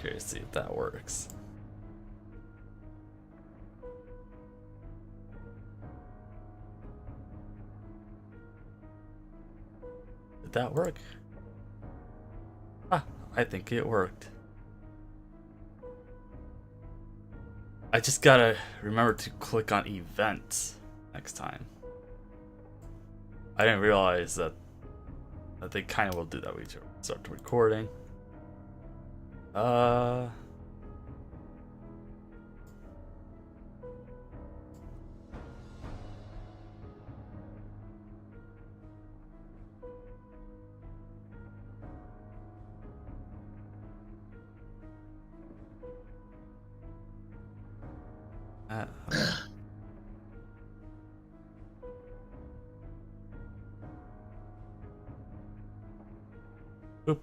Curious to see if that works. Did that work? Ah, I think it worked. I just gotta remember to click on events next time. I didn't realize that they kind of will do that when you start recording. Oop.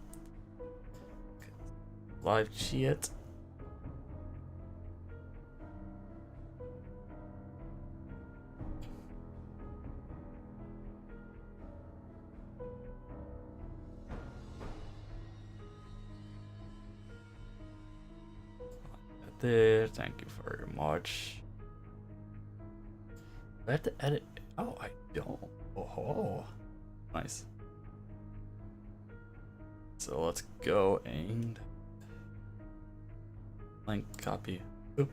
Live chat. There, thank you very much. I have to edit. Oh, I don't. Oh, nice. So let's go and link copy. Oop.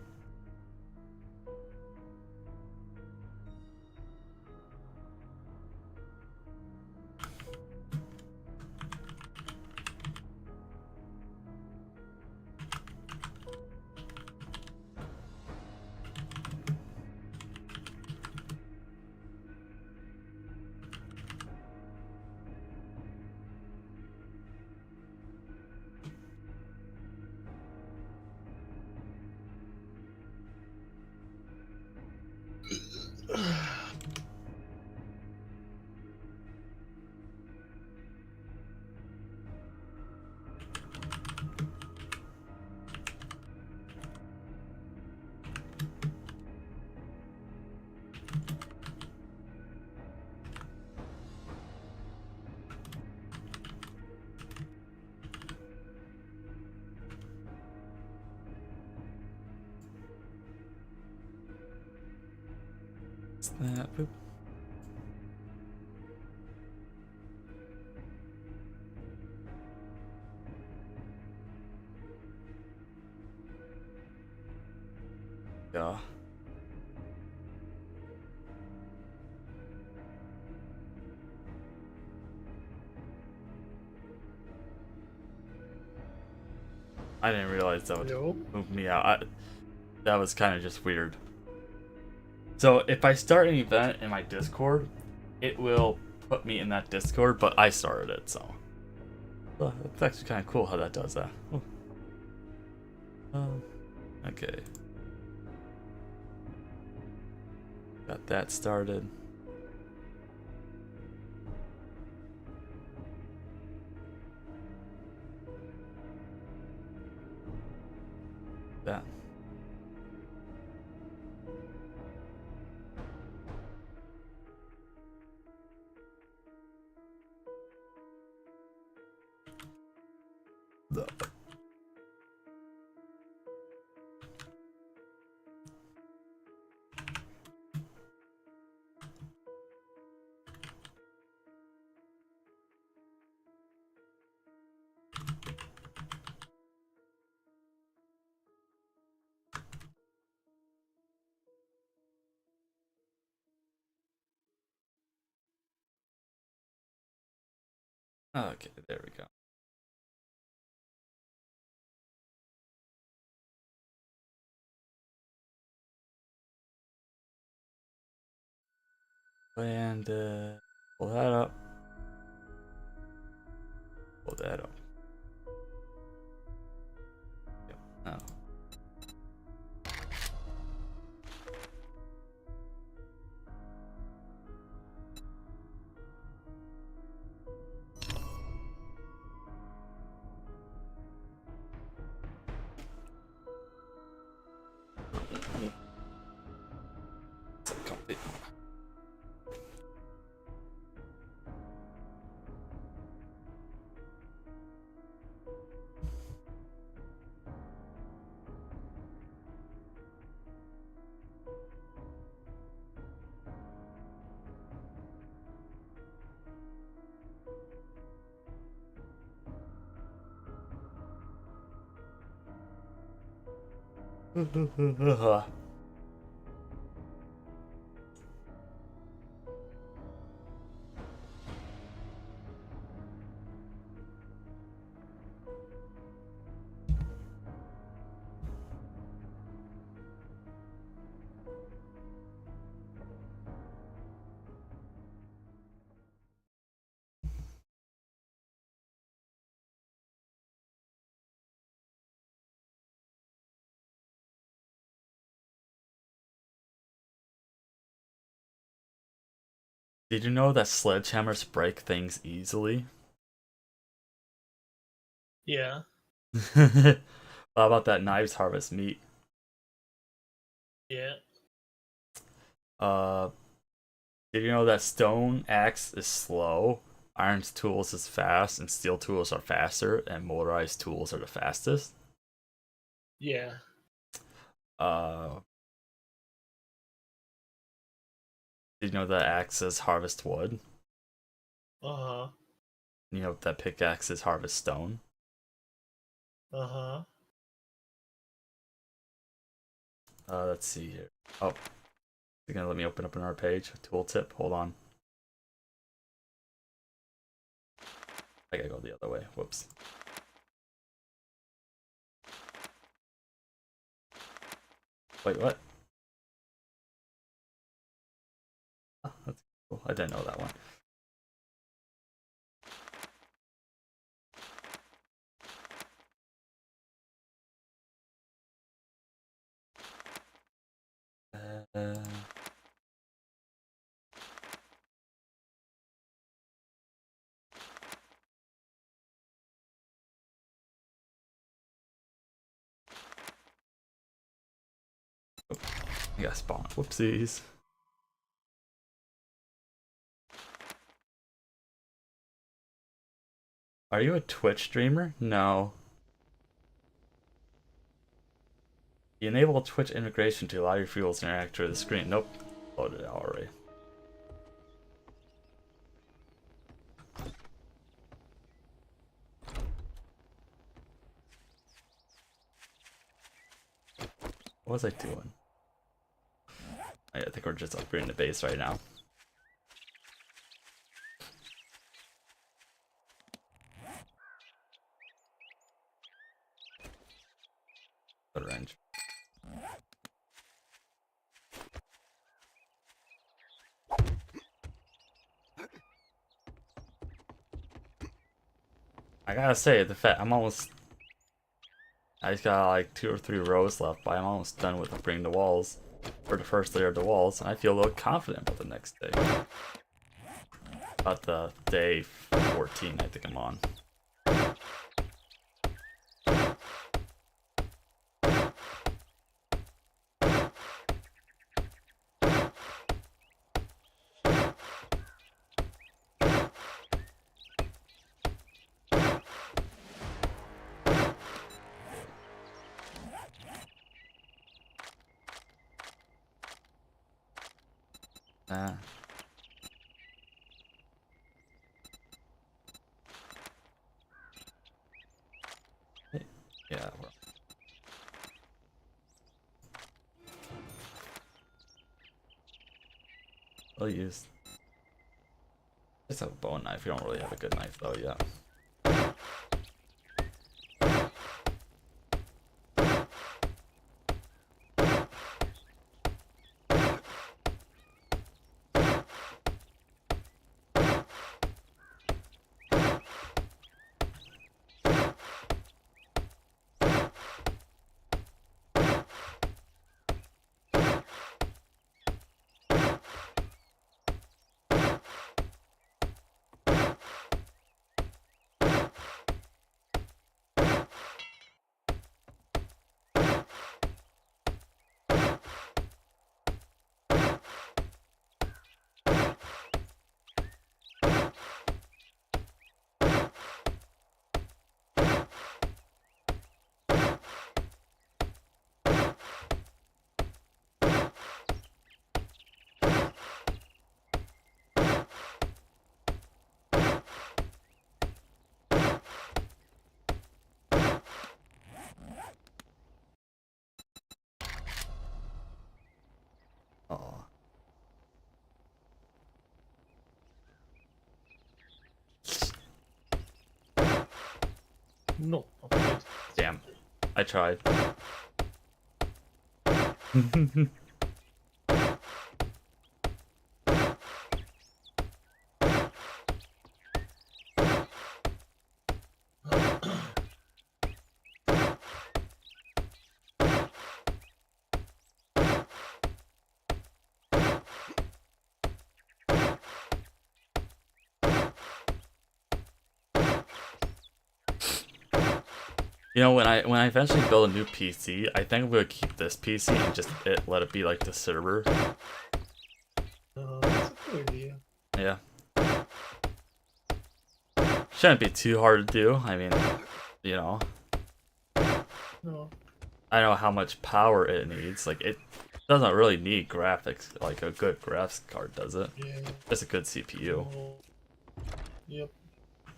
Snap. Oop. Yeah. I didn't realize that would move me out. That was kind of just weird. So if I start an event in my Discord, it will put me in that Discord, but I started it, so. Well, it's actually kind of cool how that does that. Okay. Got that started. That. Okay, there we go. And pull that up. Pull that up. Yep. Oh. Complete. Did you know that sledgehammers break things easily? Yeah. How about that knives harvest meat? Yeah. Uh, did you know that stone axe is slow, iron tools is fast, and steel tools are faster, and motorized tools are the fastest? Yeah. Uh, did you know that axes harvest wood? Uh-huh. You know that pickaxes harvest stone? Uh-huh. Let's see here. Oh, you're gonna let me open up another page? Tooltip, hold on. I gotta go the other way. Whoops. Wait, what? Oh, that's cool. I didn't know that one. Uh, I got spawn. Whoopsies. Are you a Twitch streamer? No. You enable Twitch integration to allow your viewers to interact with the screen. Nope. Loaded out already. What was I doing? I think we're just upgrading the base right now. Put a range. I gotta say, the fact I'm almost. I just got like 2 or 3 rows left, but I'm almost done with upgrading the walls. For the first layer of the walls, and I feel a little confident about the next day. About the day 14, I think I'm on. Nah. Yeah, I'll use. Just have a bone knife. You don't really have a good knife though, yeah. No. Okay. Damn. I tried. You know, when I eventually build a new PC, I think I'm gonna keep this PC and just let it be like the server. That's a good idea. Yeah. Shouldn't be too hard to do. I mean, you know, No. I know how much power it needs. Like, it doesn't really need graphics, like a good graphics card, does it? Yeah. Just a good CPU. No. Yep.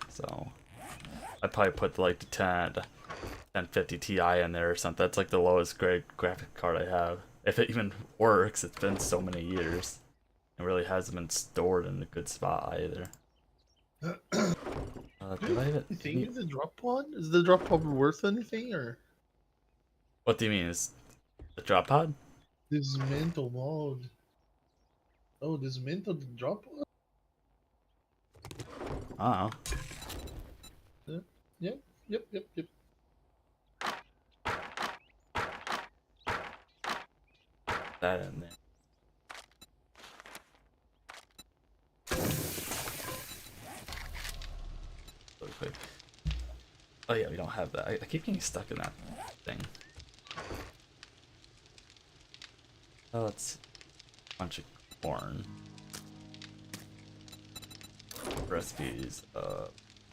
So, I'd probably put like the 1050 Ti in there or something. That's like the lowest grade graphic card I have. If it even works, it's been so many years. It really hasn't been stored in a good spot either. Did I have it? You think it's a drop pod? Is the drop pod worth anything or What do you mean? Is the drop pod? this mental mode? Oh, this mental drop pod? I don't Yeah. Yep. Yep. Yep. Yep. know. That in there. Really quick. Oh yeah, we don't have that. I keep getting stuck in that thing. Oh, it's a bunch of corn. Recipes.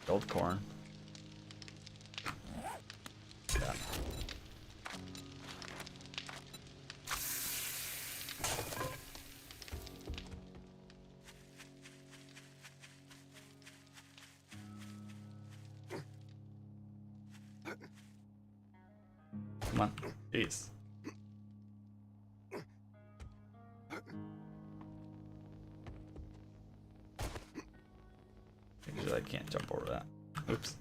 Gold corn. Yeah. Come on. Jeez. Make sure I can't jump over that. Oops.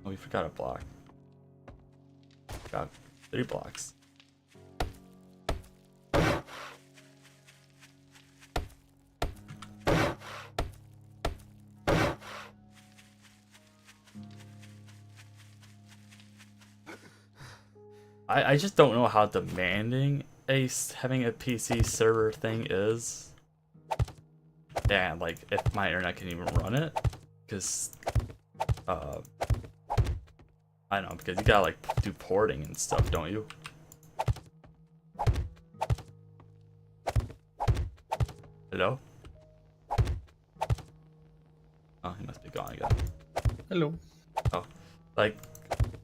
Oh, we forgot a block. Got 3 blocks. I just don't know how demanding having a PC server thing is. And like if my internet can even run it, because I don't know, because you gotta like do porting and stuff, don't you? Hello? Oh, he must be gone again. Hello. Oh, like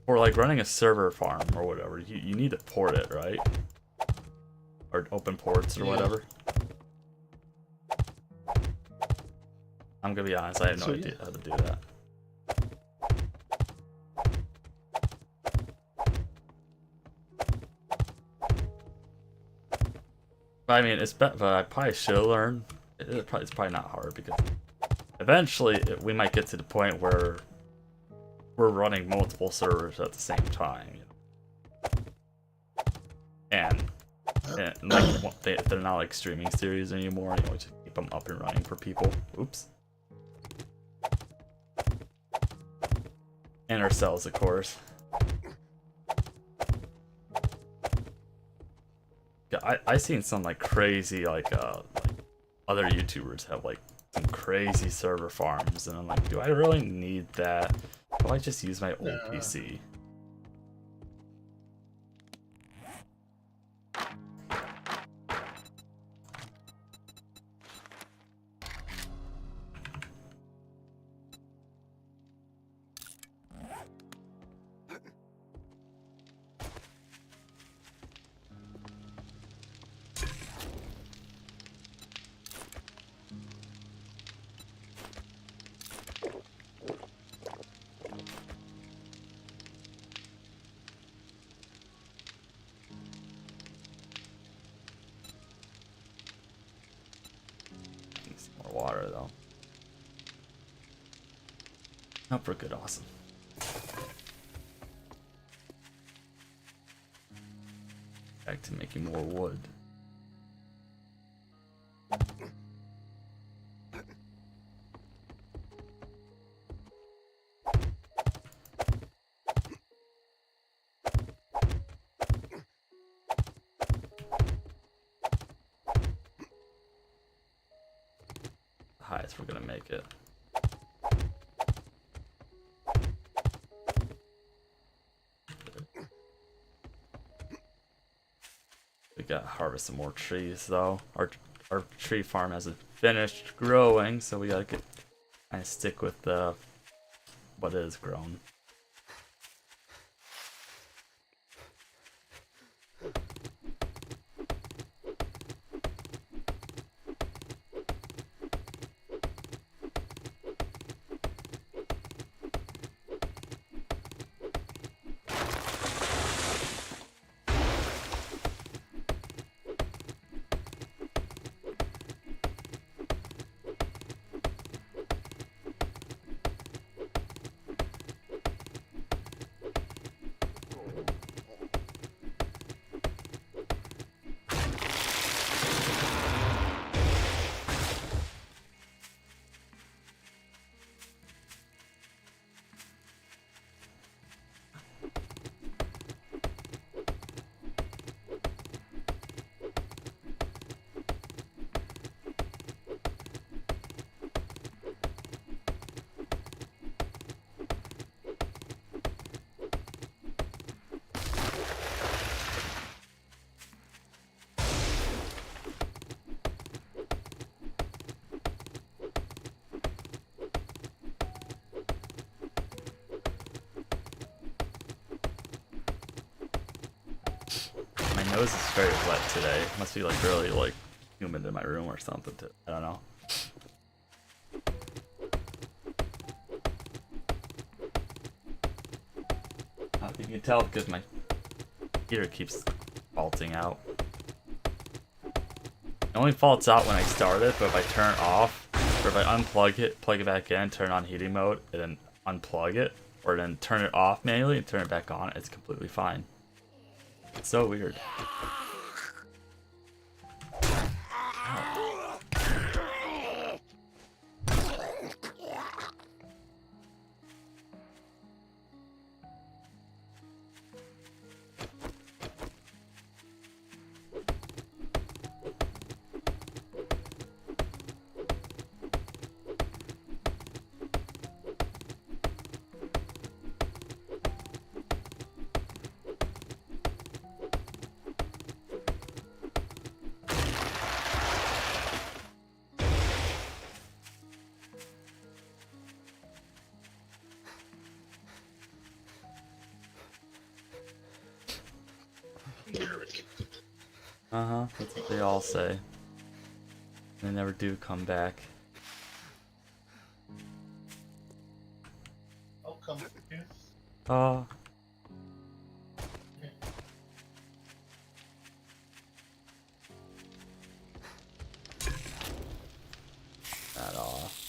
for like running a server farm or whatever, you need to port it, right? Or open ports or whatever. I'm gonna be honest, I have no idea how to do that. But I mean, but I probably should learn. It's probably not hard because eventually we might get to the point where we're running multiple servers at the same time. You know? And like they're not like streaming series anymore. You know, just keep them up and running for people. Oops. And ourselves, of course. I seen some like crazy like other YouTubers have like some crazy server farms, and I'm like, do I really need that? Do I just use my old PC? Water though. Oh, we're good. Awesome. Back to making more wood. Highest we're gonna make it. We gotta harvest some more trees though. Our tree farm hasn't finished growing, so we gotta kind of stick with what is grown. My nose is very wet today. Must be like really like humid in my room or something. I don't know. You can tell because my heater keeps faulting out. It only faults out when I start it, but if I turn it off, or if I unplug it, plug it back in, turn on heating mode, and then unplug it, or then turn it off manually and turn it back on, it's completely fine. It's so weird. Uh-huh, that's what they all say. They never do come back. I'll come here. Oh. That off.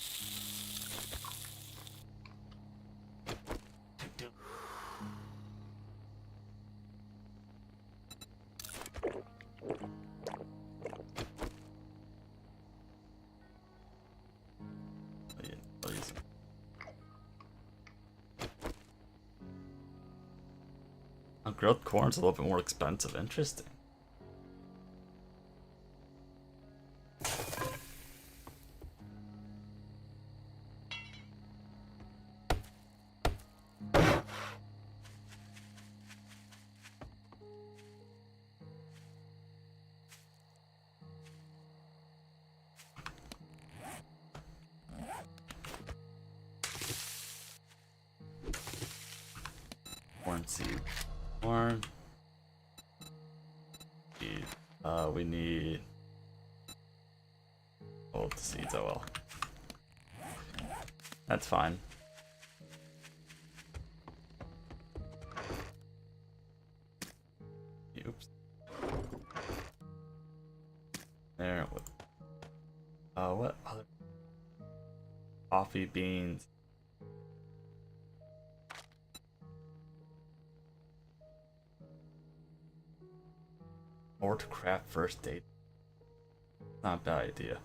Grilled corn's a little bit more expensive. Interesting. Corn seed. Corn. We need the seeds. Oh well. That's fine. Oops. There. What other? Coffee beans. Or to craft first aid. Not a bad idea.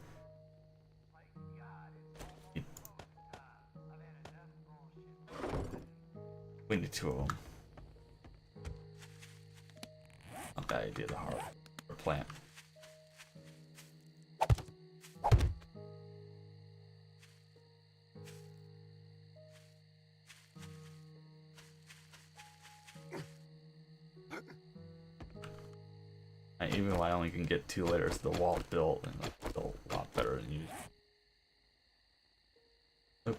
We need 2 of them. Not a bad idea, the heart or plant. And even though I only can get 2 layers of the wall built, and it's still a lot better than usual. Oop.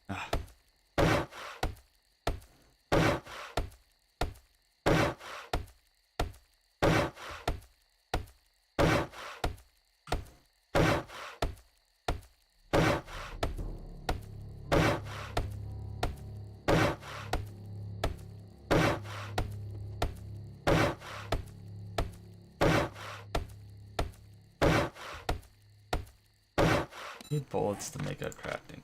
Ah. Need bullets to make a crafting.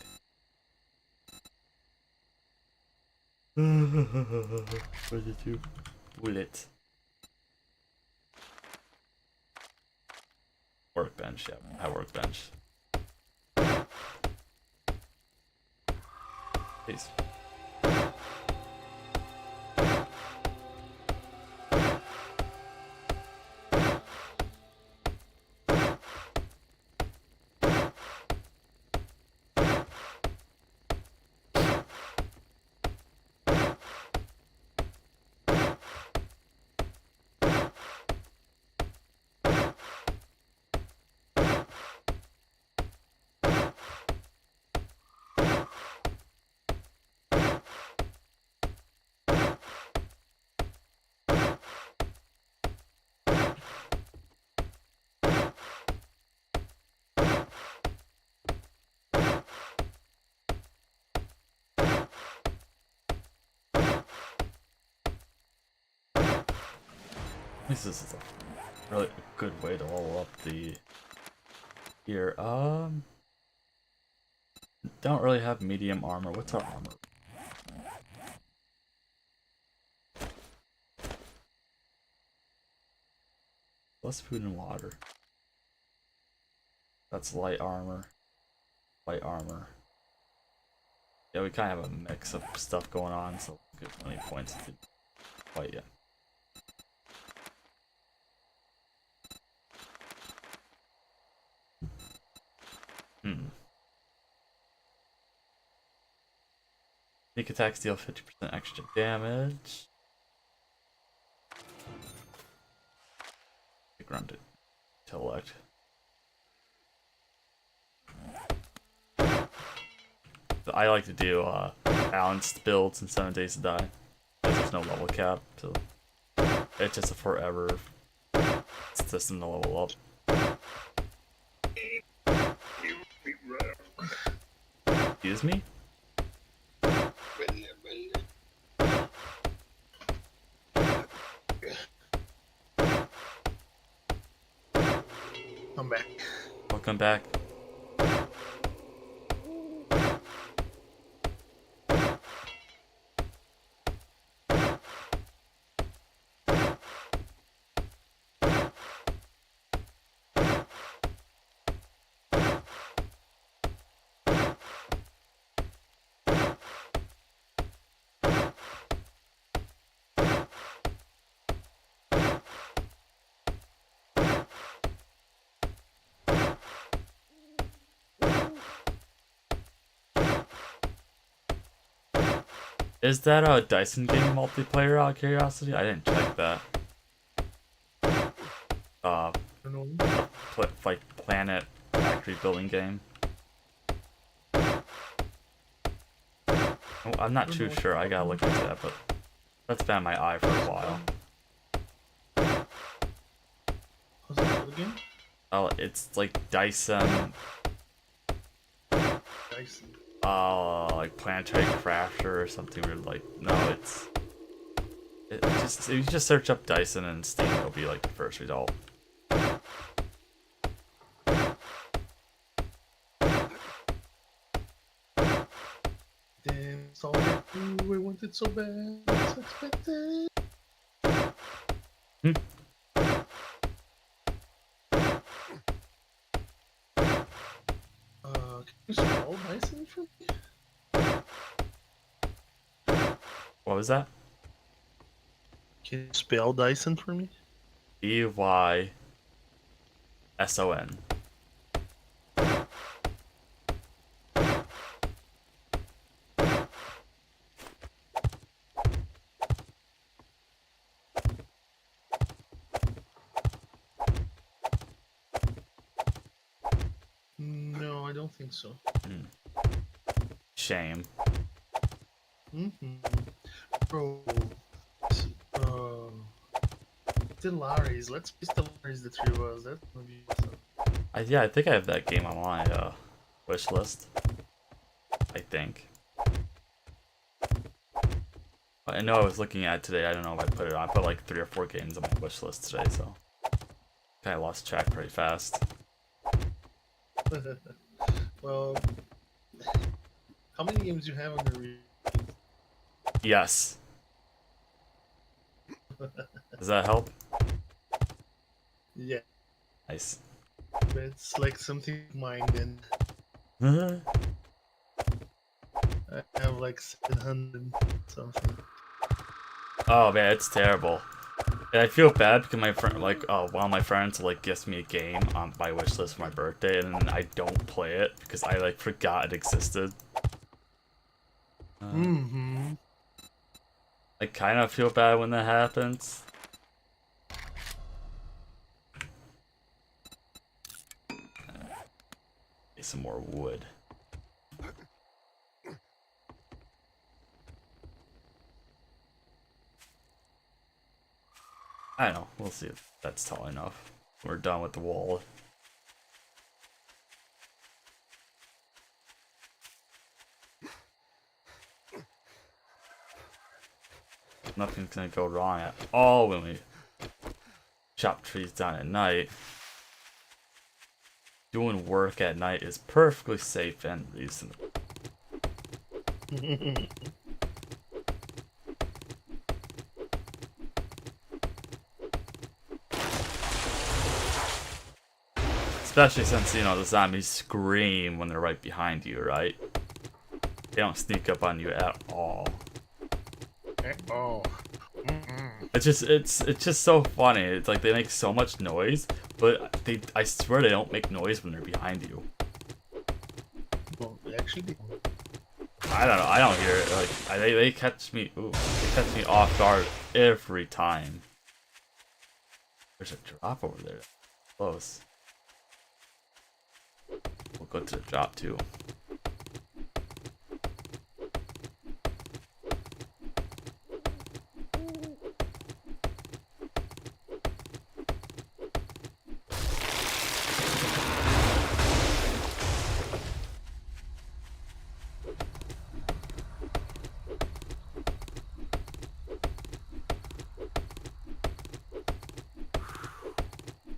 Where did you? Bullet. Workbench, yeah, my workbench. Peace. At least this is a really good way to level up the gear. Don't really have medium armor. What's our armor? Less food and water. That's light armor. Light armor. Yeah, we kind of have a mix of stuff going on, so we'll get plenty of points to fight yet. Sneak attacks deal 50% extra damage. Grunted. Intellect. I like to do balanced builds in 7 Days to Die. Because there's no level cap, so it's just a forever system to level up. Excuse me? I'm back. Welcome back. Is that a Dyson game multiplayer out of curiosity? I didn't check that. Like Planet factory building game. Oh, I'm not too sure. I gotta look into that, but that's been on my eye for a while. What's it called again? Oh, it's like Dyson. Dyson. Like Planetary Crafter or something weird. Like no, if you just search up Dyson and Steam, it'll be like the first result. Ooh, I want it so bad. It's so expensive. Hmm. Can you spell bison for me? What was that? Can you spell Dyson for me? Dyson. No, I don't think so. Shame. Bro. Uh, Stellaris. Let's play Stellaris, the three of us. That's gonna be awesome. Yeah, I think I have that game on my wish list. I think. I know I was looking at it today. I don't know if I put it on. I put like 3 or 4 games on my wish list today, so kind of lost track pretty fast. Well, how many games do you have on the re? Yes. Does that help? Yeah, Nice. but it's like something of mine then. I have like 700 something. Oh man, it's terrible. And I feel bad because my friend, like, one of my friends, like, gifts me a game on my wish list for my birthday, and then I don't play it because I like forgot it existed. I kind of feel bad when that happens. Get some more wood. I don't know. We'll see if that's tall enough. We're done with the wall. Nothing's gonna go wrong at all when we chop trees down at night. Doing work at night is perfectly safe and reasonable. Especially since, you know, the zombies scream when they're right behind you, right? They don't sneak up on you at all. Oh. It's just so funny. It's like they make so much noise, but I swear they don't make noise when they're behind you. Well, actually, I don't know. I don't hear it. Like they catch me. Ooh, they catch me off guard every time. There's a drop over there. Close. We'll go to the drop too.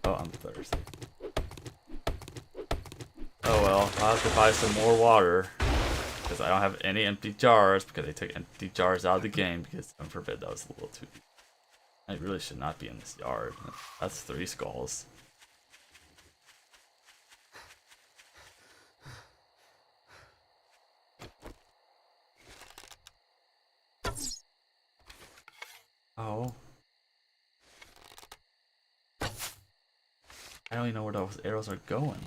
Oh, I'm thirsty. Oh well, I'll have to buy some more water. Because I don't have any empty jars, because they took empty jars out of the game, because heaven forbid that was a little too... I really should not be in this yard. That's 3 skulls. Oh. I don't even know where those arrows are going.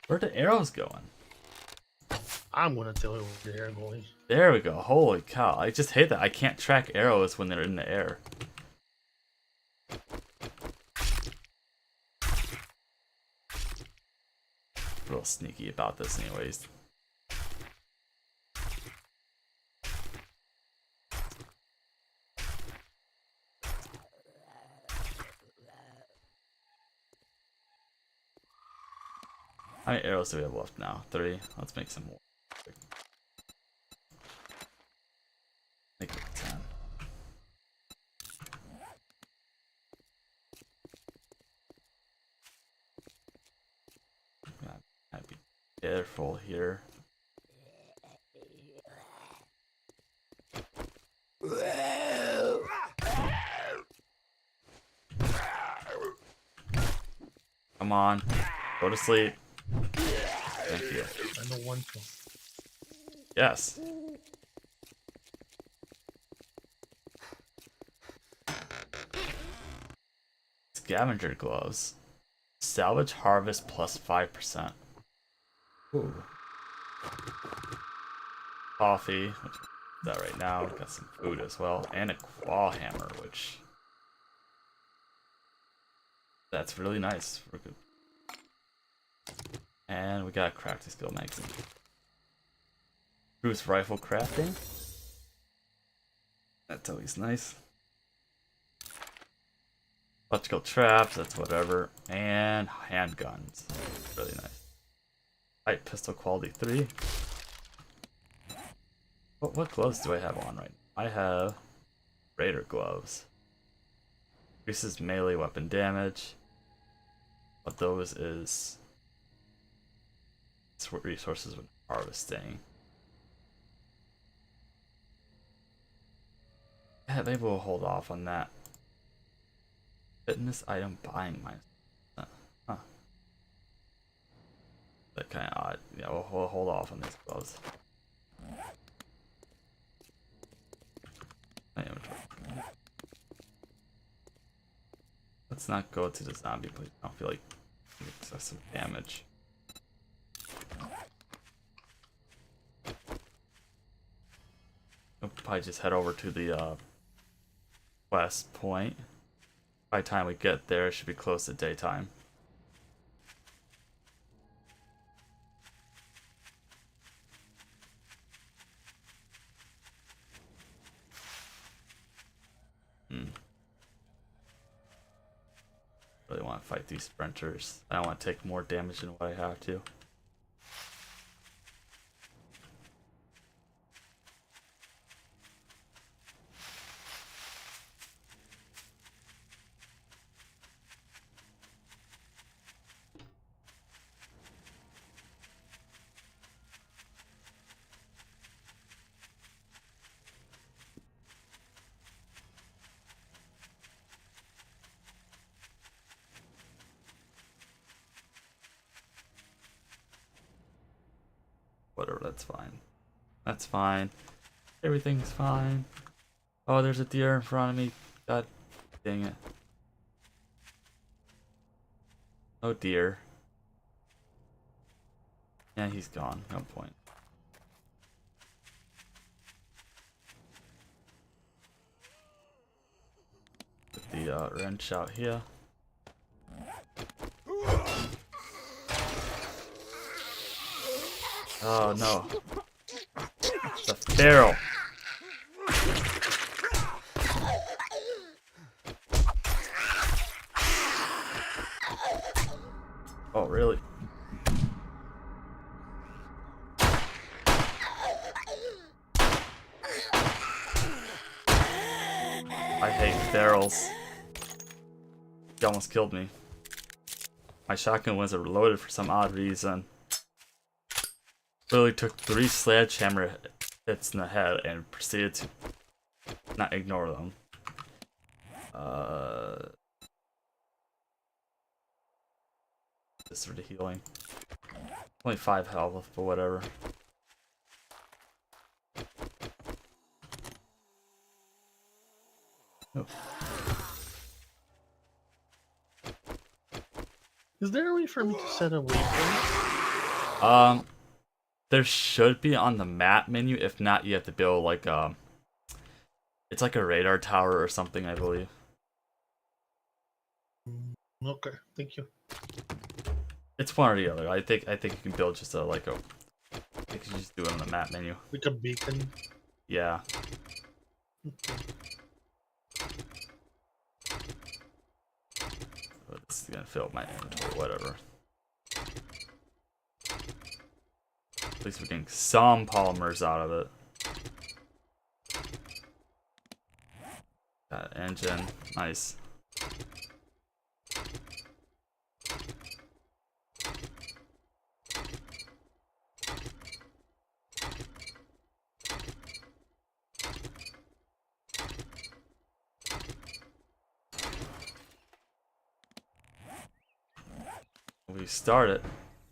Where are the arrows going? I'm gonna tell you where they're going. There we go. Holy cow. I just hate that. I can't track arrows when they're in the air. A little sneaky about this anyways. How many arrows do we have left now? 3? Let's make some more. Make it 10. God, Gotta be careful here. Come on, go to sleep. Thank you. I don't want to. Yes. Scavenger gloves. Salvage harvest plus 5%. Ooh. Coffee, which is that right now. Got some food as well, and a claw hammer, which that's really nice. We're good. And we got a crafting skill magazine. Bruce rifle crafting. That's always nice. Electrical traps, that's whatever. And handguns. Really nice. Light pistol quality 3. What gloves do I have on right now? I have Raider gloves. Increases melee weapon damage. What those is resources when harvesting. Yeah, maybe we'll hold off on that. Fitness item buying my. Huh. That kind of odd. Yeah, we'll hold off on these gloves. Let's not go to the zombie place. I don't feel like excessive damage. We'll probably just head over to the west point. By the time we get there, it should be close to daytime. Really want to fight these sprinters. I don't want to take more damage than what I have to. Whatever, that's fine. That's fine. Everything's fine. Oh, there's a deer in front of me. God dang it. Oh dear. Yeah, he's gone. No point. Put the wrench out here. Oh no. The feral. Oh really? I hate ferals. He almost killed me. My shotgun wasn't reloaded for some odd reason. Literally took 3 sledgehammer hits in the head and proceeded to not ignore them. Just sort of healing. Only 5 health, but whatever. Oh. Is there a way for me to set a waypoint? There should be on the map menu. If not, you have to build like it's like a radar tower or something, I believe. Okay, thank you. It's one or the other. I think you can build just a like a. I think you just do it on the map menu. Like a beacon. Yeah. Okay. But this is gonna fill up my inventory, whatever. At least we're getting some polymers out of it. Got engine, nice. we start it,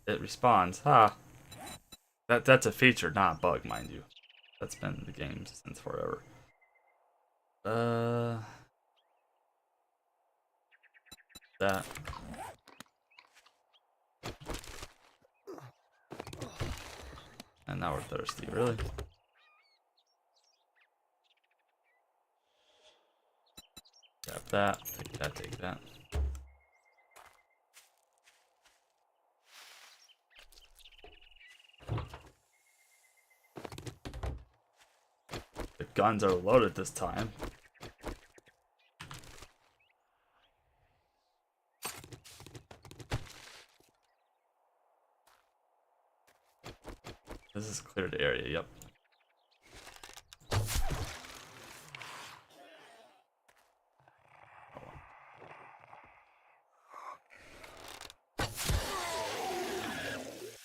it respawns. Ha! That's a feature, not a bug, mind you. That's been in the game since forever. That. And now we're thirsty, really? Grab that, take that, take that. The guns are loaded this time. This is cleared area, yep.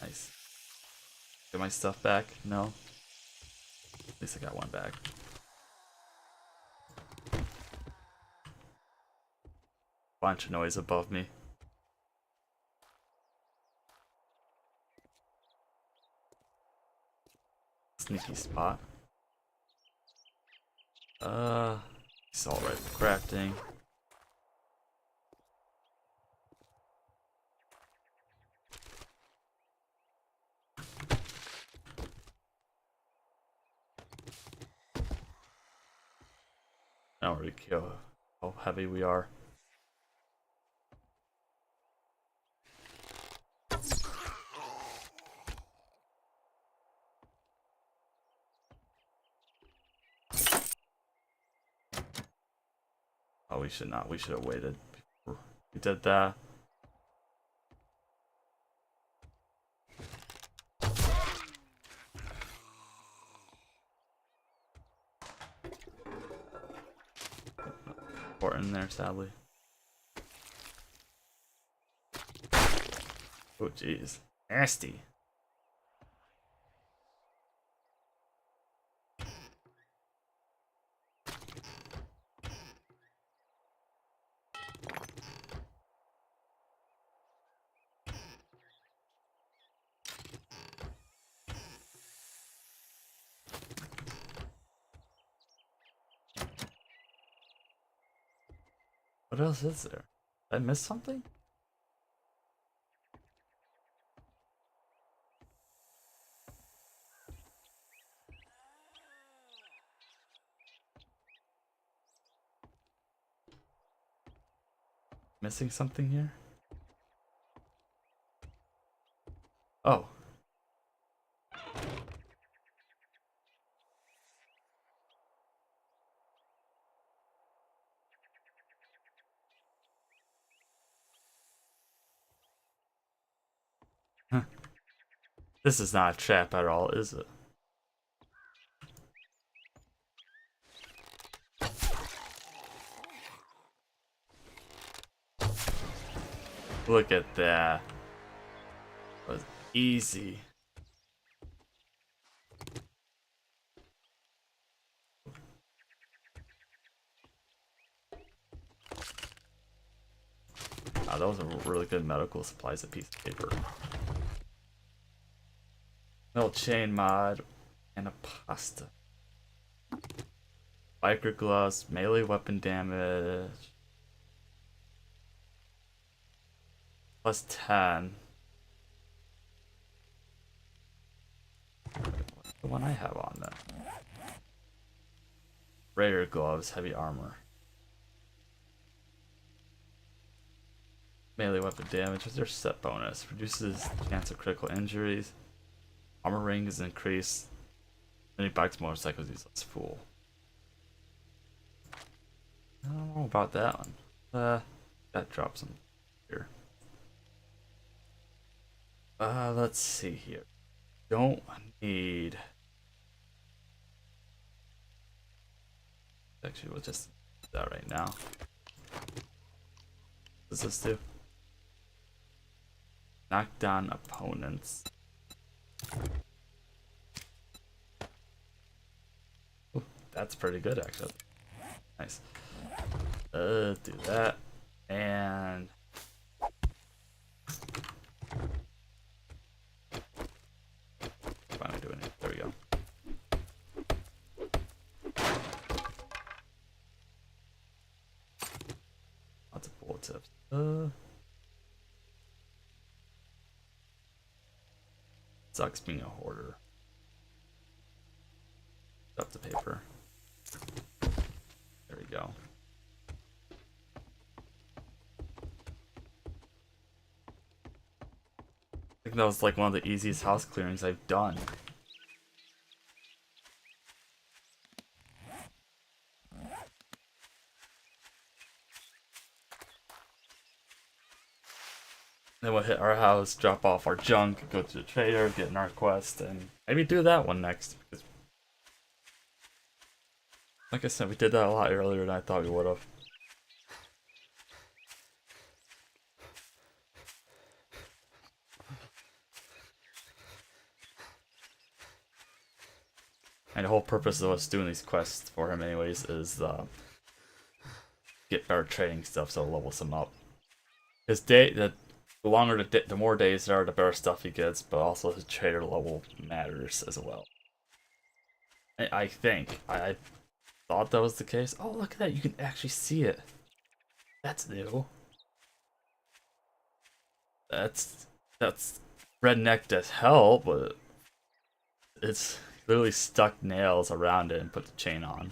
Nice. Get my stuff back? No. At least I got one back. Bunch of noise above me. Sneaky spot. Assault rifle crafting. Now we kill how heavy we are. Oh, we should not. We should have waited before we did that. Important there, sadly. Oh, jeez. Nasty. What else is there? Did I miss something? Missing something here? Oh. Huh. This is not a trap at all, is it? Look at that. That was easy. Wow, that was a really good medical supplies, a piece of paper. Metal chain mod and a pasta. Biker gloves, melee weapon damage. Plus 10. What's the one I have on then? Raider gloves, heavy armor. Melee weapon damage. What's their set bonus? Reduces chance of critical injuries. Armor ring is increased. Any bikes, motorcycles use less fuel. I don't know about that one. That drops some here. Let's see here. Don't need. Actually, we'll just do that right now. What does this do? Knock down opponents. Ooh, that's pretty good, actually. Nice. Do that. And tips. Sucks being a hoarder. Up the paper. There we go. I think that was like one of the easiest house clearings I've done. Then we'll hit our house, drop off our junk, go to the trader, get an art quest, and maybe do that one next. Like I said, we did that a lot earlier than I thought we would have. And the whole purpose of us doing these quests for him anyways is get better trading stuff so it levels him up. His the longer the more days there are, the better stuff he gets, but also his trader level matters as well. I think. I thought that was the case. Oh, look at that. You can actually see it. That's new. That's rednecked as hell, but it's literally stuck nails around it and put the chain on.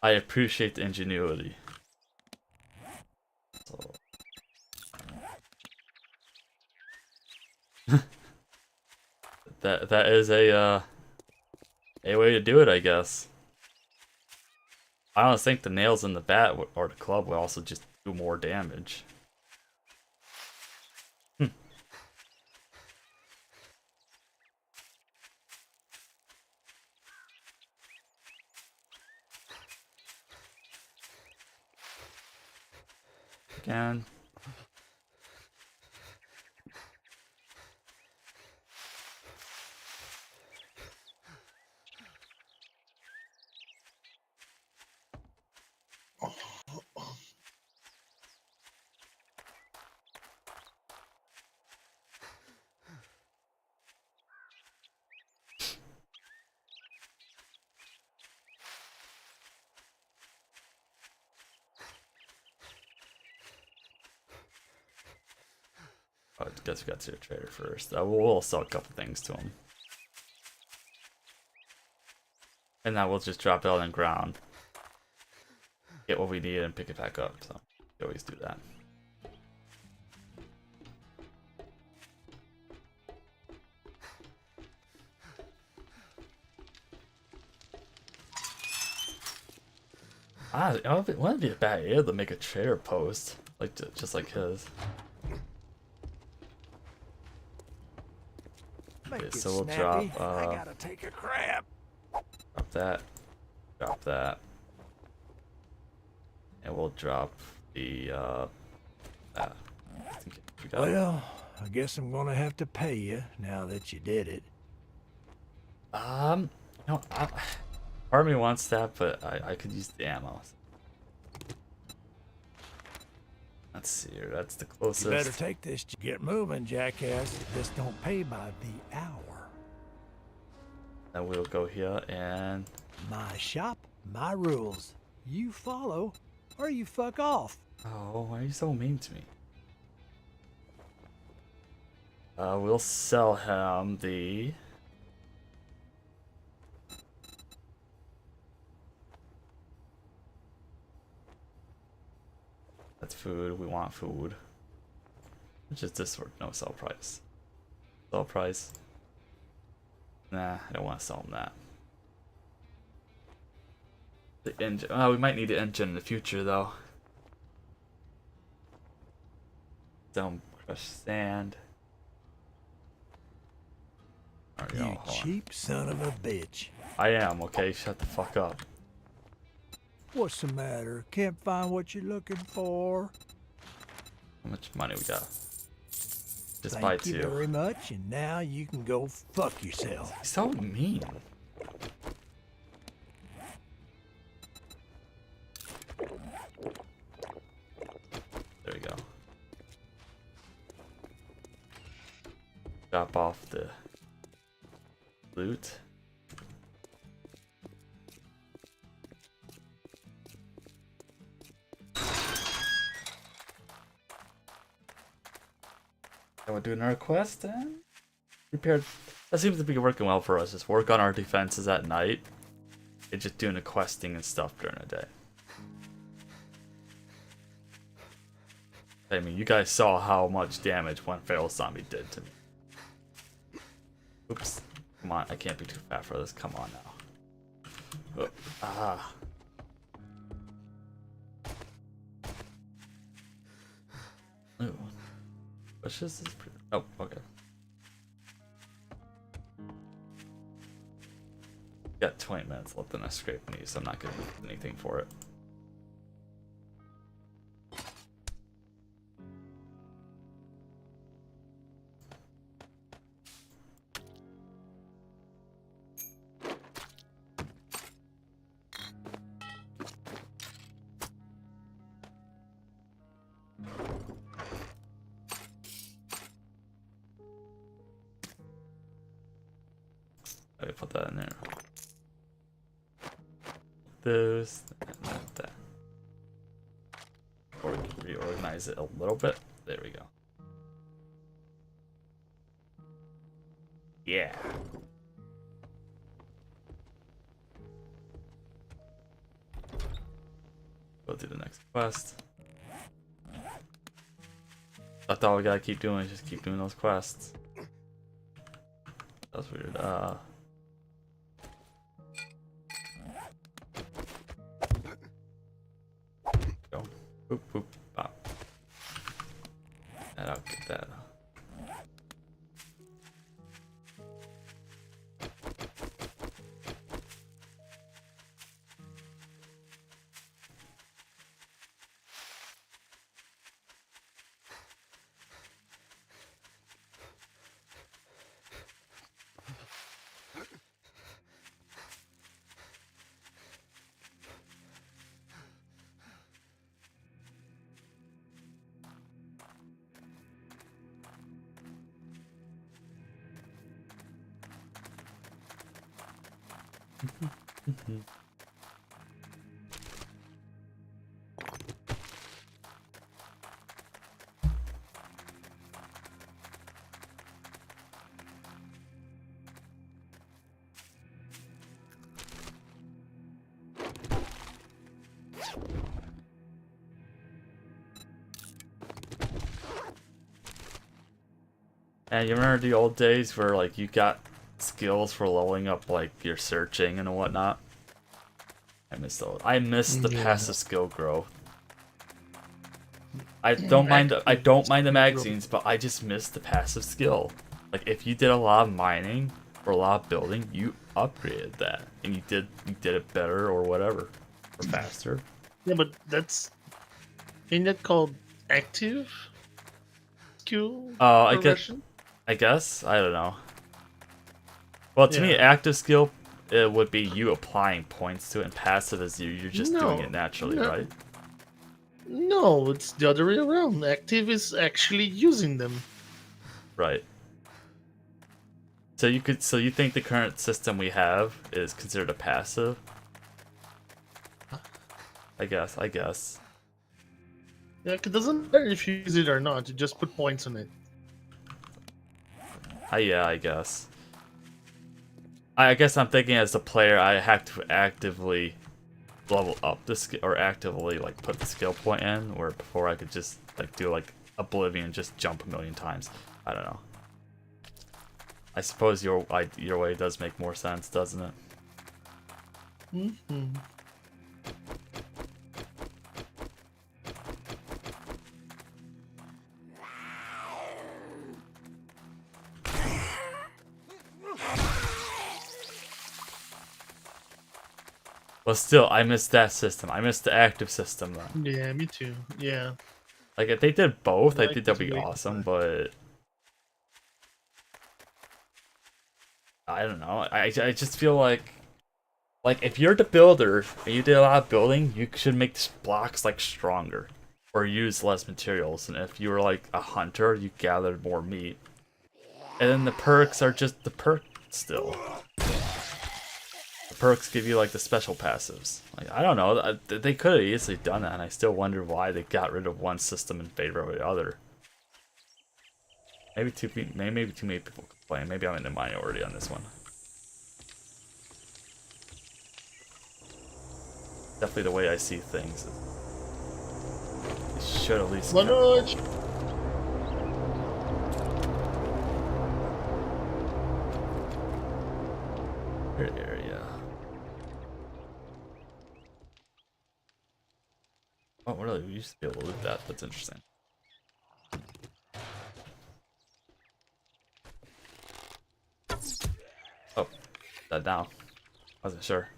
I appreciate the ingenuity. So. that is a way to do it, I guess. I don't think the nails in the bat or the club will also just do more damage. Again. I guess we got to the trader first. We'll sell a couple things to him. And now we'll just drop it on the ground. Get what we need and pick it back up. So we always do that. It wouldn't be a bad idea to make a trader post. Like just like his. Okay, so we'll drop I gotta take a crap. Drop that. And we'll drop the Well, I guess I'm gonna have to pay you now that you did it. No, part of me wants that, but I could use the ammo. Let's see here, that's the closest. You better take this. Get moving, jackass. This don't pay by the hour. Then we'll go here and... My shop, my rules. You follow, or you fuck off. Oh, why are you so mean to me? We'll sell him the... That's food. We want food. Which is this word? No, sell price. Sell price. Nah, I don't want to sell him that. The engine. Oh, we might need the engine in the future, though. Don't crush sand. You cheap son of a bitch. I am, okay? Shut the fuck up. What's the matter? Can't find what you're looking for? How much money we got? Just buy two. Thank you very much, and now you can go fuck yourself. He's so mean. There we go. Drop off the loot. go do another quest then. Repair. That seems to be working well for us. Just work on our defenses at night. And just doing the questing and stuff during the day. I mean, you guys saw how much damage one feral zombie did to me. Oops. Come on, I can't be too fat for this. Come on now. Oh, ah. Ooh. What's this? Oh, okay. Got 20 minutes left in I scrape these, so I'm not gonna do anything for it. I put that in there. This and that. Or we can reorganize it a little bit. There we go. Yeah. Go do the next quest. That's all we gotta keep doing is just keep doing those quests. That's weird. Go. Boop boop pop. And I'll get that. And you remember the old days where like you got skills for leveling up like your searching and whatnot? I miss those. I miss the passive skill growth. I don't mind the magazines, but I just miss the passive skill. Like if you did a lot of mining or a lot of building, you upgraded that and you did it better or whatever. Or faster. Yeah, but that's ain't that called active skill? I guess. I don't know. Well, to me, active skill it would be you applying points to it, and passive is you're just doing it naturally, right? No, it's the other way around. Active is actually using them. Right. So you think the current system we have is considered a passive? I guess. Yeah, it doesn't matter if you use it or not. You just put points on it. Yeah, I guess. I guess I'm thinking as a player, I have to actively level up the skill, or actively like put the skill point in, where before I could just like do like Oblivion, just jump a million times. I don't know. I suppose your way does make more sense, doesn't it? Mm-hmm. But still, I miss that system. I miss the active system, though. Yeah, me too. Yeah. Like, if they did both, I think that'd be awesome, but... I don't know. I just feel like if you're the builder and you did a lot of building, you should make the blocks like stronger or use less materials. And if you were like a hunter, you gathered more meat. And then the perks are just the perks still. The perks give you like the special passives. Like, I don't know. They could have easily done that, and I still wonder why they got rid of one system in favor of the other. maybe too many people complain. Maybe I'm in the minority on this one. Definitely the way I see things. It should at least. Manoj! Area. Oh, really? We used to be able to loot that. That's interesting. Oh, that down. Wasn't sure.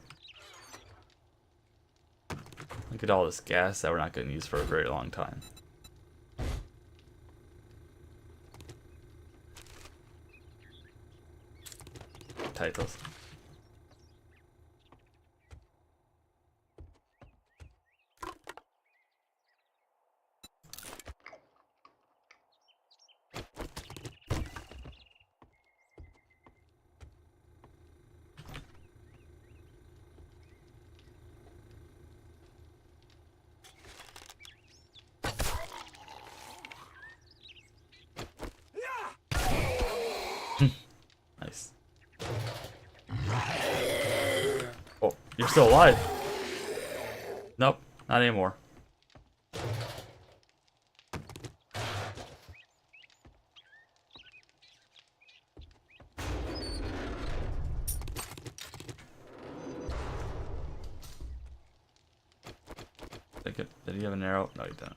Look at all this gas that we're not going to use for a very long time. Titles. Nice. Oh, you're still alive. Nope, not anymore. Did he have an arrow? No, he didn't.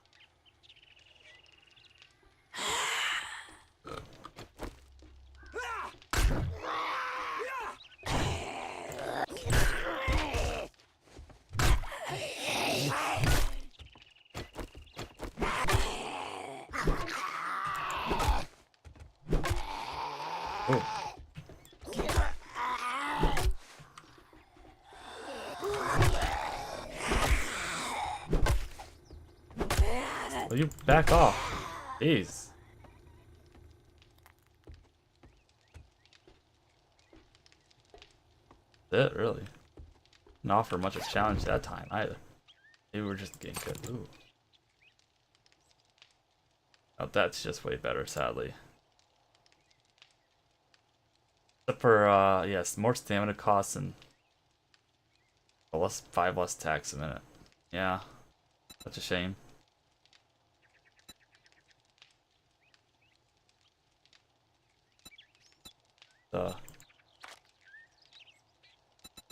Will you back off? Jeez. That really didn't offer much of a challenge that time either. Maybe we're just getting good. Ooh. Oh, that's just way better, sadly. Except for yes, more stamina costs and five less attacks a minute. Yeah, such a shame.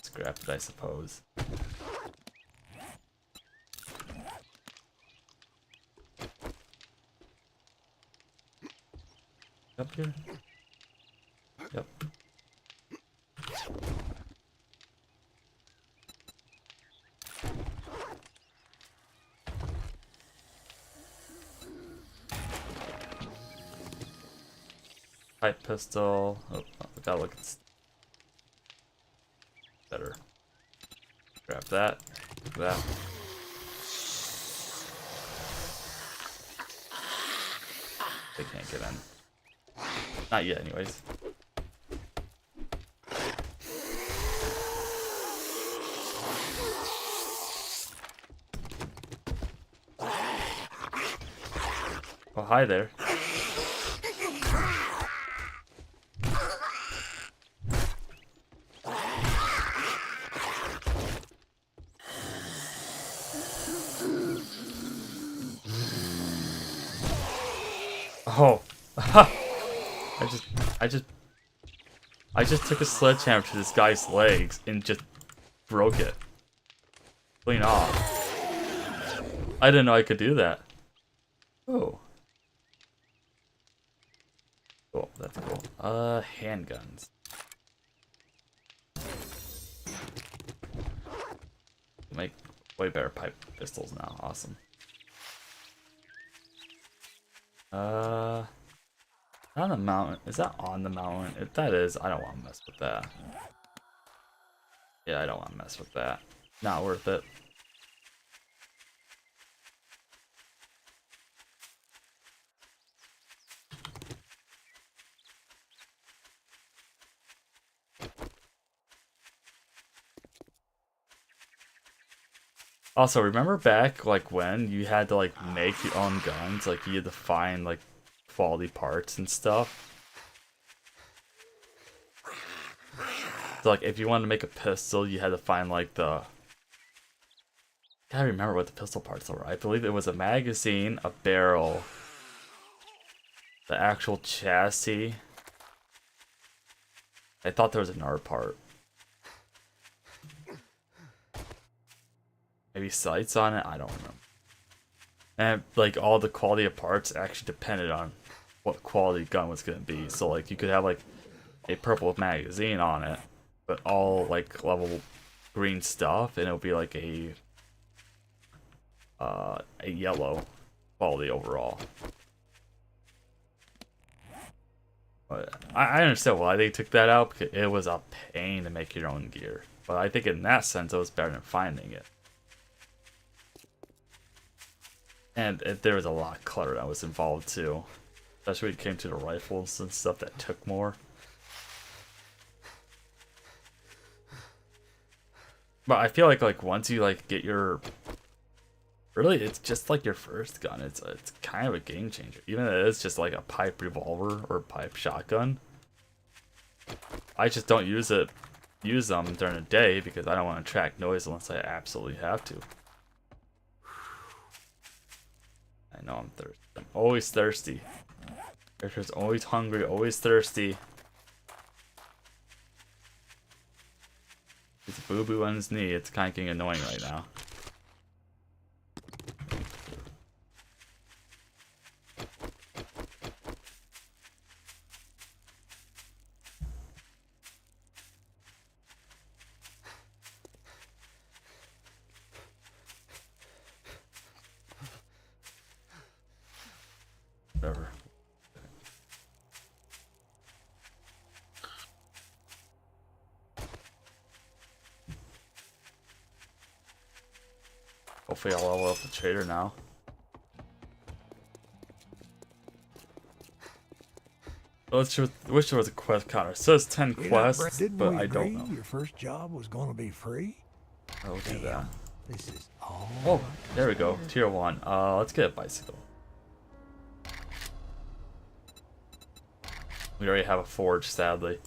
Scrap it, I suppose. Up here? Yep. Pipe pistol. Oh, we gotta look at better. Grab that. That. They can't get in. Not yet, anyways. Oh, hi there. Oh, I just took a sledgehammer to this guy's legs and just broke it. Clean off. I didn't know I could do that. Oh. Cool, that's cool. Handguns. Make way better pipe pistols now. Awesome. On the mountain. Is that on the mountain? If that is, I don't want to mess with that. Yeah, I don't want to mess with that. Not worth it. Also, remember back like when you had to like make your own guns? Like you had to find like quality parts and stuff. So like if you wanted to make a pistol, you had to find like the, I can't remember what the pistol parts were. I believe it was a magazine, a barrel, the actual chassis. I thought there was another part. Maybe sights on it? I don't remember. And like all the quality of parts actually depended on what quality gun was going to be. So like you could have like a purple magazine on it, but all like level green stuff, and it'll be like a yellow quality overall. But I understand why they took that out, because it was a pain to make your own gear. But I think in that sense it was better than finding it. And there was a lot of clutter that was involved too. Especially when it came to the rifles and stuff that took more. But I feel like once you like get your, really it's just like your first gun. It's kind of a game changer. Even if it is just like a pipe revolver or pipe shotgun. I just don't use them during the day because I don't want to track noise unless I absolutely have to. I know I'm thirsty. I'm always thirsty. Character's always hungry, always thirsty. It's boo-boo on his knee. It's kind of getting annoying right now. Whatever. Hopefully I'll level up the trader now. I wish there was a quest counter. It says 10 quests, but I don't know. Your first job was going to be free. I'll do that. This is all. Oh, there we go. Tier 1. Let's get a bicycle. We already have a forge, sadly.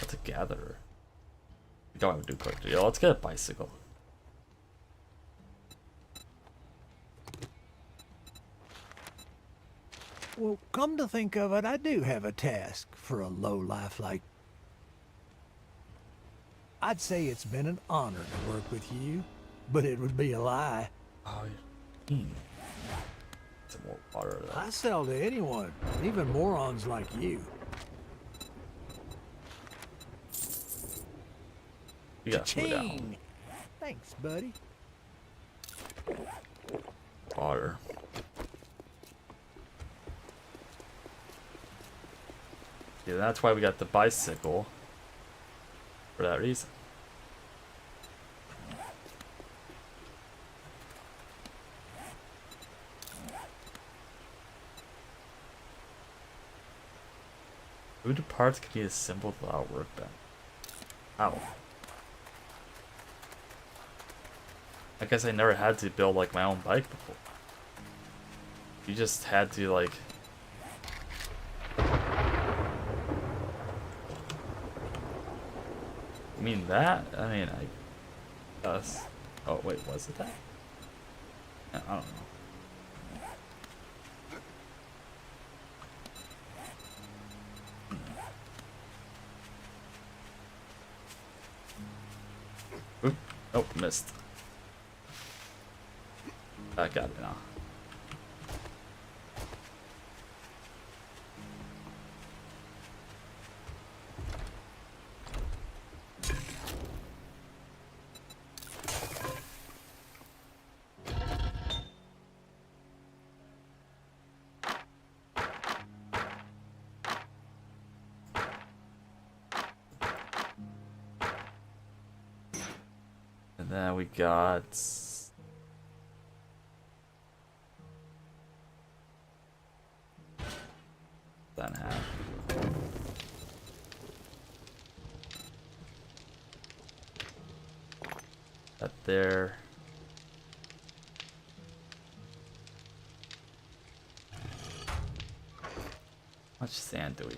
What's a gatherer? We don't have a dude collector. Yeah, let's get a bicycle. Well, come to think of it, I do have a task for a lowlife like. I'd say it's been an honor to work with you, but it would be a lie. Oh, yeah. Some more water though. I sell to anyone, even morons like you. We got food out. Ching! Thanks, buddy. Water. Yeah, that's why we got the bicycle. For that reason. Food parts can be assembled without workbench. Ow. I guess I never had to build like my own bike before. You just had to like. I mean that? I mean I guess. Oh wait, was it that? Yeah, I don't know. Oop. Oh, missed. I got it now. And then we got that half. That there. much sand do we?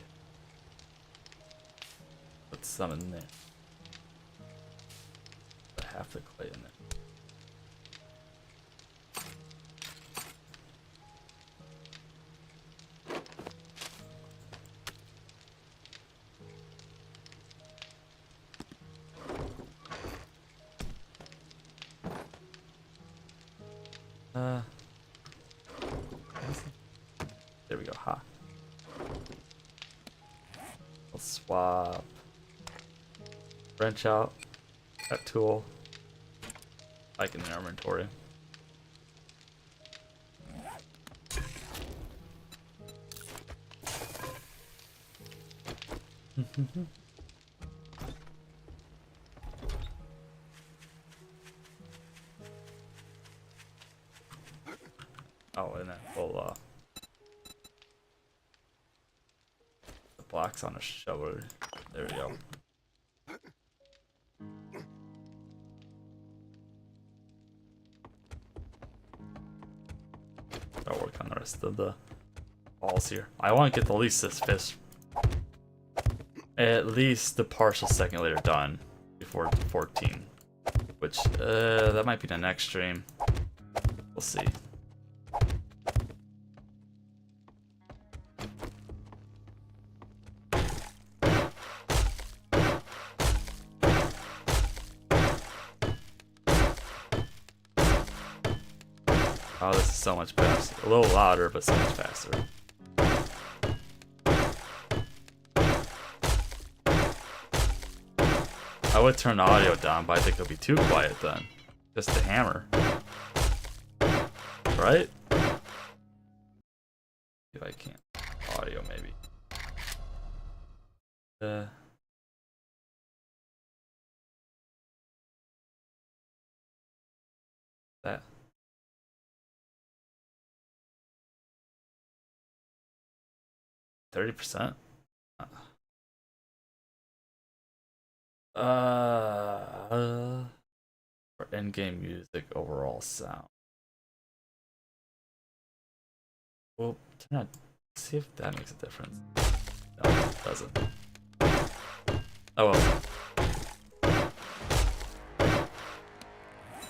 Put some in there. Put half the clay in there. There we go. Ha. We'll swap. Wrench out. That tool. Like in the inventory. Oh, and then we'll the blocks on a shovel. There we go. I'll work on the rest of the balls here. I want to get at least this fish, at least the partial second layer done before 14, which that might be the next stream. We'll see. Oh, this is so much faster. A little louder, but so much faster. I would turn the audio down, but I think it'll be too quiet then. Just the hammer. Right? If I can. Audio, maybe. That. %? For in-game music overall sound. Well, turn on. See if that makes a difference. No, it doesn't. Oh well.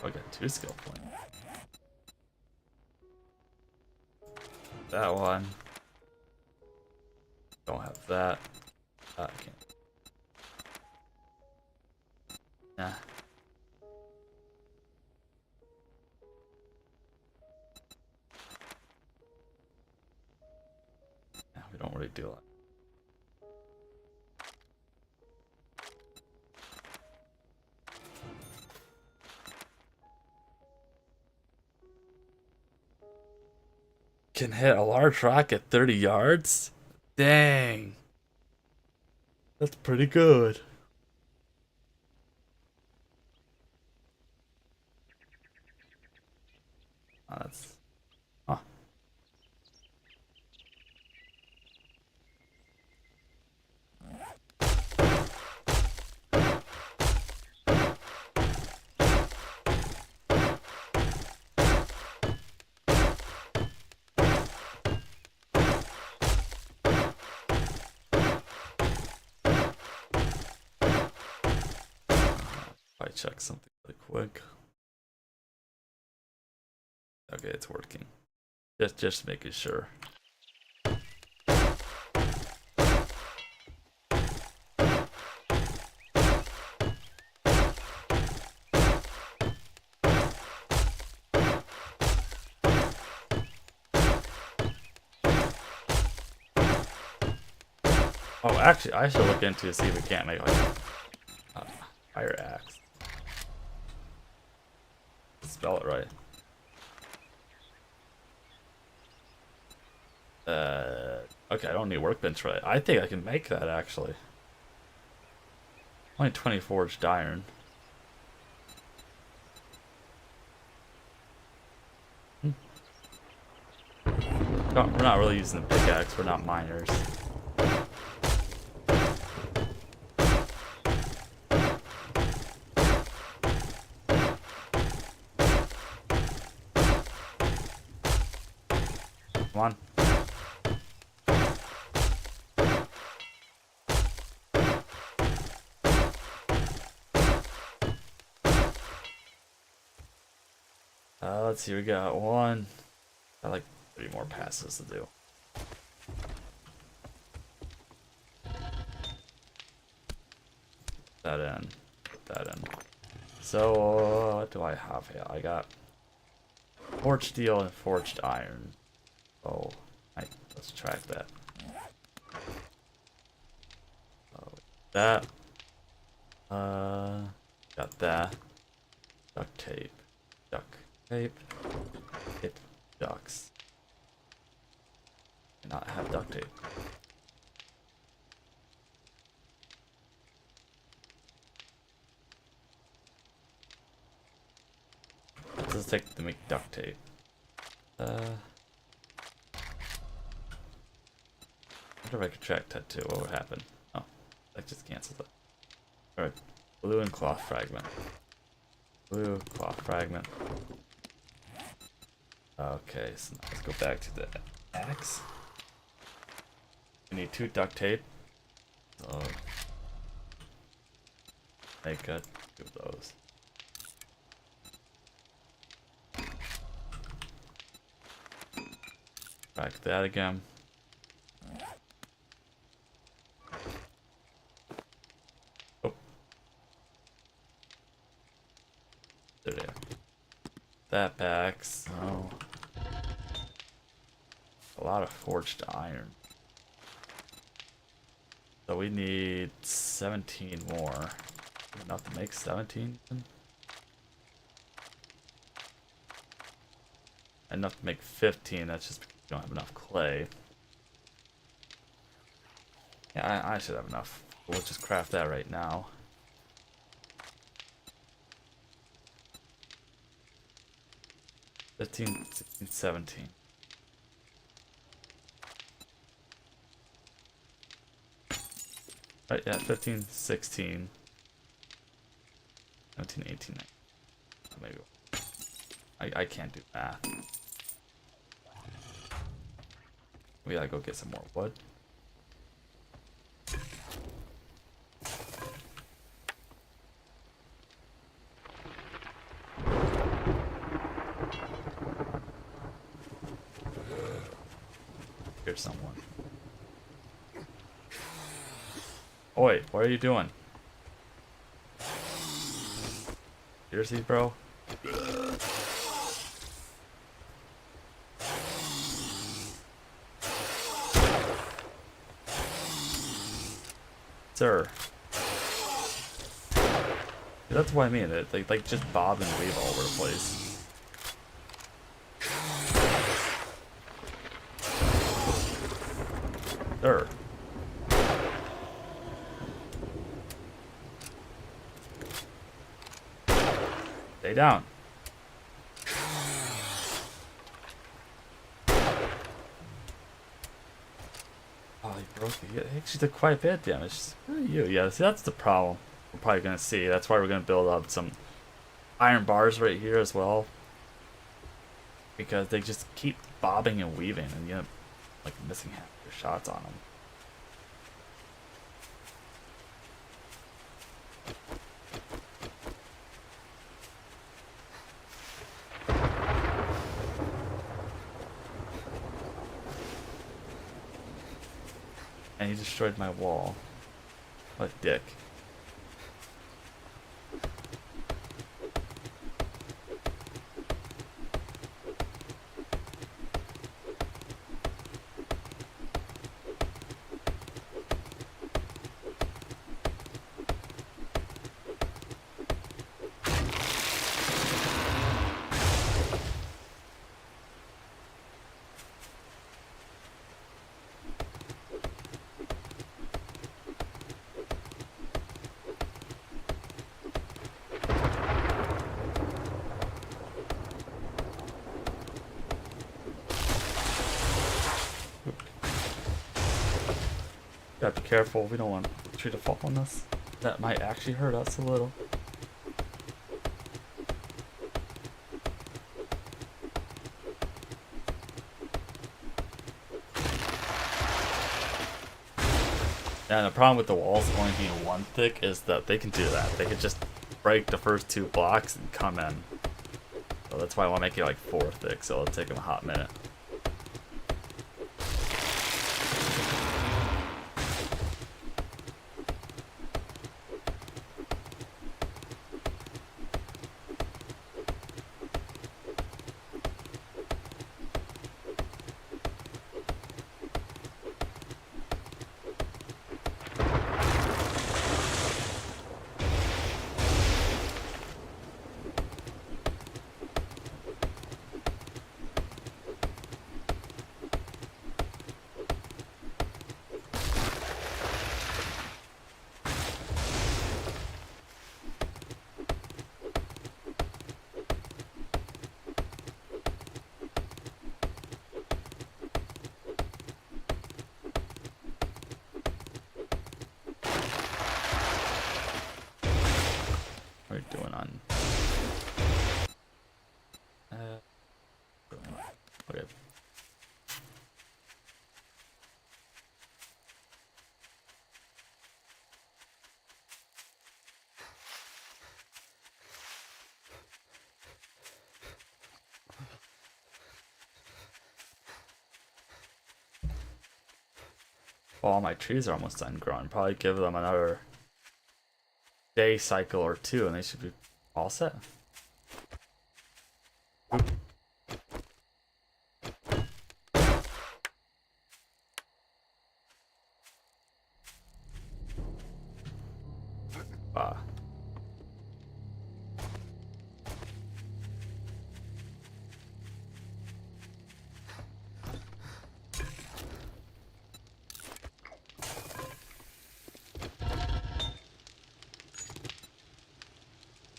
I got 2 skill points. That one. Don't have that. I can't. Nah. Yeah, we don't really do it. Can hit a large rock at 30 yards? Dang. That's pretty good. Oh, that's... Huh. Check something really quick. Okay, it's working. Just making sure. Oh, actually, I should look into see if we can't make like a fire axe. Spell it right. Okay, I don't need workbench right. I think I can make that actually. Only 20 forged iron. No, we're not really using the pickaxe. We're not miners. Come on. let's see, we got one. I like 3 more passes to do. Put that in. Put that in. So, what do I have here? I got forged steel and forged iron. Oh, let's track that. That. Got that. Duct tape. Duct tape. Tape. Ducks. Not have duct tape. What does it take to make duct tape? I wonder if I could track tattoo. What would happen? Oh, that just cancels it. Alright, blue and cloth fragment. Blue, cloth fragment. Okay, so now let's go back to the axe. We need 2 duct tape. So make 2 of those. Back that again. Oh. There. That back, so a lot of forged iron. So we need 17 more. Enough to make 17? Enough to make 15, that's just because we don't have enough clay. Yeah, I should have enough. We'll just craft that right now. $15, $16, $17. Right, yeah, 15, 16, 17, 18, 19. Maybe. I can't do math. We gotta go get some more wood. Here's someone. Oi, what are you doing? Seriously, bro? Sir. That's what I mean. It like just bob and weave all over the place. Sir. Stay down. Oh, he broke it. He actually did quite a bit of damage. Screw you. Yeah, see, that's the problem we're probably going to see. That's why we're going to build up some iron bars right here as well. Because they just keep bobbing and weaving, and you end up like missing half your shots on them. And he destroyed my wall. What a dick. Gotta be careful, we don't want the tree to fall on us. That might actually hurt us a little. And the problem with the walls only being 1 thick is that they can do that. They can just break the first 2 blocks and come in. So that's why I want to make it like 4 thick, so it'll take them a hot minute. What are we doing on? Okay. Well, all my trees are almost done growing. Probably give them another day cycle or 2 and they should be all set. Ah.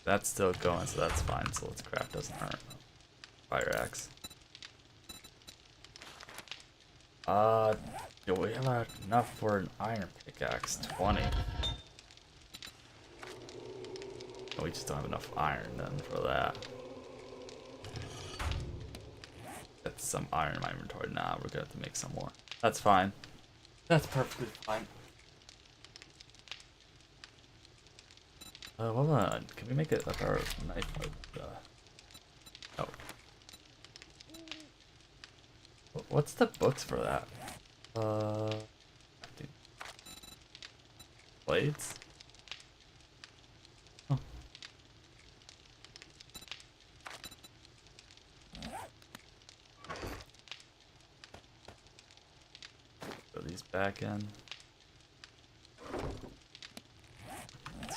That's still going, so that's fine. So let's craft doesn't hurt. Fire axe. Do we have enough for an iron pickaxe? 20. We just don't have enough iron then for that. Get some iron in my inventory. Nah, we're gonna have to make some more. That's fine. That's perfectly fine. Hold on. Can we make it like our knife? Oh. What's the books for that? Blades? Huh. Put these back in.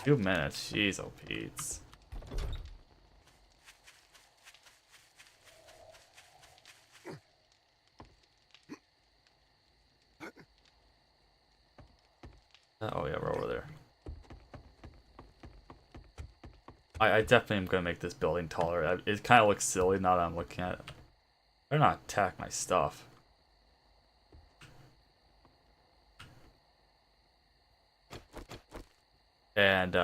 2 minutes, jeez, oh Pete's. Oh yeah, we're over there. I definitely am gonna make this building taller. It kind of looks silly now that I'm looking at it. Better not attack my stuff. And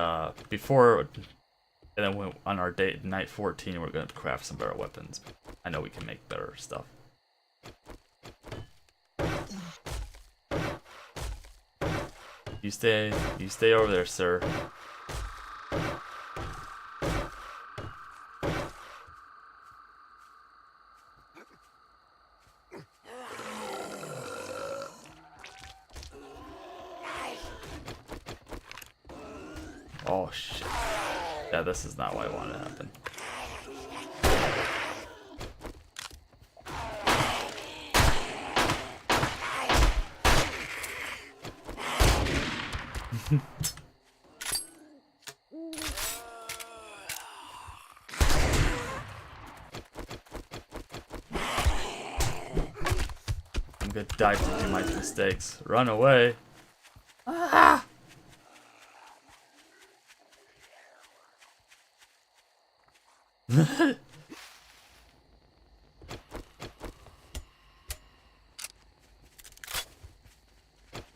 before, and then on our date, night 14, we're gonna craft some better weapons. I know we can make better stuff. You stay over there, sir. Oh shit. Yeah, this is not what I wanted to happen. I'm gonna die to do my mistakes. Run away. Ah!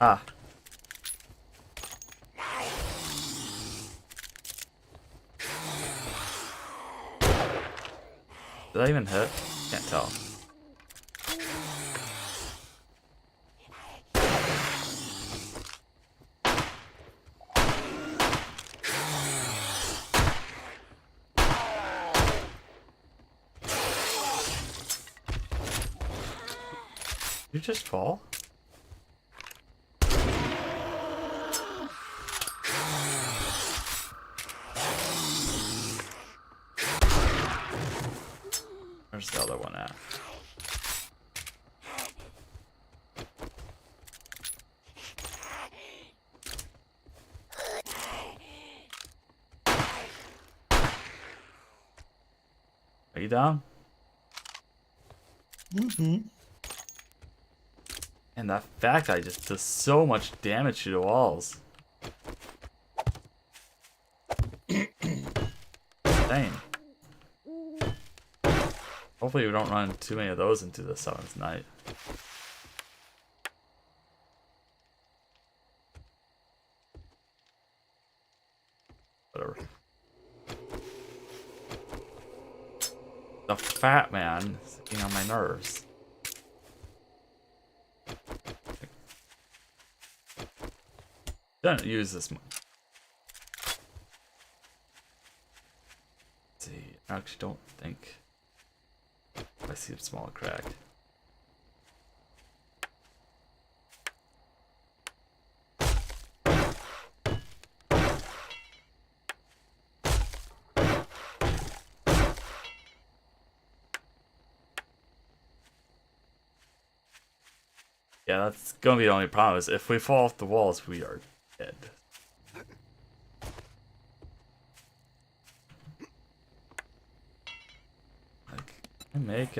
Ah. Did I even hit? Can't tell. You just fall? Where's the other one at? Are you down? Mm-hmm. And that fact I just does so much damage to the walls. Insane. Hopefully we don't run too many of those into the seventh night. Whatever. The fat man is getting on my nerves. Don't use this much. Let's see, I actually don't think I see a small crack. Yeah, that's gonna be the only problem is if we fall off the walls, we are dead. Like, can I make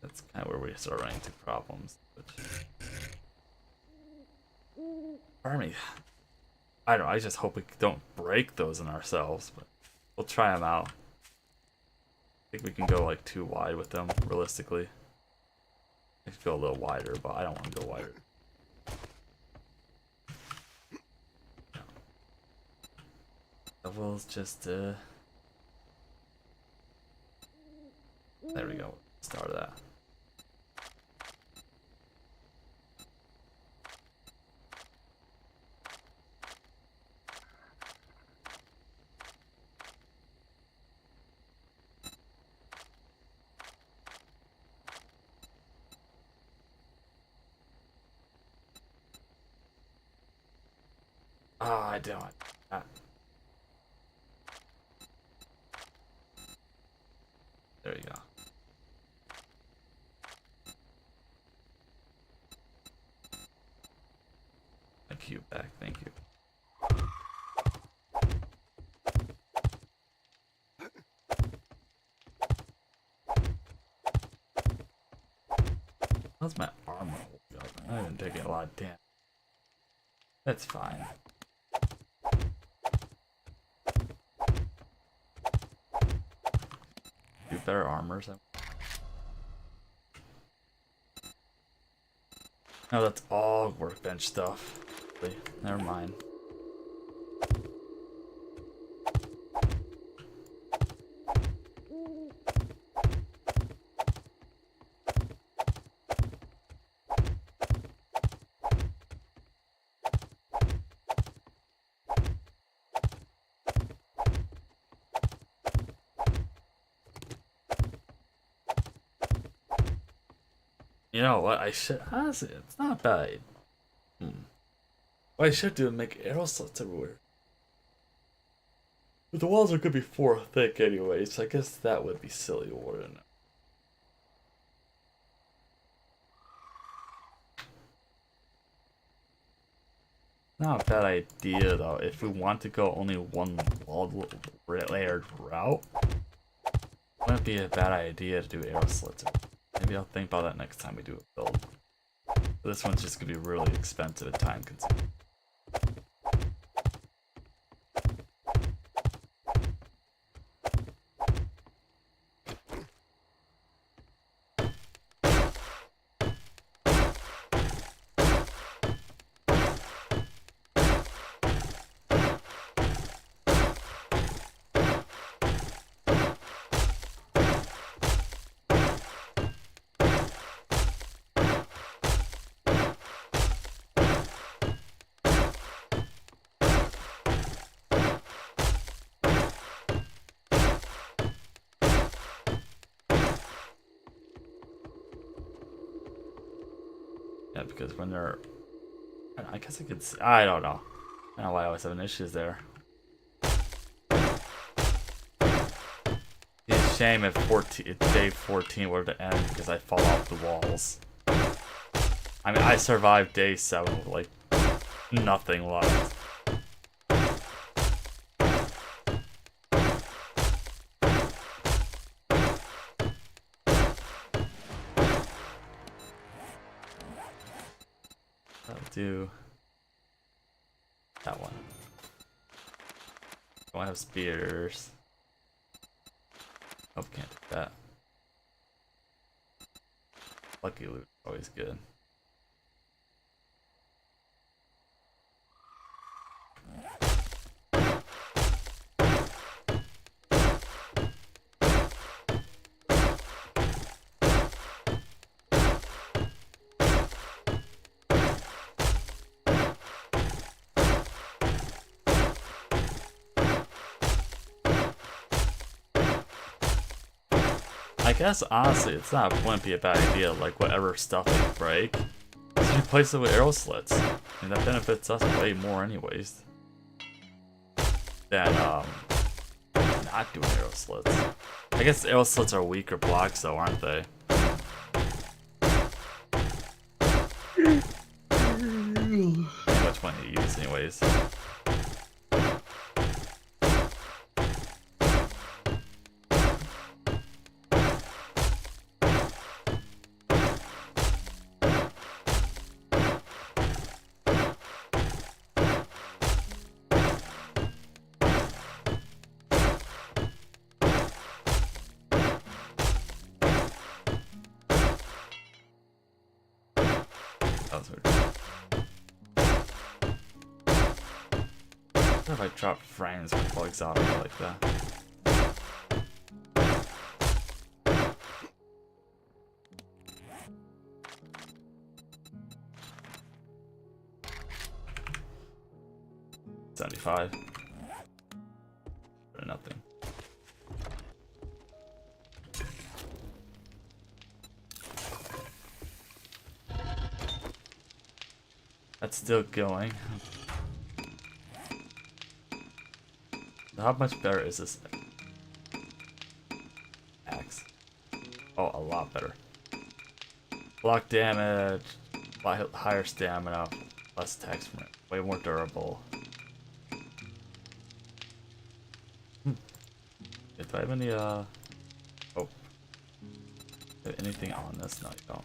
that's kind of where we start running into problems. Part of me, I don't know, I just hope we don't break those in ourselves, but we'll try them out. I think we can go like too wide with them, realistically. I could go a little wider, but I don't want to go wider. No. Levels just there we go. Start that. Ah, I don't. There you go. A cube back, thank you. How's my armor hold up? I'm not even taking a lot of damage. That's fine. Do better armors. No, that's all workbench stuff. Wait, never mind. You know what? I should. Honestly, it's not bad. What I should do is make arrow slots everywhere. But the walls are gonna be 4 thick anyway, so I guess that would be silly, wouldn't it? Not a bad idea though. If we want to go only one wall layered route, wouldn't be a bad idea to do arrow slits. Maybe I'll think about that next time we do a build. But this one's just gonna be really expensive and time consuming. Yeah, because when they're... I guess I could... I don't know. I don't know why I was having issues there. It's a shame if day 14 were to end because I fall off the walls. I mean, I survived day 7 with like nothing left. I'll do that one. I don't have spears. Oh, can't do that. Lucky loot, always good. I guess honestly, it's not wouldn't be a bad idea. Like whatever stuff they break, just replace it with arrow slits. I mean, that benefits us way more, anyways, than not doing arrow slits. I guess arrow slits are weaker blocks, though, aren't they? Too much money to use, anyways. What if I drop frames with bugs out like that? $75 for nothing. That's still going. How much better is this axe? Oh, a lot better. Block damage, higher stamina, less attacks from it, way more durable. Do I have any, oh. Do I have anything on this? No, you don't.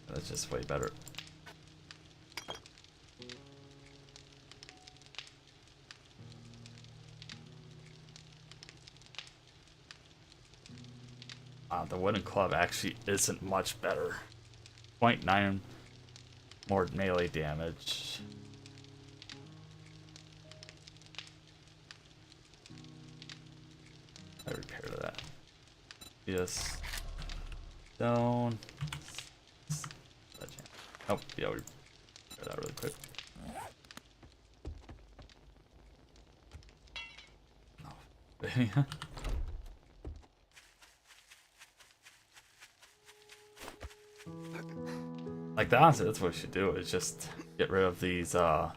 That's just way better. The wooden club actually isn't much better. 0.9 more melee damage. I repair that. Yes. Stone. Oh, yeah, we repair that really quick. No. Like, honestly, that's what we should do, is just get rid of these, the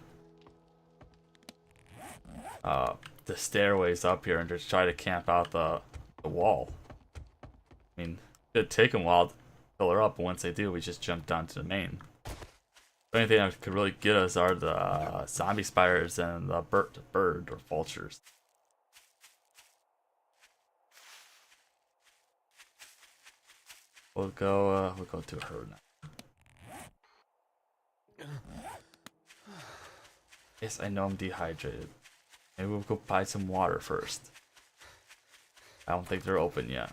stairways up here and just try to camp out the wall. I mean, it'd take them a while to fill her up, but once they do, we just jump down to the main. The only thing that could really get us are the zombie spiders and the bird or vultures. We'll go to her now. Yes, I know I'm dehydrated. Maybe we'll go buy some water first. I don't think they're open yet.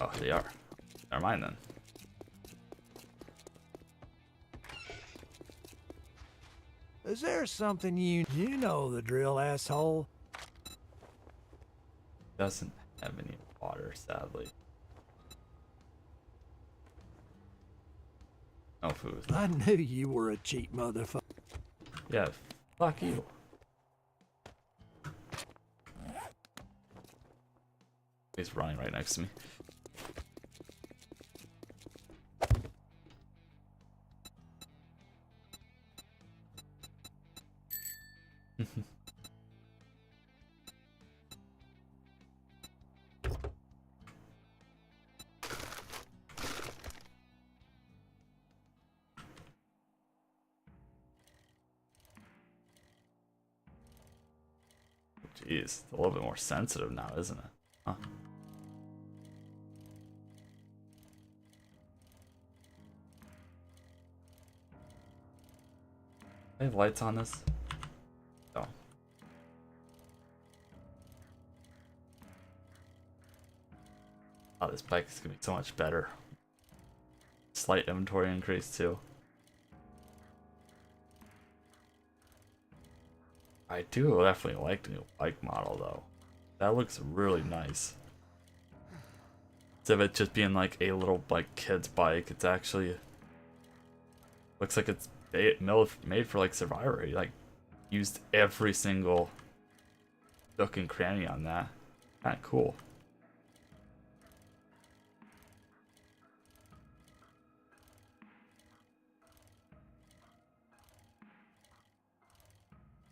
Oh, they are. Never mind then. Is there something you know the drill, asshole? Doesn't have any water, sadly. No food. I knew you were a cheap motherfucker. Yeah, fuck you. He's running right next to me. Jeez, it's a little bit more sensitive now, isn't it? Huh. I have lights on this? Oh. Oh, this bike is gonna be so much better. Slight inventory increase too. I do definitely like the new bike model though. That looks really nice. Instead of it just being like a little like kid's bike, it's actually looks like it's made for like Survivor. You like used every single nook and cranny on that. Kinda cool.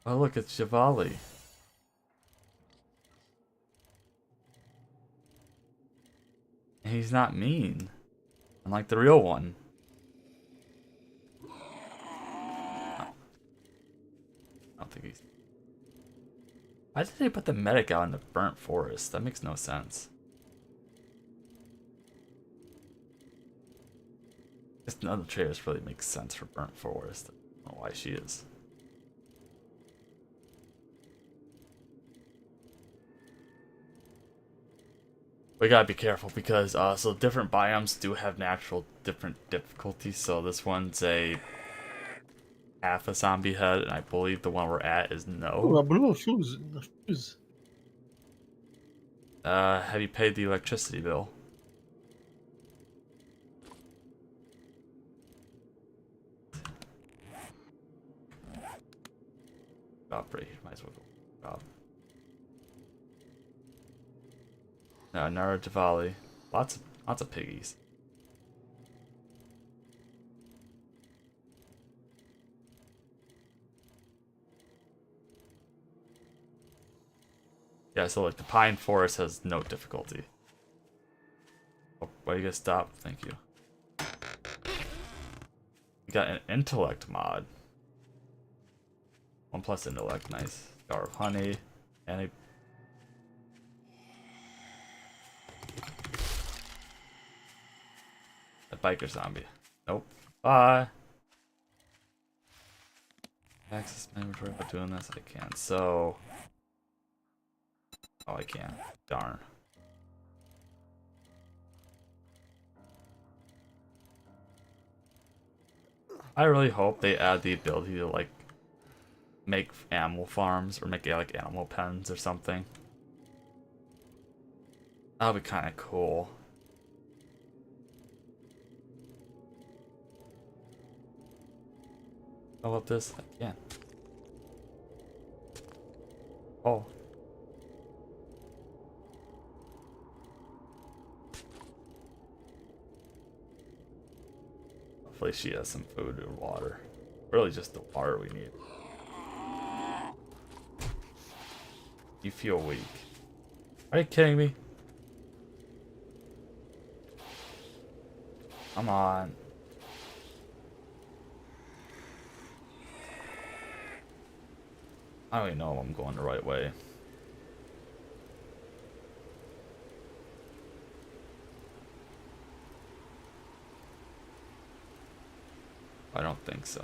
Oh look, it's Javali. And he's not mean. Unlike the real one. I don't think he's... Why did they put the medic out in the burnt forest? That makes no sense. Guess none of the traders really makes sense for burnt forest. I don't know why she is. We gotta be careful because so different biomes do have natural different difficulties. So this one's a half a zombie head, and I believe the one we're at is no. blue fuse. Fuse. Have you paid the electricity bill? Operate. Might as well go. Job. Nara Javali. Lots of piggies. Yeah, so like the pine forest has no difficulty. Oh, why do you guys stop? Thank you. You got an intellect mod. 1+ intellect, nice. Jar of honey, and a biker zombie. Nope. Bye. Access my inventory by doing this. I can. So. Oh, I can't. Darn. I really hope they add the ability to like make animal farms or make like animal pens or something. That would be kind of cool. How about this? I can't. Oh. Hopefully she has some food or water. Really just the water we need. You feel weak. Are you kidding me? Come on. I don't even know if I'm going the right way. I don't think so.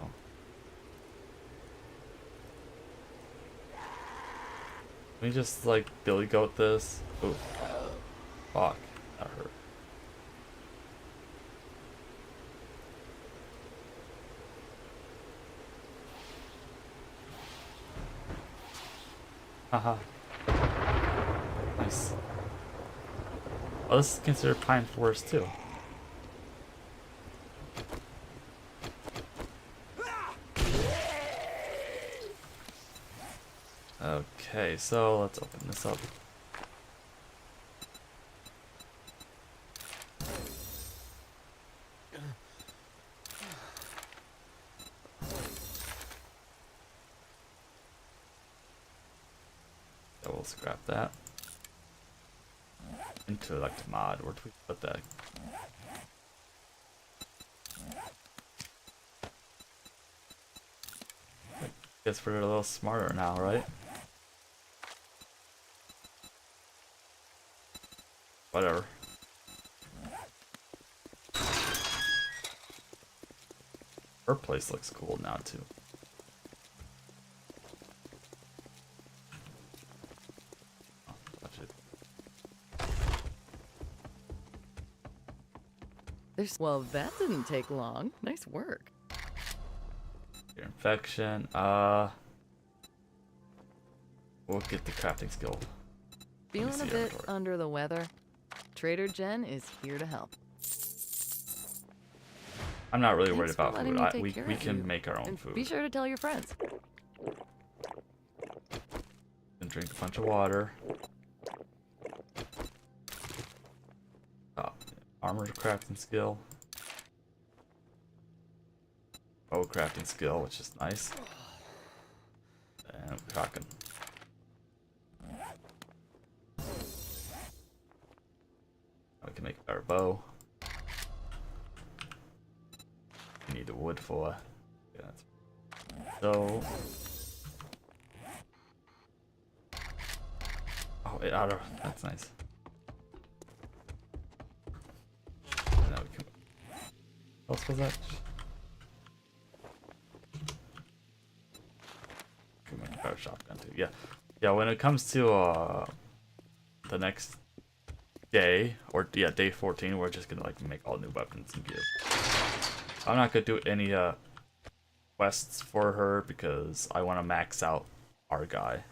Can we just like billy goat this? Ooh. Fuck. That hurt. Haha. Nice. Oh, this is considered pine forest too. Okay, so let's open this up. we'll scrap that. Intellect mod, where do we put that? I guess we're a little smarter now, right? Whatever. Her place looks cool now too. Oh, touch it. Well, that didn't take long. Nice work. Your infection. We'll get the crafting skill. Feeling a see bit inventory. under the weather? Trader Jen is here to help. I'm not really worried Thanks for about letting food. me take We care of can you. make our own And food. be sure to tell your friends. And drink a bunch of water. Oh, armor crafting skill. Bow crafting skill, which is nice. And we're talking. We can make a better bow. We need the wood for. Yeah, so. Oh, it auto. That's nice. Now we can. What else was that? Can make a better shotgun too. Yeah, yeah. When it comes to the next day, or yeah, day 14, we're just gonna like make all new weapons and gear. I'm not gonna do any quests for her because I want to max out our guy.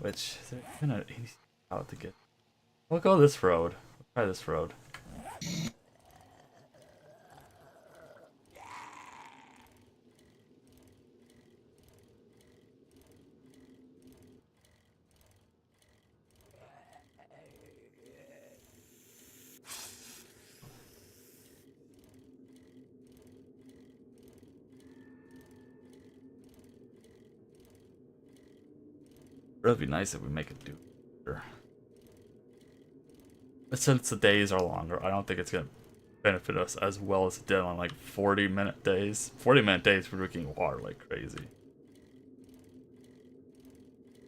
Which is gonna he's out to get. We'll go this road. We'll try this road. It would be nice if we make it do better. But since the days are longer, I don't think it's gonna benefit us as well as it did on like 40-minute days. 40-minute days we're drinking water like crazy.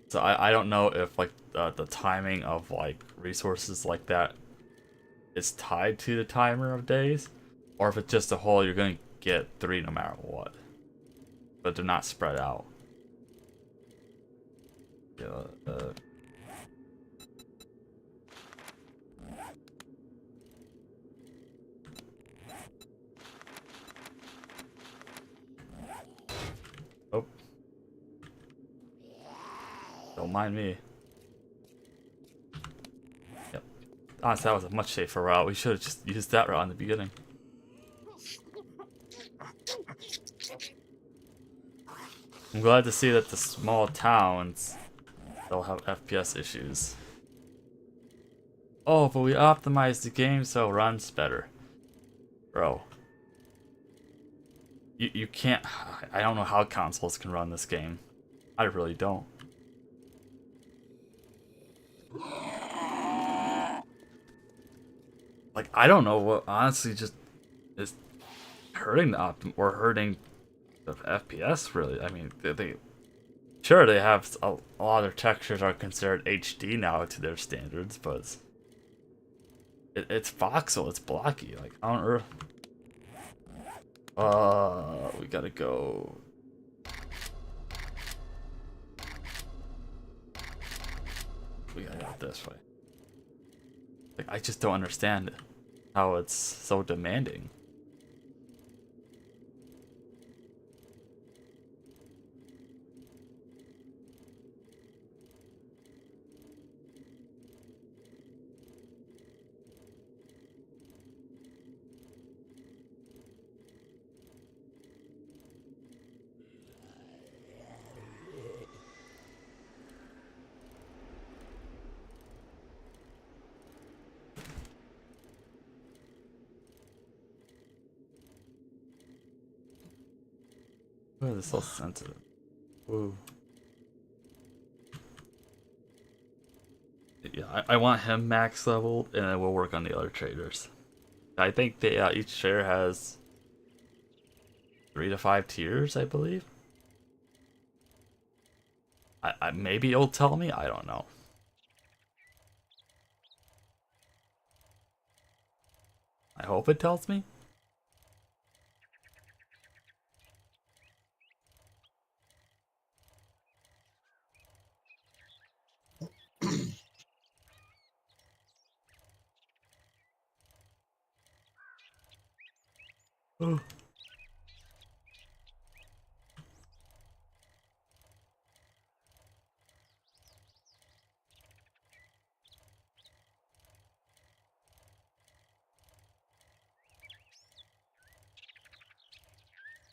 So I don't know if like the timing of like resources like that is tied to the timer of days, or if it's just a whole you're gonna get 3 no matter what. But they're not spread out. Yeah, oh. Don't mind me. Yep. Honestly, that was a much safer route. We should have just used that route in the beginning. I'm glad to see that the small towns they'll have FPS issues. Oh, but we optimized the game so it runs better. Bro. You can't. I don't know how consoles can run this game. I really don't. Like, I don't know what honestly just is hurting the or hurting the FPS really. I mean, they sure they have a lot of their textures are considered HD now to their standards, but it's voxel, it's blocky. Like, I don't. We gotta go. We gotta go this way. Like, I just don't understand how it's so demanding. Why is this so sensitive? Whoa. I want him max leveled, and then we'll work on the other traders. I think they, each trader has 3 to 5 tiers, I believe. I maybe it'll tell me. I don't know. I hope it tells me. Oh.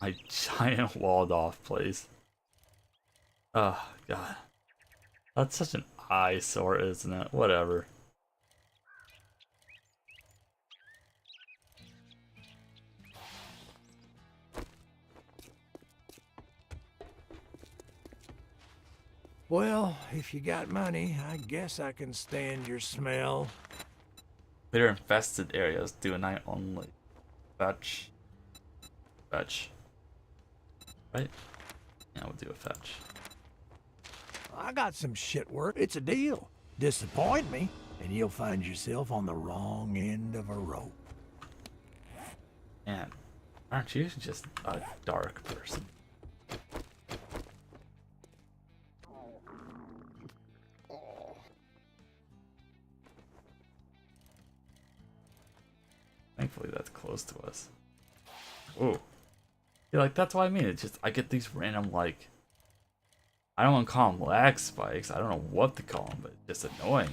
My giant walled off place. Oh, God. That's such an eyesore, isn't it? Whatever. Well, if you got money, I guess I can stand your smell. Clear infested areas. Do a night only. Fetch. Fetch. Right? Yeah, we'll do a fetch. I got some shit work. It's a deal. Disappoint me, and you'll find yourself on the wrong end of a rope. Man, aren't you just a dark person? Thankfully that's close to us. Ooh. Yeah, like that's what I mean. It's just I get these random like I don't want to call them lag spikes. I don't know what to call them, but it's just annoying.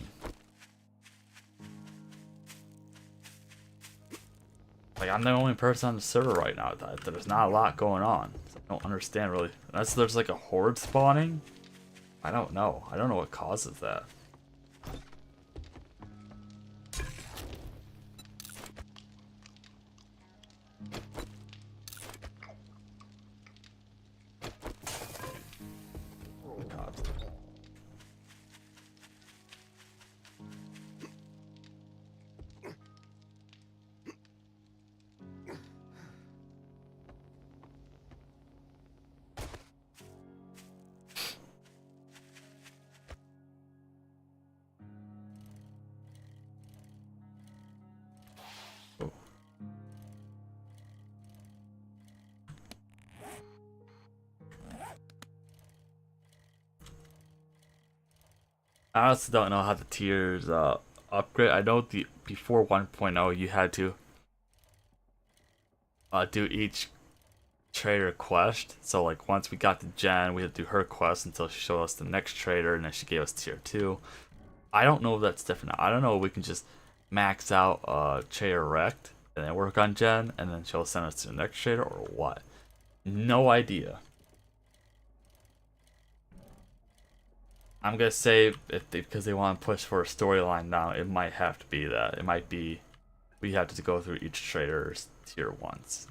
Like I'm the only person on the server right now that there's not a lot going on. So I don't understand really. Unless there's like a horde spawning. I don't know. I don't know what causes that. I also don't know how the tiers upgrade. I know before 1.0 you had to do each trader quest. So like once we got to Jen, we had to do her quest until she showed us the next trader, and then she gave us tier 2. I don't know if that's different. I don't know if we can just max out trader rect and then work on Jen, and then she'll send us to the next trader, or what. No idea. I'm gonna say because they want to push for a storyline now, it might have to be that. It might be we have to go through each trader's tier once.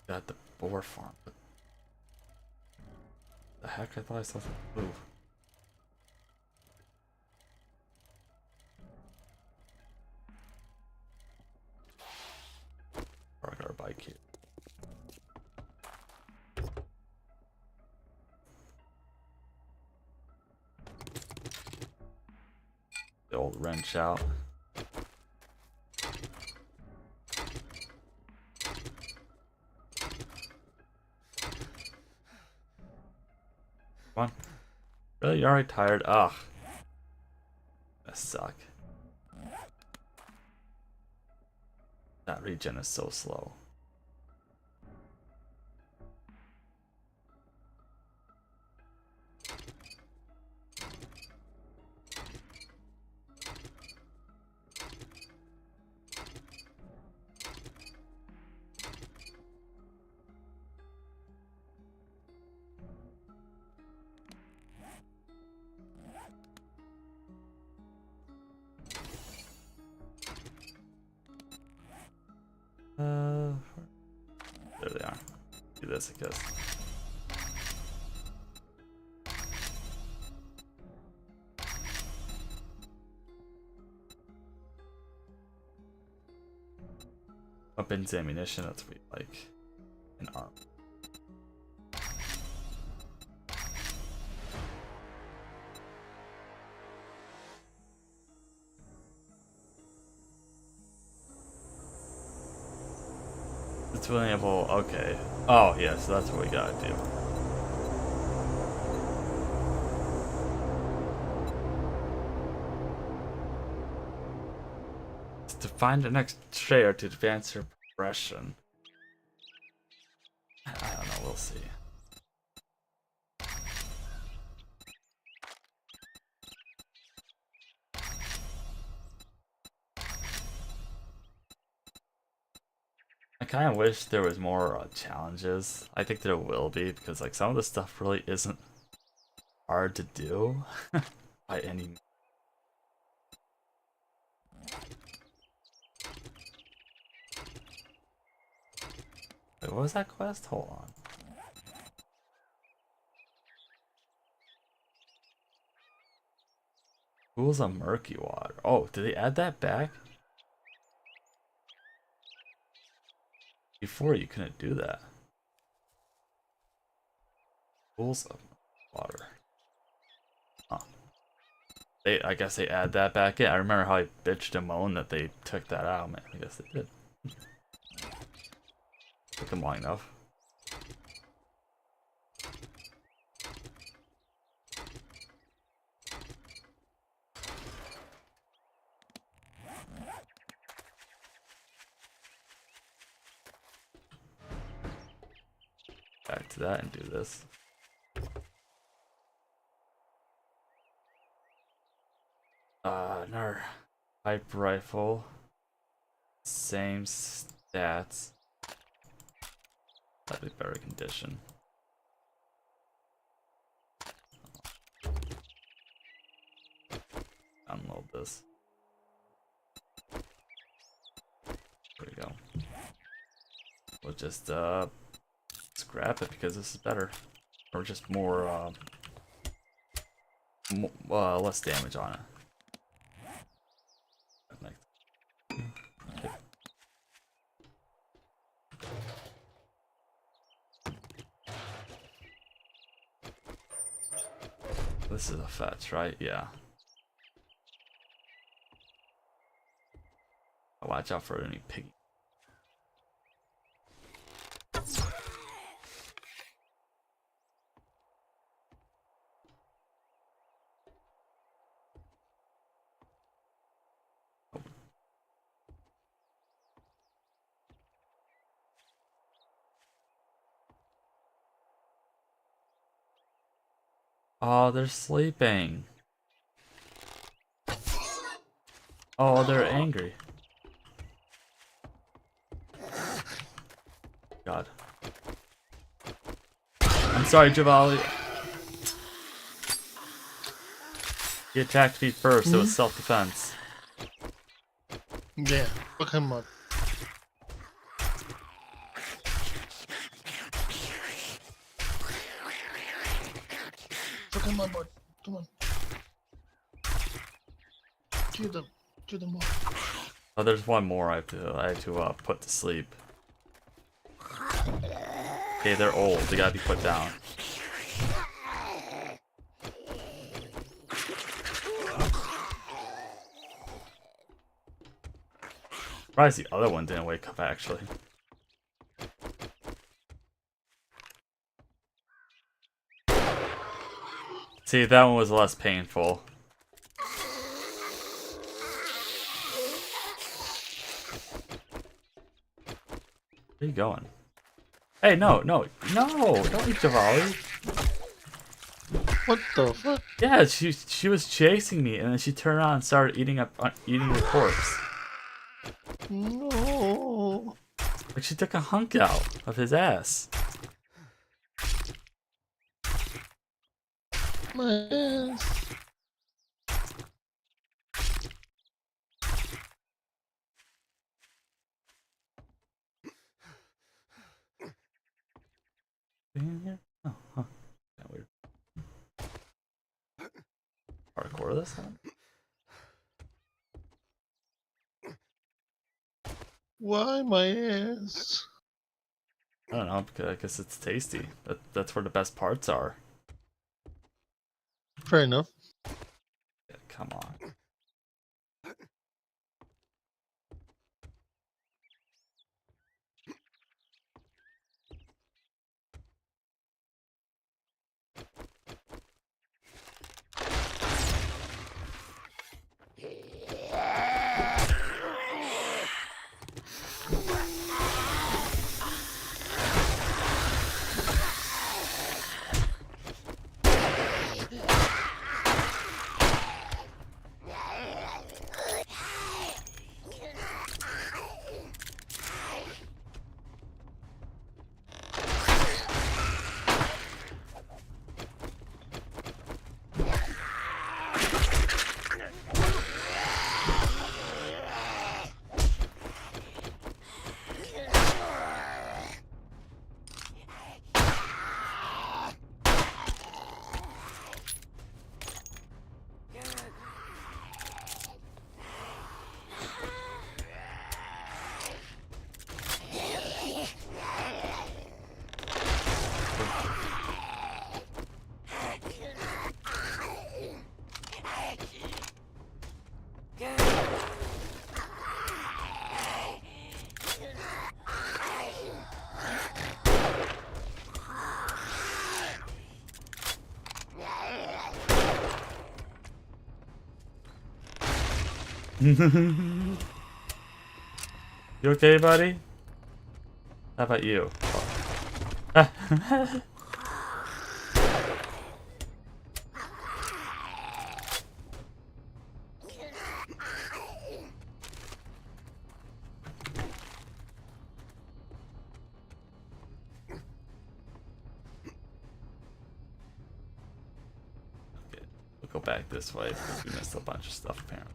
Got the boar farm. But the heck, I thought I saw something move. Park our bike here. The old wrench out. Come on. Really? You're already tired? Ugh. That suck. That regen is so slow. There they are. Do this, I guess. weapons, ammunition. That's what we like. And armor. It's really able. Okay. Oh yeah, so that's what we gotta do. It's to find the next trader to advance your progression. I don't know. We'll see. I kind of wish there was more challenges. I think there will be because like some of the stuff really isn't hard to do by any means. Wait, what was that quest? Hold on. Pools of murky water. Oh, did they add that back? Before you couldn't do that. Pools of water. Huh. I guess they add that back in. I remember how I bitched and moaned that they took that out. Man, I guess they did. Took them long enough. Back to that and do this. Another pipe rifle. Same stats. Slightly better condition. Unload this. There we go. We'll just scrap it because this is better, or just more less damage on it. Okay. This is a fetch, right? Yeah. Watch out for any piggy. Oh, they're sleeping. Oh, they're angry. God. I'm sorry, Javali. He attacked me first. It was self-defense. Yeah, fuck him up. Fuck him up, bud. Come on. Kill them. Kill them all. Oh, there's one more I have to put to sleep. Okay, they're old. They gotta be put down. Surprised the other one didn't wake up, actually. See, that one was less painful. Where are you going? Hey, no, don't eat Javali. What the fuck? Yeah, she was chasing me, and then she turned around and started eating the corpse. No. Like she took a hunk out of his ass. My ass. Oh, huh. Yeah, weird. Hardcore this one? Why my ass? I don't know, because I guess it's tasty. That's where the best parts are. Fair enough. Yeah, come on. You okay, buddy? How about you? Okay, we'll go back this way because we missed a bunch of stuff apparently.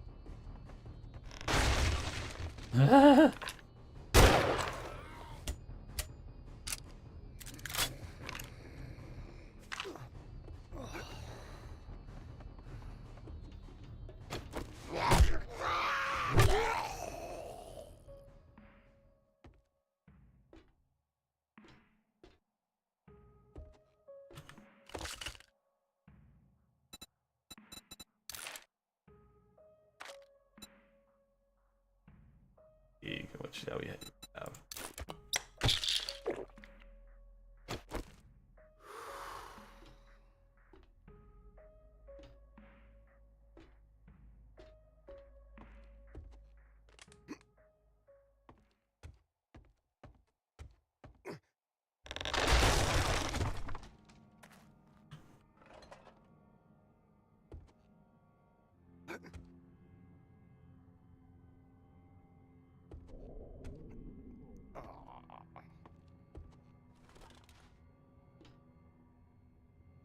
What shall we have?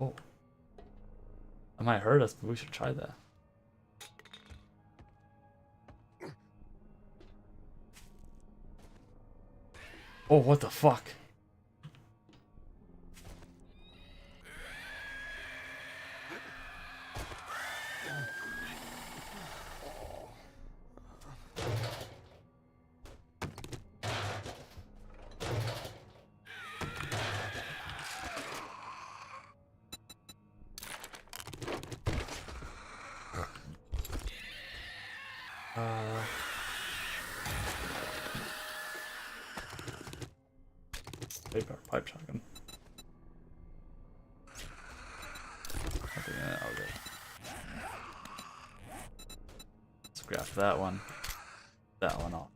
Oh. That might hurt us, but we should try that. Oh, what the fuck? Pipe shotgun. Okay, okay. Let's grab that one. That one off.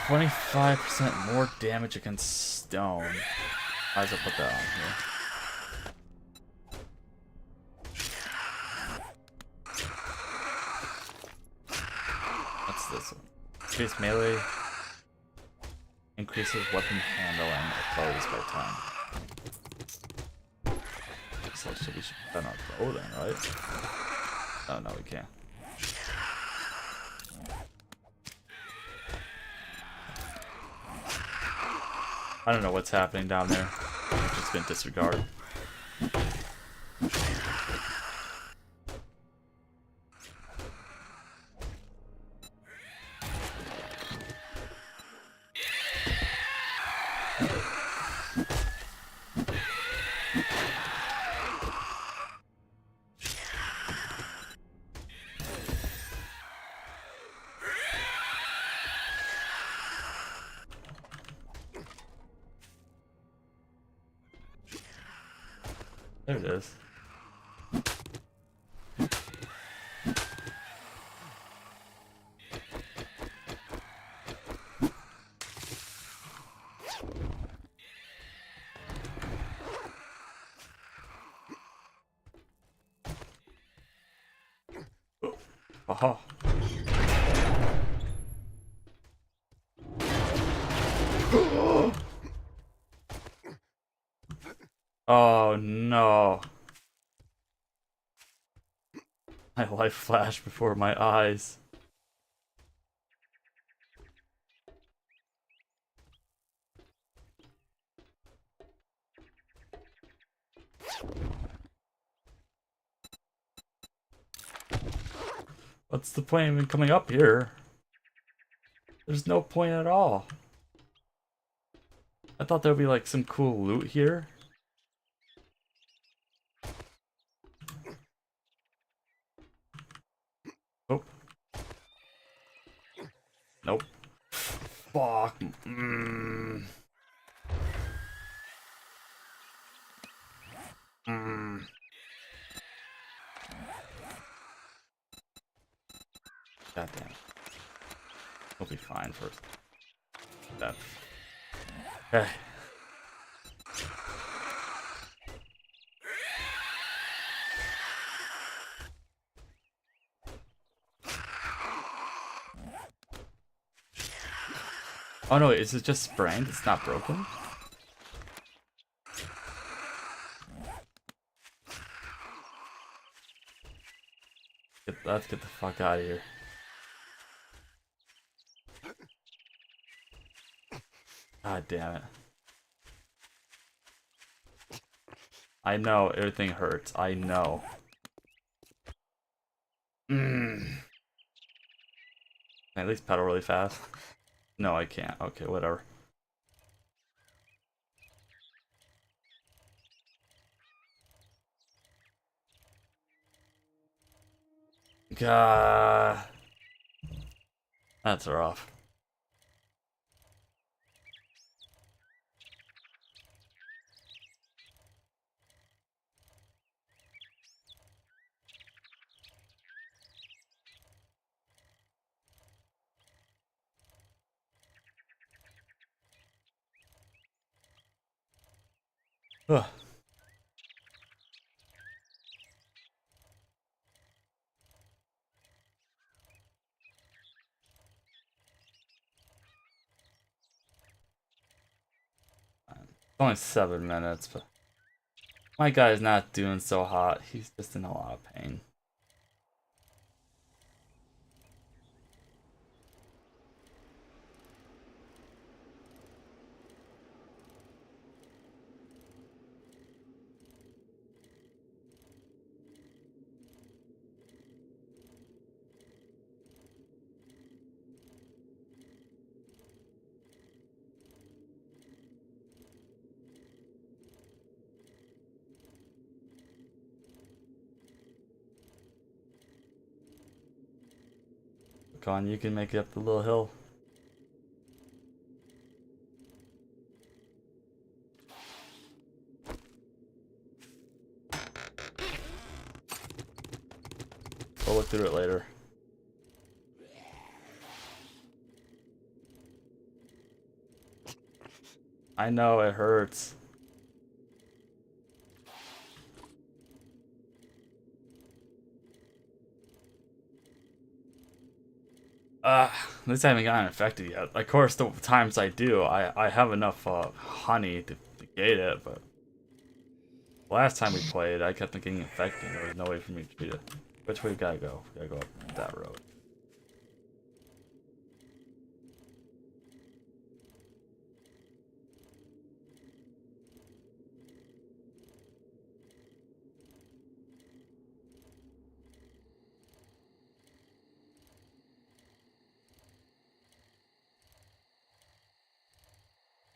25% more damage against stone. Might as well put that on here. What's this one? Increase melee. Increases weapon handling foes by time. So we should put on bow then, right? Oh no, we can't. I don't know what's happening down there. It's just been disregarded. There it is. Aha. Oh no. My life flashed before my eyes. What's the point of even coming up here? There's no point at all. I thought there would be like some cool loot here. Oh. Nope. Fuck. Mm. Mm. God damn it. We'll be fine first. That. Okay. Oh no, is it just sprained? It's not broken? Let's get the fuck out of here. God damn it. I know, everything hurts. I know. Can I at least pedal really fast? No, I can't. Okay, whatever. God. That's rough. Ugh. Only 7 minutes, but my guy's not doing so hot. He's just in a lot of pain. Come on, you can make it up the little hill. We'll look through it later. I know it hurts. At least I haven't gotten infected yet. Of course, the times I do, I have enough honey to negate it, but last time we played, I kept getting infected. There was no way for me to beat it. Which way we gotta go? We gotta go up that road.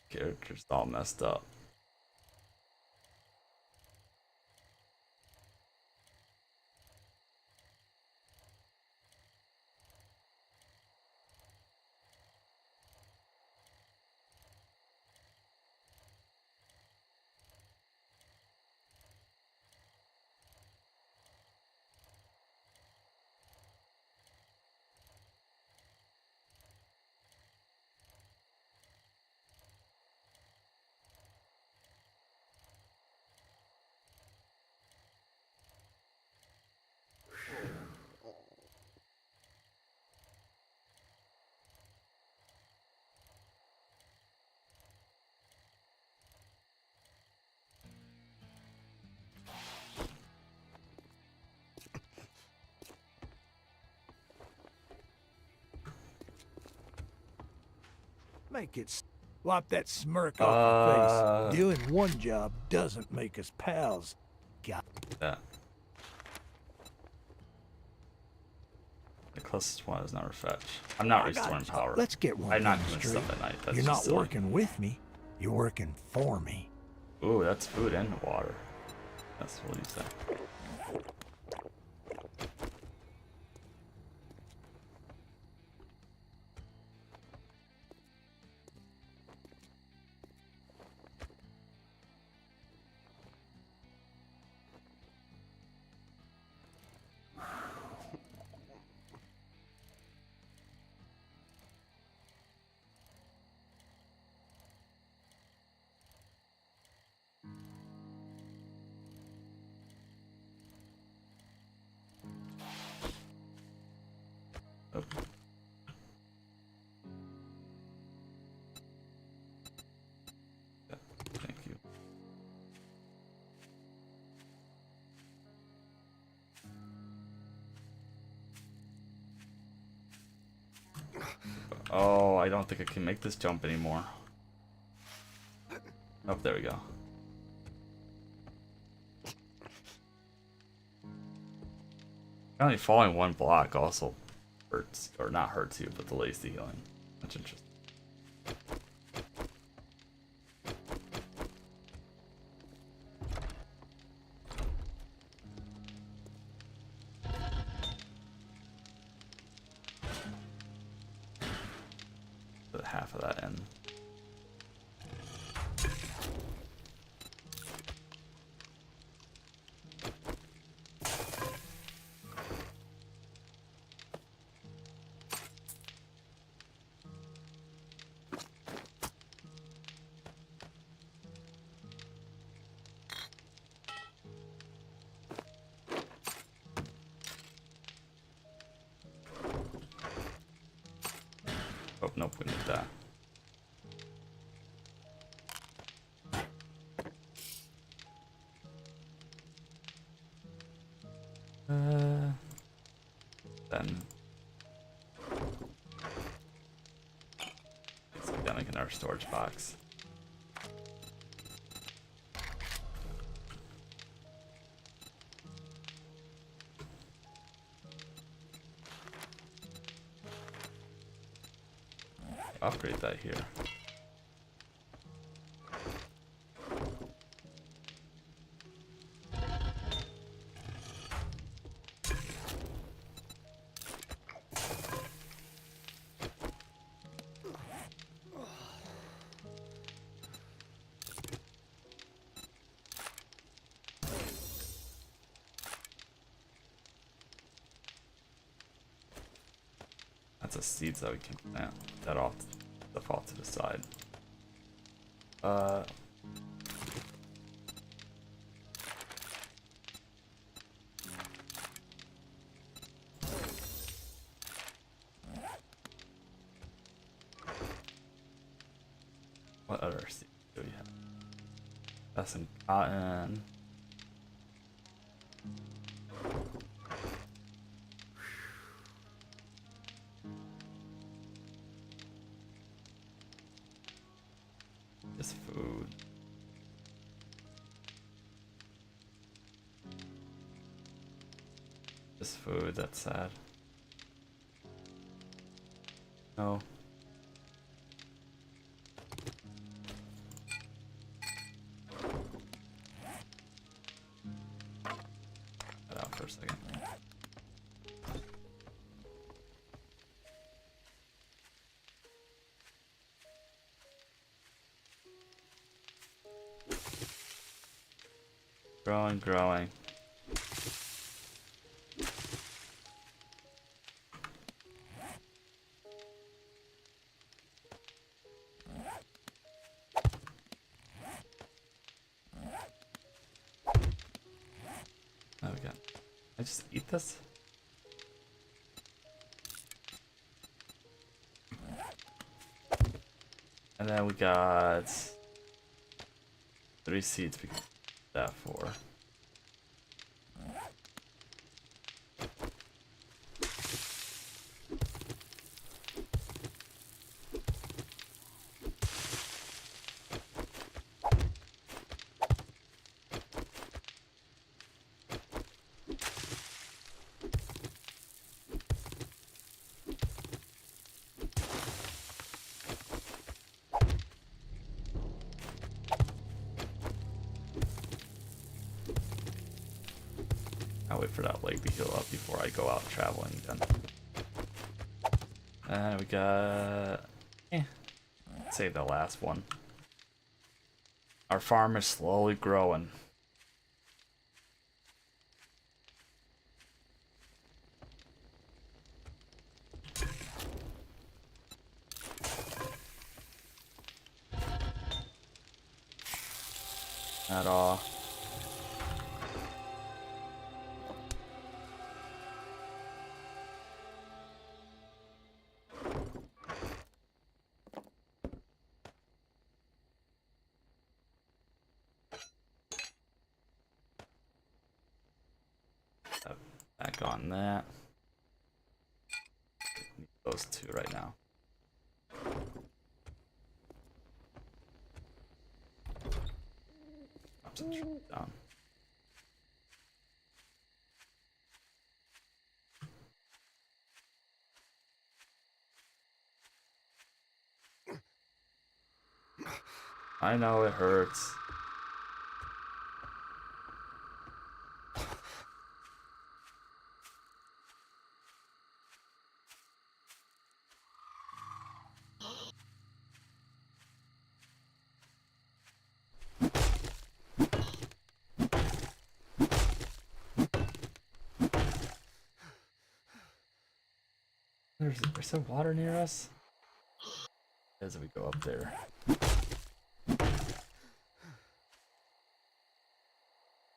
Characters all messed up. Make it. Wipe that smirk off your face. Uh, Doing one job doesn't make us pals. Got Yeah. The closest one is not refetch. I'm not I got restoring you. power. Let's get one I'm not thing doing straight. stuff at night. That's You're just not silly. working with me. You're working for me. Ooh, that's food and water. That's what you say. Oh. Yeah, thank you. Oh, I don't think I can make this jump anymore. Oh, there we go. Apparently falling one block also hurts, or not hurts you, but delays the healing. That's interesting. Put half of that in. Oh, nope, we need that. Then let's go down in our storage box. Upgrade that here. That's a seeds that we can plant. That off the fall to the side. What other seeds do we have? That's some cotton. Just food. Just food, that's sad. No. That out for a second. Growing, growing. Oh, we got. I just eat this? And then we got 3 seeds we can use that for. I'll wait for that leg to heal up before I go out traveling again. And we got... save the last one. Our farm is slowly growing. At all. Back on that. Need those two right now. Drop some trees down. I know it hurts. There's some water near us as we go up there.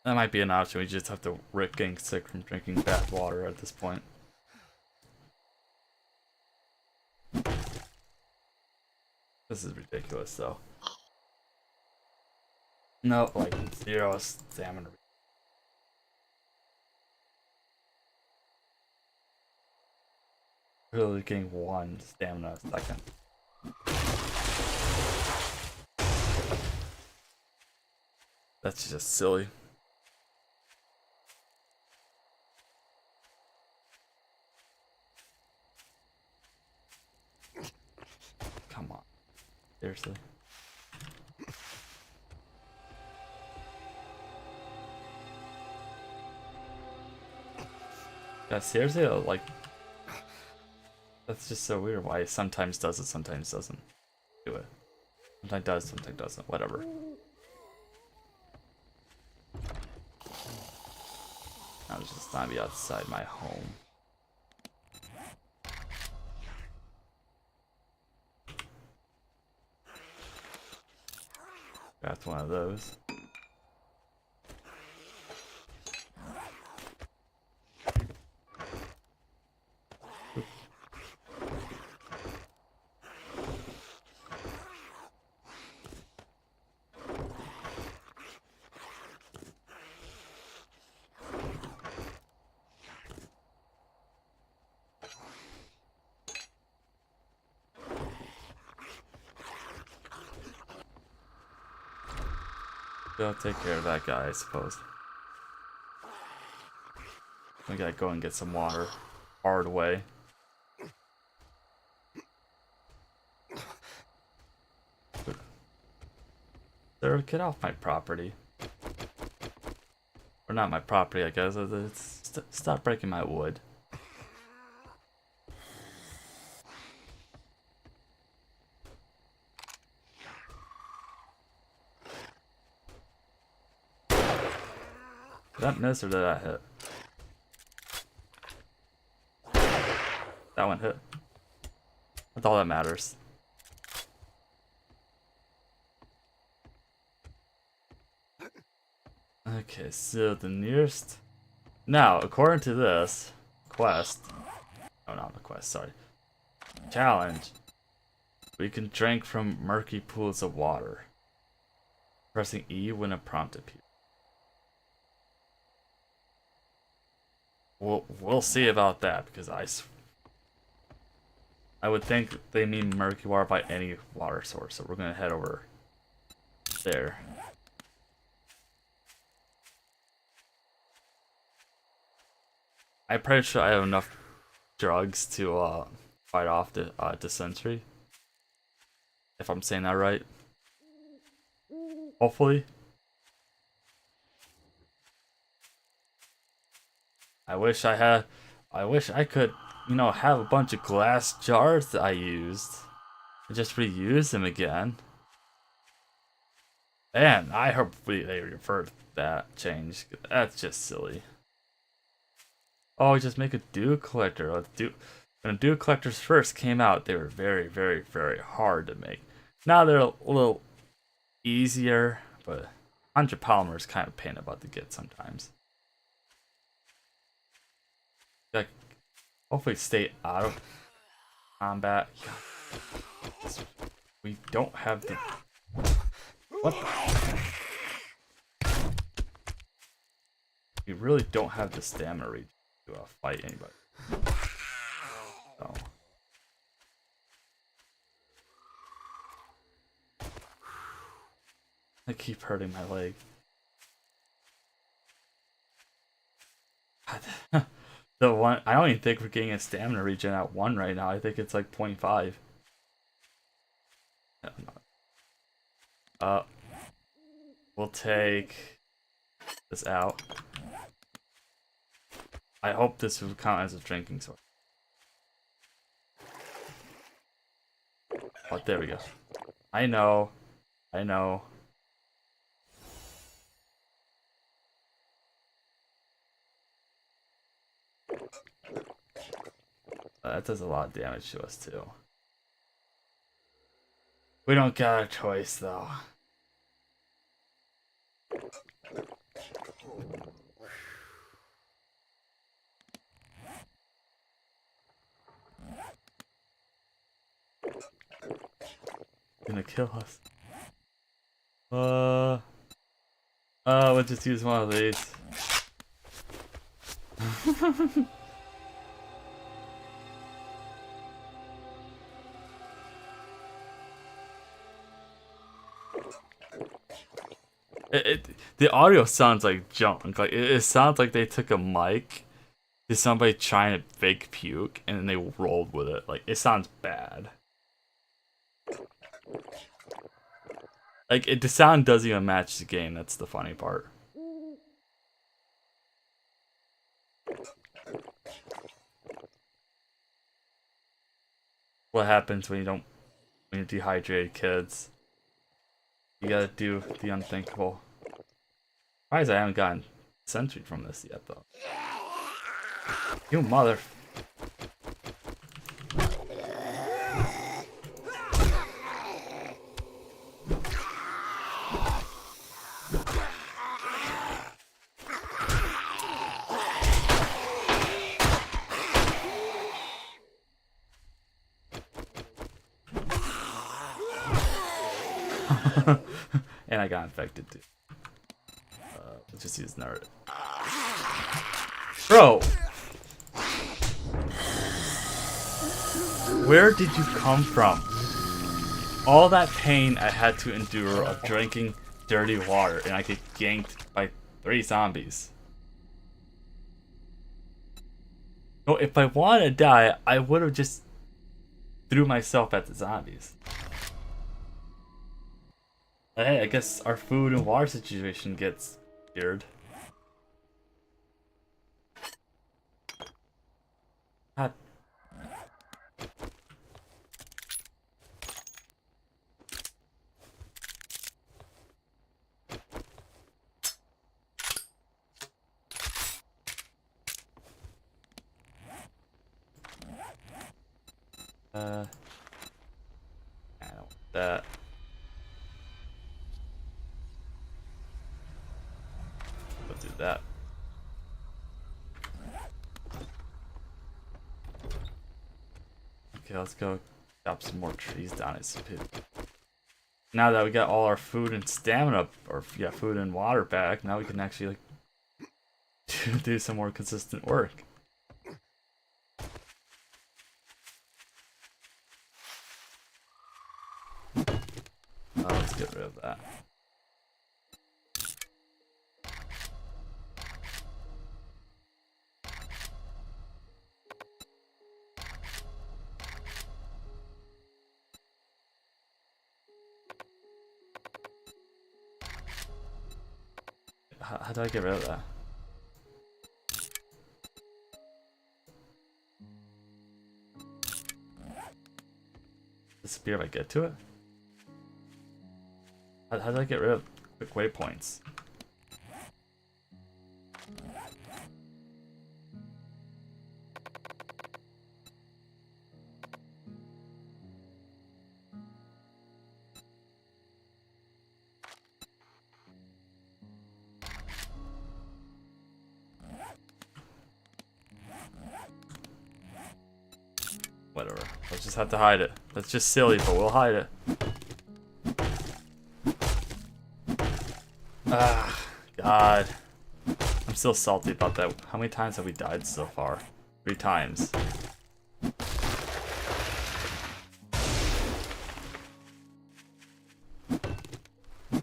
That might be an option. We just have to risk getting sick from drinking bad water at this point. This is ridiculous, though. No, like 0 stamina. Really getting 1 stamina a second. That's just silly. Come on. Seriously. Yeah, seriously, like, that's just so weird why it sometimes does it, sometimes doesn't do it. Sometimes does, sometimes doesn't, whatever. I was just not be outside my home. That's one of those. Go take care of that guy, I suppose. We gotta go and get some water. Hard way. Sir, get off my property. Or not my property, I guess. Stop breaking my wood. Did that miss or did that hit? That one hit. That's all that matters. Okay, so the nearest... Now, according to this quest... Oh, not the quest, sorry. Challenge. We can drink from murky pools of water. Pressing E when a prompt appears. We'll see about that, because I would think they mean murky water by any water source, so we're gonna head over there. I'm pretty sure I have enough drugs to fight off the dysentery. If I'm saying that right. Hopefully. I wish I could, you know, have a bunch of glass jars that I used and just reuse them again. And I hope they revert that change. That's just silly. Oh, just make a dew collector. Let's do. When dew collectors first came out, they were very, very, very hard to make. Now they're a little easier, but 100 polymer is kind of a pain about to get sometimes. Like, hopefully stay out of combat. We don't have the. What the? We really don't have the stamina reach to fight anybody. So. I keep hurting my leg. The one, I don't even think we're getting a stamina regen at 1 right now. I think it's like 0.5. We'll take this out. I hope this will count as a drinking sword. Oh, there we go. I know. That does a lot of damage to us too. We don't got a choice though. Gonna kill us. We'll just use one of these. The audio sounds like junk. Like it sounds like they took a mic to somebody trying to fake puke and then they rolled with it. Like it sounds bad. Like the sound doesn't even match the game. That's the funny part. What happens when you're dehydrated, kids? You gotta do the unthinkable. Surprised I haven't gotten sentry from this yet, though. You mother. And I got infected too. Let's just use Nerd. Bro! Where did you come from? All that pain I had to endure of drinking dirty water and I get ganked by 3 zombies. No, if I wanted to die, I would have just threw myself at the zombies. Hey, I guess our food and water situation gets weird. God. I don't want that. Let's do that. Okay, let's go chop some more trees down at some pit. Now that we got all our food and stamina, or yeah, food and water back, now we can actually like do some more consistent work. Let's get rid of that. How do I get rid of that? disappear if I get to it? How do I get rid of quick waypoints? Whatever. Let's just have to hide it. That's just silly, but we'll hide it. Ah, God. I'm still salty about that. How many times have we died so far? 3 times.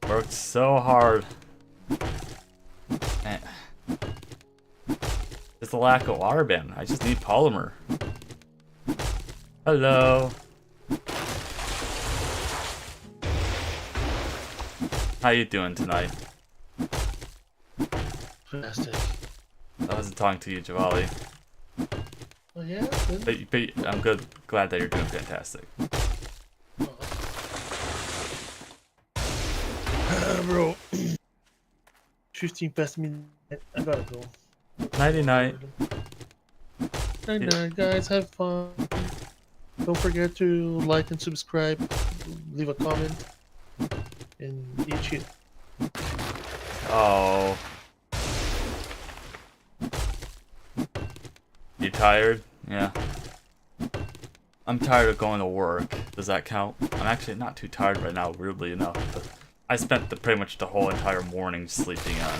Worked so hard. Man. There's a lack of water bin. I just need polymer. Hello. How you doing tonight? Fantastic. I wasn't talking to you, Javali. Oh yeah, good. But I'm good. Glad that you're doing fantastic. Bro. 15 past midnight. I gotta go. Nighty night. Night night, guys. Have fun. Don't forget to like and subscribe. Leave a comment. And eat shit. Oh. You tired? Yeah. I'm tired of going to work. Does that count? I'm actually not too tired right now, weirdly enough. But I spent pretty much the whole entire morning sleeping on.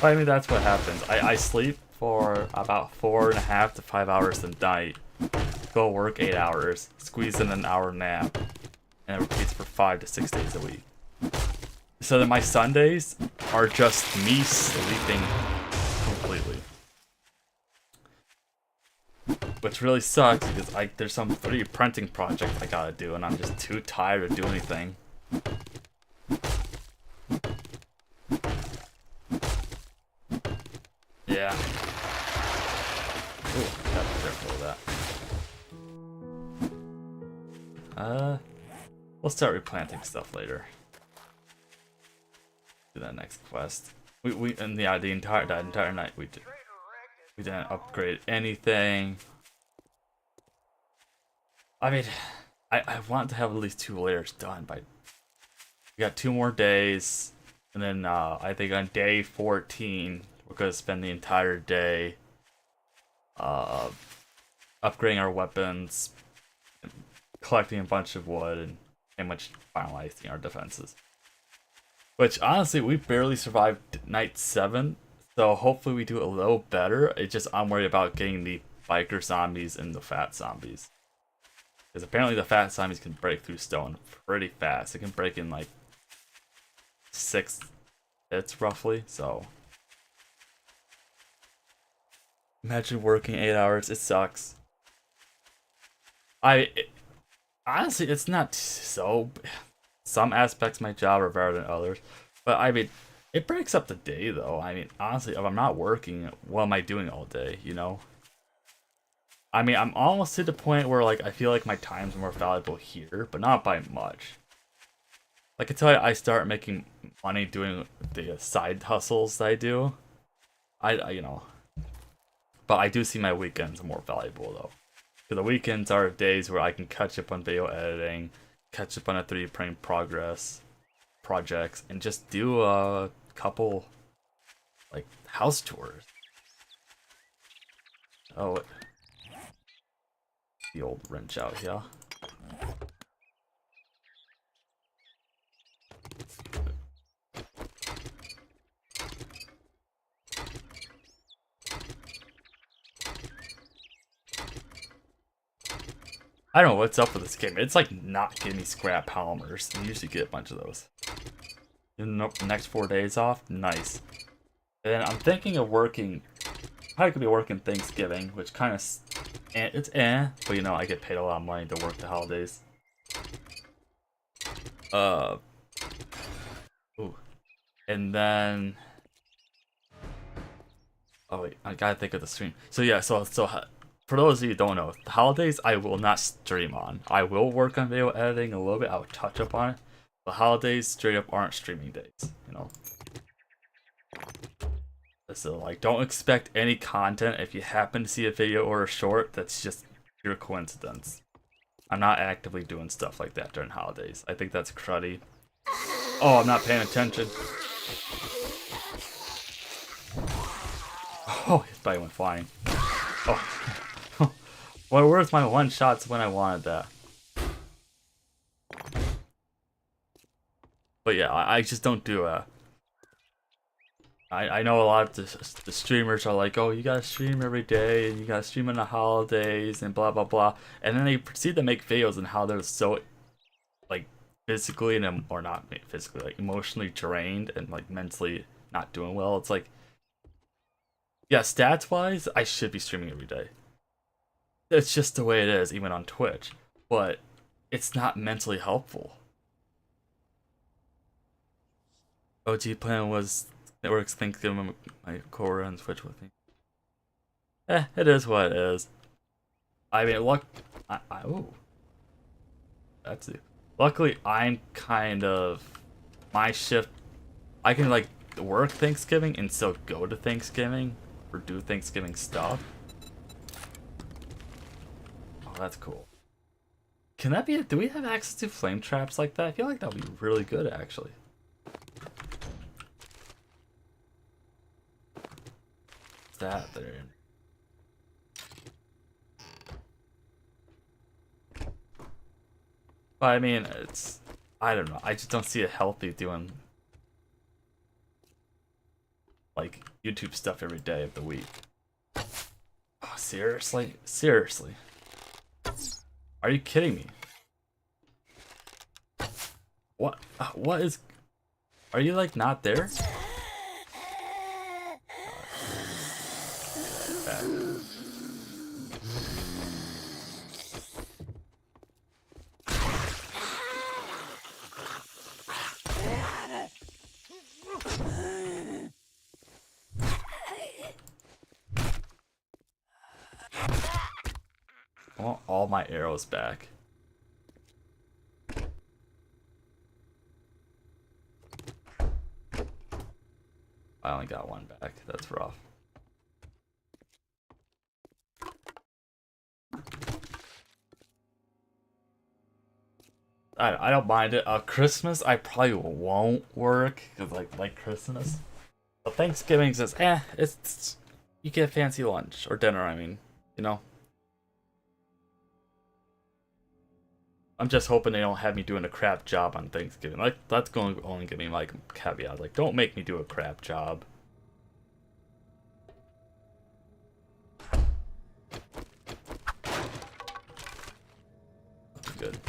But I mean, that's what happens. I sleep for about 4.5 to 5 hours a night. Go work 8 hours. Squeeze in an hour nap. And it repeats for 5 to 6 days a week. So that my Sundays are just me sleeping completely. Which really sucks because there's some 3D printing project I gotta do and I'm just too tired to do anything. Yeah. Ooh, gotta be careful with that. We'll start replanting stuff later. Do that next quest. And yeah, the entire night we didn't upgrade anything. I mean, I want to have at least 2 layers done by. We got 2 more days, and then I think on day 14 we're gonna spend the entire day upgrading our weapons, collecting a bunch of wood, and pretty much finalizing our defenses. Which honestly, we barely survived night 7, so hopefully we do a little better. It's just I'm worried about getting the biker zombies and the fat zombies. Because apparently the fat zombies can break through stone pretty fast. It can break in like 6 hits roughly, so. Imagine working 8 hours, it sucks. Honestly, it's not so. Some aspects of my job are better than others, but I mean, it breaks up the day though. I mean, honestly, if I'm not working, what am I doing all day, you know? I mean, I'm almost to the point where like I feel like my time's more valuable here, but not by much. Like until I start making money doing the side hustles that I do, you know. But I do see my weekends more valuable though. Because the weekends are days where I can catch up on video editing, catch up on a 3D printing projects, and just do a couple like house tours. Oh, the old wrench out here. I don't know what's up with this game. It's like not giving me scrap polymers. I usually get a bunch of those. In the next 4 days off, nice. And I'm thinking of working. Probably could be working Thanksgiving, which kind of it's but you know I get paid a lot of money to work the holidays. Ooh, and then. Oh wait, I gotta think of the stream. So yeah, so for those of you who don't know, the holidays I will not stream on. I will work on video editing a little bit. I will touch up on it. The holidays straight up aren't streaming days, you know. So like, don't expect any content if you happen to see a video or a short. That's just pure coincidence. I'm not actively doing stuff like that during holidays. I think that's cruddy. Oh, I'm not paying attention. Oh, his body went flying. Oh. Well, where's my one shots when I wanted that? But yeah, I just don't do I know a lot of the streamers are like, oh, you gotta stream every day, and you gotta stream on the holidays, and blah blah blah, and then they proceed to make videos on how they're so, like, physically and or not physically, like emotionally drained and like mentally not doing well. It's like, yeah, stats wise, I should be streaming every day. It's just the way it is, even on Twitch, but it's not mentally helpful. OG plan was Networks Thanksgiving, my core on Twitch with me. It is what it is. I mean, ooh. That's it. Luckily, I'm kind of, my shift, I can like work Thanksgiving and still go to Thanksgiving or do Thanksgiving stuff. Oh, that's cool. Can that be, do we have access to flame traps like that? I feel like that would be really good, actually. That there. But I mean, it's, I don't know. I just don't see it healthy doing like YouTube stuff every day of the week. Oh, seriously? Seriously? Are you kidding me? What? What is? Are you like not there? I want all my arrows back. I only got one back. That's rough. I don't mind it. Christmas I probably won't work because like Christmas. But Thanksgiving says, it's you get fancy lunch or dinner. I mean, you know. I'm just hoping they don't have me doing a crap job on Thanksgiving. Like, that's going to only give me like caveat. Like, don't make me do a crap job. That's good.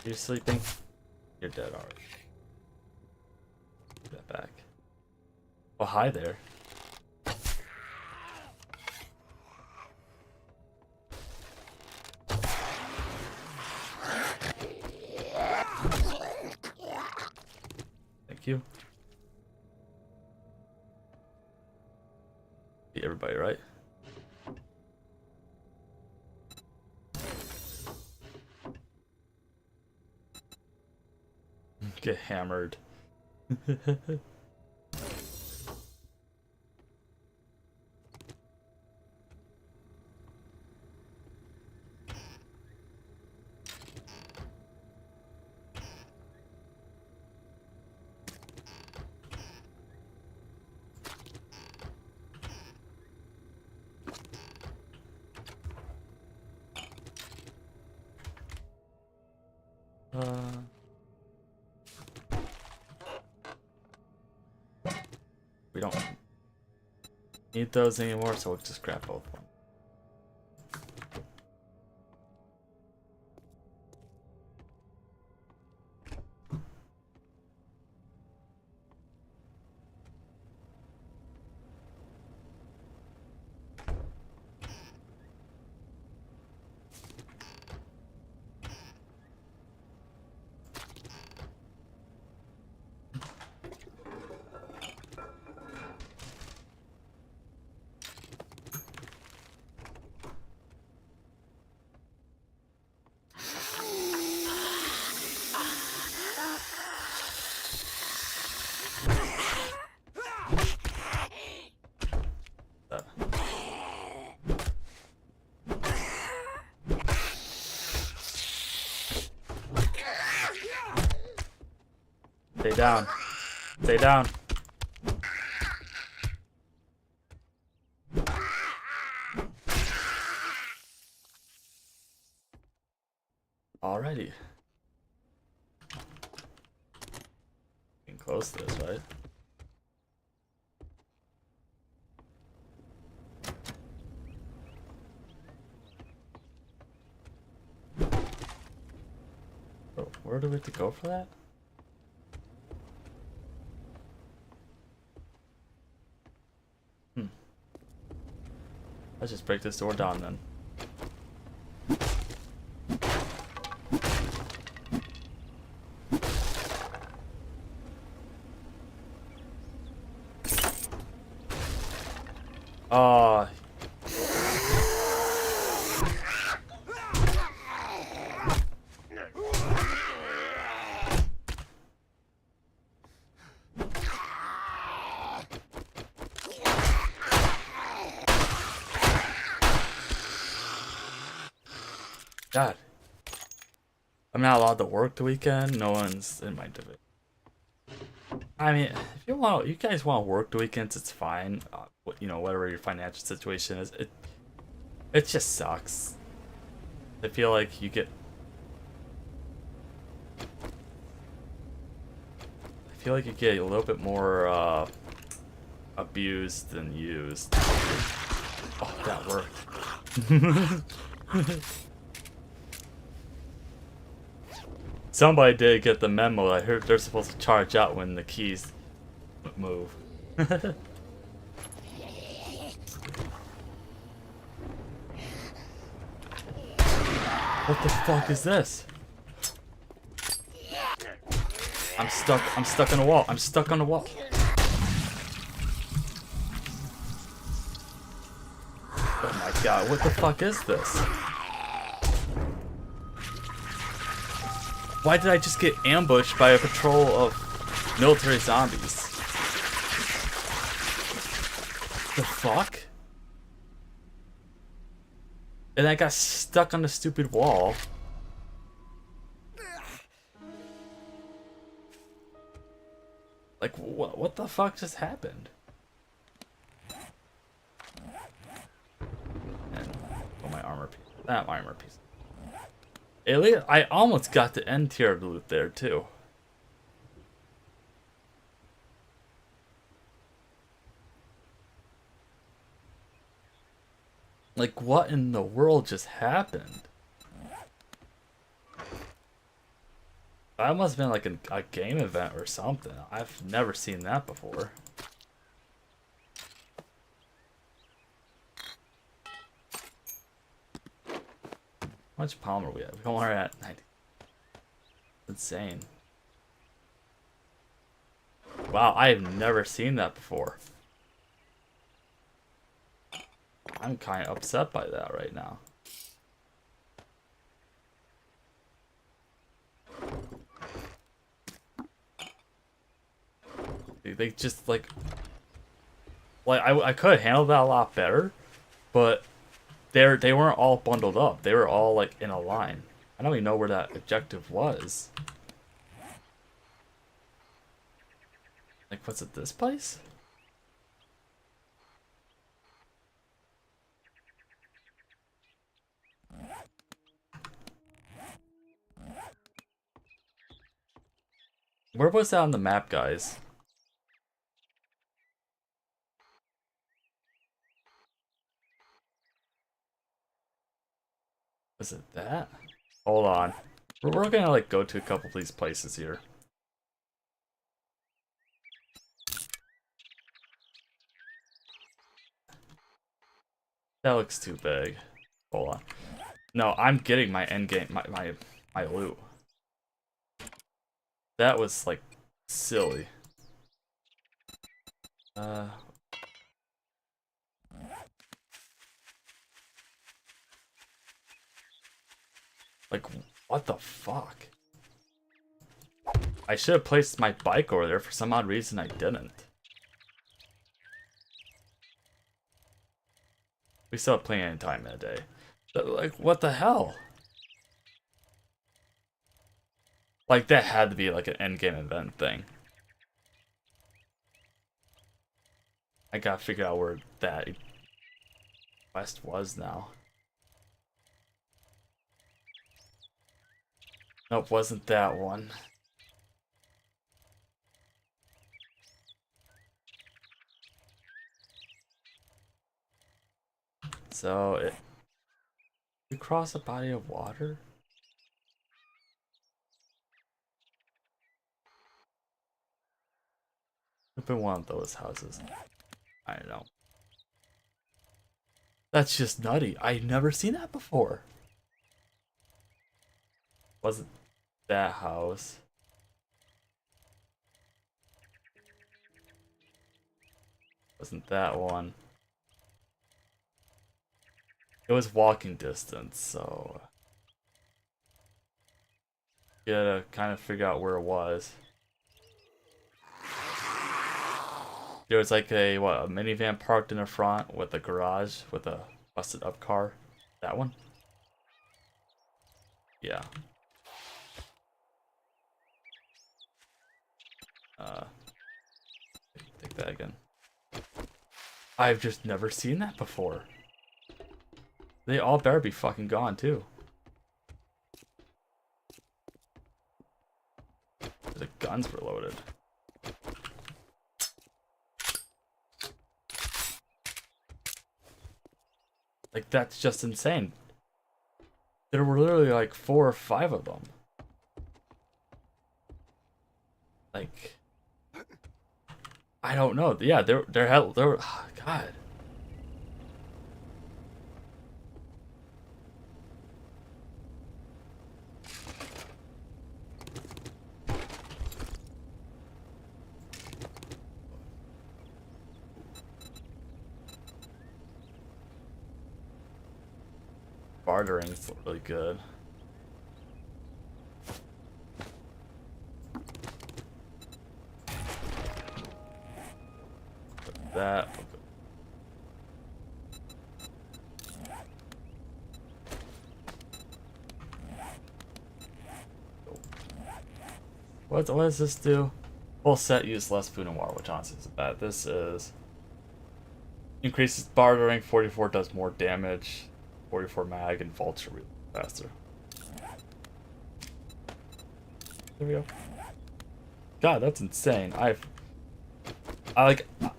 You're sleeping? You're dead already. Get that back. Oh, hi there. Thank you. Beat everybody, right? Get hammered. We don't need those anymore, so we'll just grab both of them. Stay down. Stay down. Alrighty. Getting close to this, right? Oh, where do we have to go for that? Let's just break this door down then. Oh. God. I'm not allowed to work the weekend. No one's in my division. I mean, if you guys want to work the weekends, it's fine. You know, whatever your financial situation is, it just sucks. I feel like you get. I feel like you get a little bit more abused than used. Oh, that worked. Somebody did get the memo. I heard they're supposed to charge out when the keys move. What the fuck is this? I'm stuck on the wall. I'm stuck on the wall. Oh my god, what the fuck is this? Why did I just get ambushed by a patrol of military zombies? The fuck? And I got stuck on the stupid wall. Like, what the fuck just happened? And, oh, my armor piece. That armor piece. At least I almost got the end tier of loot there too. Like, what in the world just happened? That must have been like a game event or something. I've never seen that before. How much palm are we at? We're at 90. Insane. Wow, I have never seen that before. I'm kind of upset by that right now. They just like I could handle that a lot better, but they weren't all bundled up. They were all like in a line. I don't even know where that objective was. Like, was it this place? Where was that on the map, guys? Was it that? Hold on. We're gonna like go to a couple of these places here. That looks too big. Hold on. No, I'm getting my end game, my loot. That was like silly. Like, what the fuck? I should have placed my bike over there. For some odd reason, I didn't. We still have plenty of time in a day. But, like, what the hell? Like, that had to be like an endgame event thing. I gotta figure out where that quest was now. Nope, wasn't that one. So you cross a body of water? Open one of those houses. I don't know. That's just nutty. I've never seen that before. Wasn't that house? Wasn't that one? It was walking distance, so you gotta kind of figure out where it was. There was like a minivan parked in the front with a garage with a busted up car. That one? Yeah. Take that again. I've just never seen that before. They all better be fucking gone too. The guns were loaded. Like, that's just insane. There were literally like 4 or 5 of them. Like, I don't know. Yeah, there were. Oh, God. Bartering's really good. Put that. What does this do? Full set use less food and water, which honestly isn't bad. This is increases bartering, 44 does more damage. 44 mag and vulture really faster. There we go. God, that's insane. I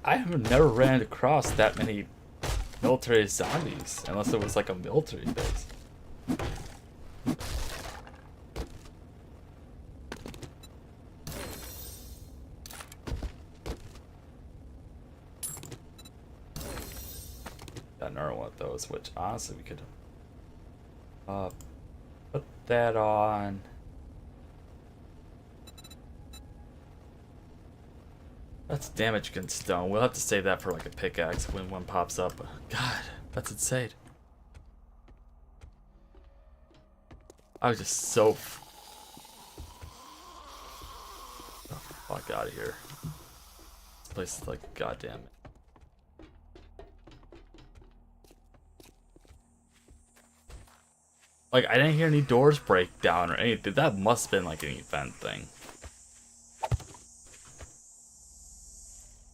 have never ran across that many military zombies unless it was like a military base. Got another one of those, which honestly we could put that on. That's damage against stone. We'll have to save that for like a pickaxe when one pops up. God, that's insane. I was just so the fuck out of here. This place is like, goddamn it. Like, I didn't hear any doors break down or anything. That must have been like an event thing.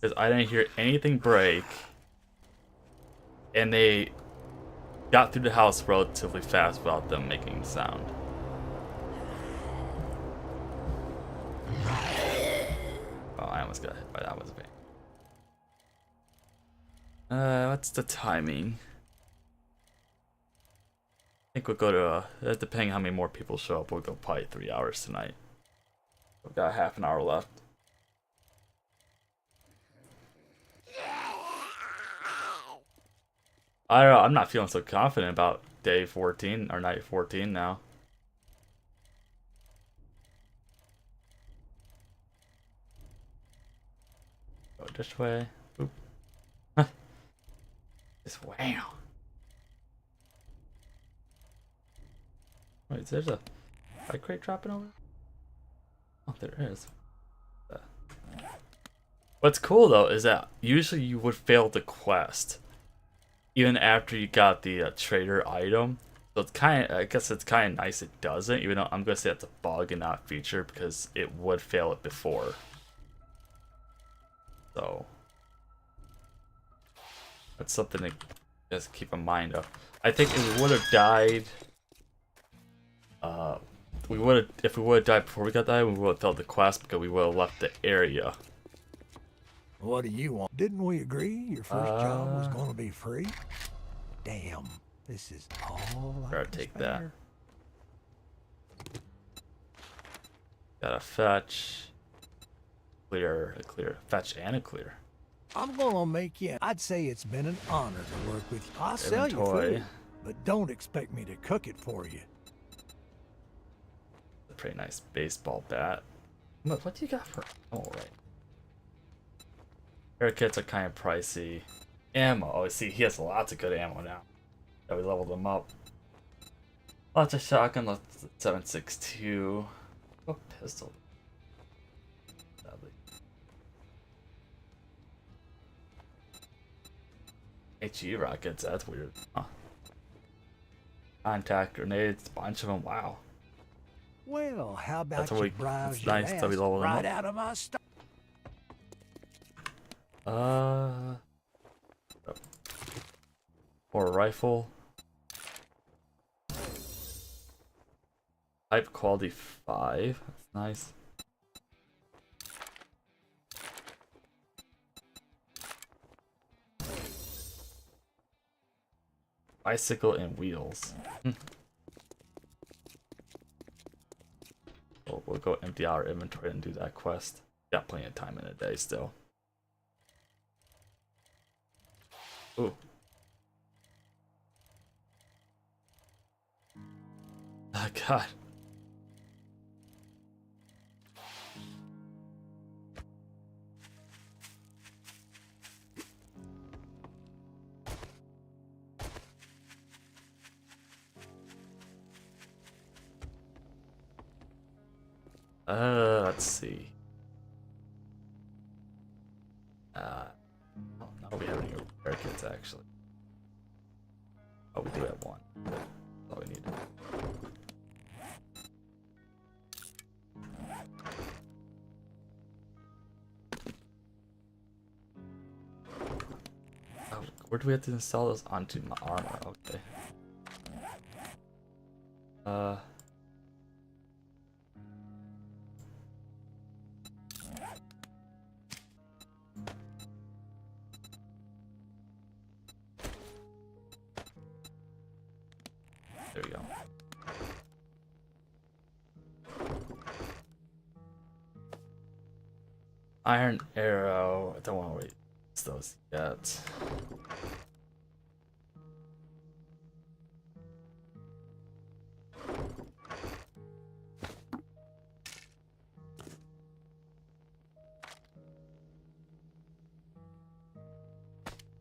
Because I didn't hear anything break. And they got through the house relatively fast without them making a sound. Oh, I almost got hit by that. Was bad. What's the timing? I think we'll go to, depending how many more people show up, we'll go probably 3 hours tonight. We've got half an hour left. I don't know, I'm not feeling so confident about day 14, or night 14 now. Go this way. Oop. This way. Wait, there's a bike crate dropping over? Oh, there is. What's cool though is that usually you would fail the quest even after you got the trader item. So it's kind of, I guess it's kind of nice it doesn't, even though I'm gonna say it's a bug and not a feature because it would fail it before. So That's something to just keep in mind of. I think if we would have died, if we would have died before we got died, we would have failed the quest because we would have left the area. What do you want? Didn't we agree your first job was going to be free? Damn, this is all I Gotta can take spare. that. Gotta fetch, clear, fetch and a clear. I'm gonna make you. I'd say it's been an honor to work with you. I'll sell you Inventory. food, but don't expect me to cook it for you. A pretty nice baseball bat. Look, what do you got for? Oh, right. Haircuts are kind of pricey. Ammo. Oh, see, he has lots of good ammo now. That we leveled him up. Lots of shotgun. Lots of 7.62. Oh, pistol. Sadly. HE rockets. That's weird. Huh. Contact grenades. Bunch of them. Wow. Well, how about That's you what we- browse it's your nice that we ass leveled them right up. out of my stuff? Or a rifle. Type quality 5. That's nice. Bicycle and wheels. We'll go empty our inventory and do that quest. Got plenty of time in a day still. Ooh. Oh god. Let's see. Oh, no, we have any repair kits actually. Oh, we do have one. That's all we need. Oh, where do we have to install this onto my armor? Okay. There we go. Iron arrow. I don't want to waste those yet.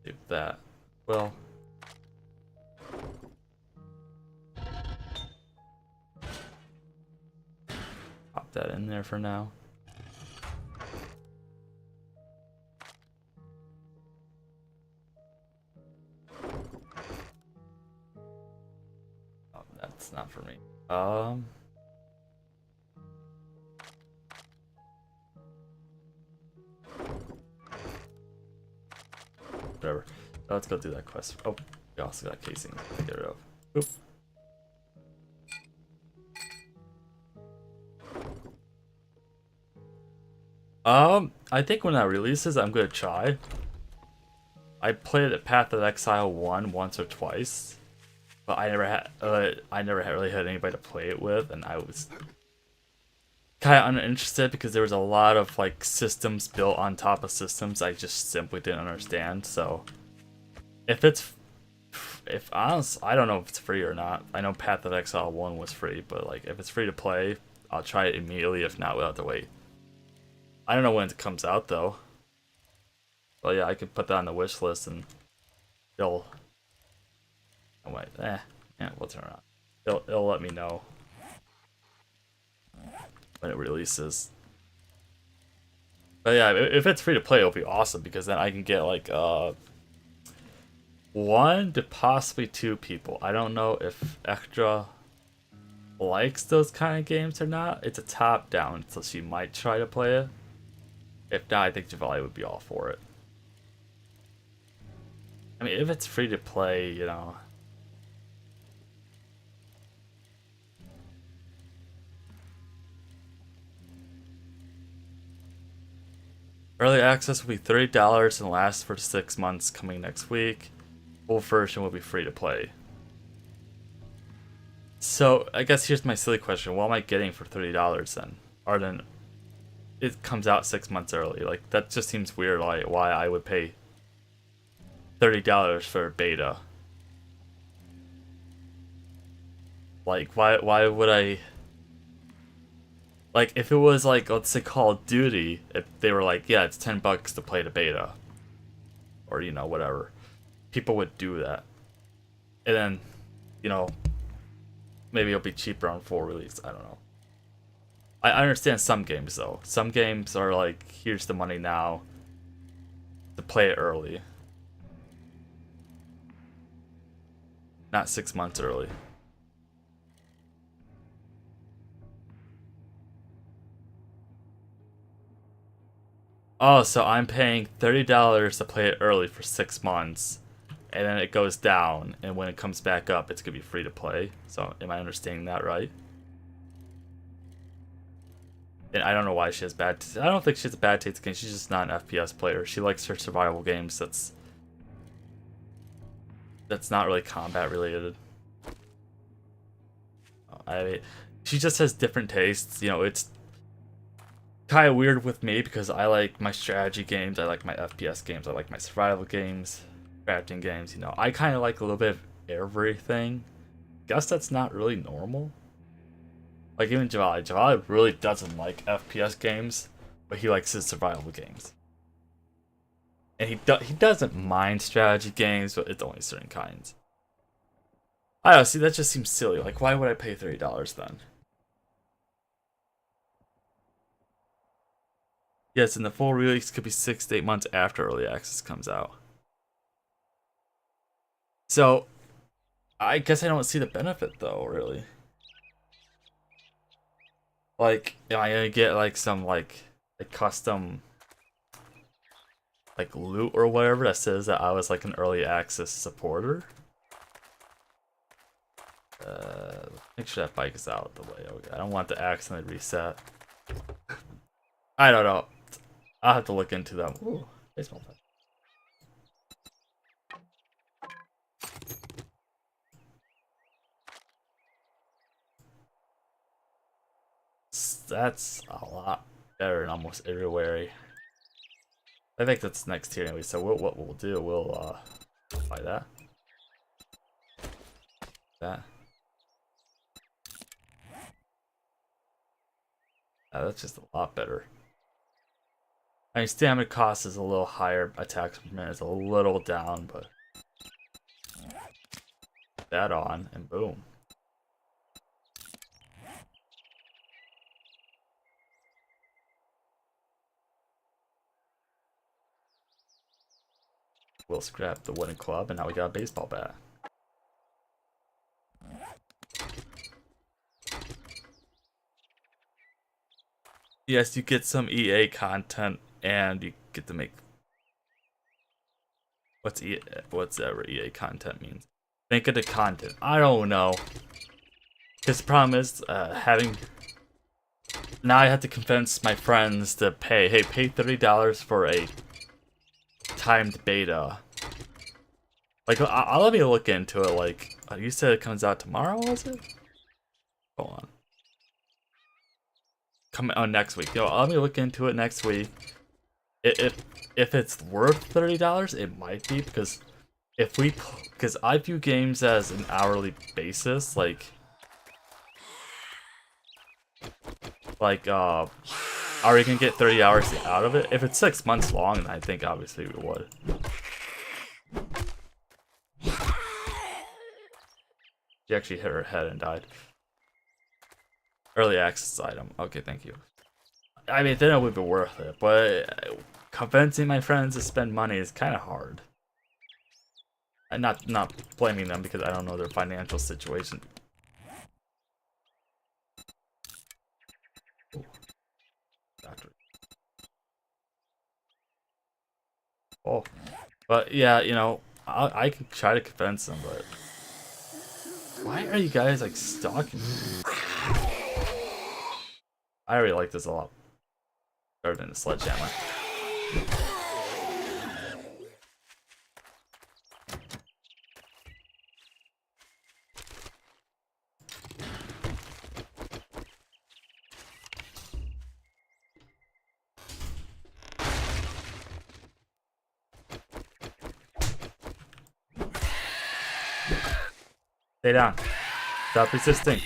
Do that. Well. Pop that in there for now. Oh, that's not for me. Whatever. Let's go do that quest. Oh, we also got casing to get rid of. Oop. I think when that releases, I'm gonna try. I played at Path of Exile 1 once or twice, but I never had really had anybody to play it with, and I was kind of uninterested because there was a lot of like systems built on top of systems I just simply didn't understand. So if honest, I don't know if it's free or not. I know Path of Exile 1 was free, but like if it's free to play, I'll try it immediately. If not, we'll have to wait. I don't know when it comes out though. Well, yeah, I could put that on the wish list and it'll. Oh wait, yeah, we'll turn it on. It'll let me know when it releases. But yeah, if it's free to play, it'll be awesome because then I can get like 1 to possibly 2 people. I don't know if Extra likes those kind of games or not. It's a top down, so she might try to play it. If not, I think Javali would be all for it. I mean, if it's free to play, you know. Early access will be $30 and last for 6 months coming next week. Full version will be free to play. So, I guess here's my silly question. What am I getting for $30 then? Or then it comes out 6 months early. Like, that just seems weird, like, why I would pay $30 for a beta. Like, why would I... Like, if it was like, let's say Call of Duty, if they were like, yeah, it's $10 to play the beta. Or, you know, whatever. People would do that. And then, you know, maybe it'll be cheaper on full release. I don't know. I understand some games, though. Some games are like, here's the money now to play it early. Not 6 months early. Oh, so I'm paying $30 to play it early for 6 months, and then it goes down, and when it comes back up, it's gonna be free to play. So, am I understanding that right? And I don't know why she has bad. I don't think she has a bad taste in games. She's just not an FPS player. She likes her survival games. That's not really combat related. She just has different tastes. You know, it's kind of weird with me because I like my strategy games, I like my FPS games, I like my survival games, crafting games, you know. I kind of like a little bit of everything. Guess that's not really normal. Like even Javali really doesn't like FPS games, but he likes his survival games. And he doesn't mind strategy games, but it's only certain kinds. I don't know, see, that just seems silly. Like, why would I pay $30 then? Yes, and the full release could be 6 to 8 months after early access comes out. So, I guess I don't see the benefit though, really. Like, am I gonna get like some like a custom like loot or whatever that says that I was like an early access supporter? Make sure that bike is out of the way. Okay, I don't want to accidentally reset. I don't know. I'll have to look into them. Ooh, baseball bat. That's a lot better in almost everywhere. I think that's next tier anyway. So what we'll do, we'll buy that. That's just a lot better. I mean, stamina cost is a little higher, attacks per minute is a little down, but that on and boom. We'll scrap the wooden club, and now we got a baseball bat. Yes, you get some EA content, and you get to make whatever EA content means. Make it a content. I don't know. Because the problem is having. Now I have to convince my friends to pay. Hey, pay $30 for a timed beta. Like, I'll let me look into it. Like, you said it comes out tomorrow, was it? Hold on. Next week. Yo, let me look into it next week. If it's worth $30, it might be, because because I view games as an hourly basis. Like, are we gonna get 30 hours out of it? If it's 6 months long, then I think obviously we would. She actually hit her head and died. Early access item. Okay, thank you. I mean, then it would be worth it, but convincing my friends to spend money is kind of hard. And not blaming them because I don't know their financial situation. Ooh. Oh, but yeah, you know, I can try to convince them, but why are you guys like stalking me? I already like this a lot better than the sledgehammer. Stay down. Stop resisting.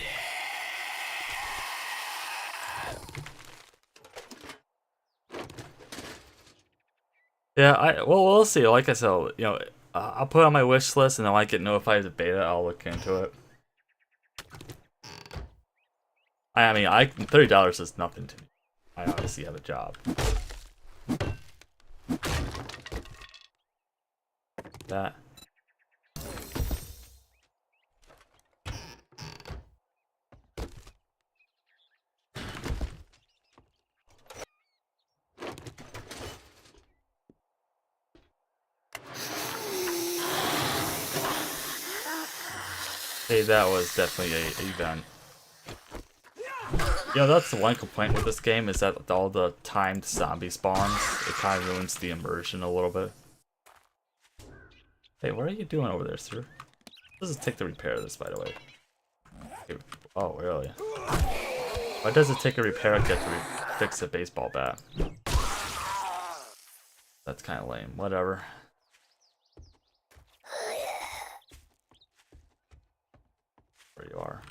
Yeah, well, we'll see. Like I said, you know, I'll put it on my wish list, and then when I get notified as a beta, I'll look into it. I mean, $30 is nothing to me. I obviously have a job. That. Hey, that was definitely a event. You know, that's the one complaint with this game, is that all the timed zombie spawns, it kind of ruins the immersion a little bit. Hey, what are you doing over there, sir? Does it take to repair this, by the way? Okay. Oh, really? Why does it take a repair kit to fix a baseball bat? That's kind of lame. Whatever. Where you are.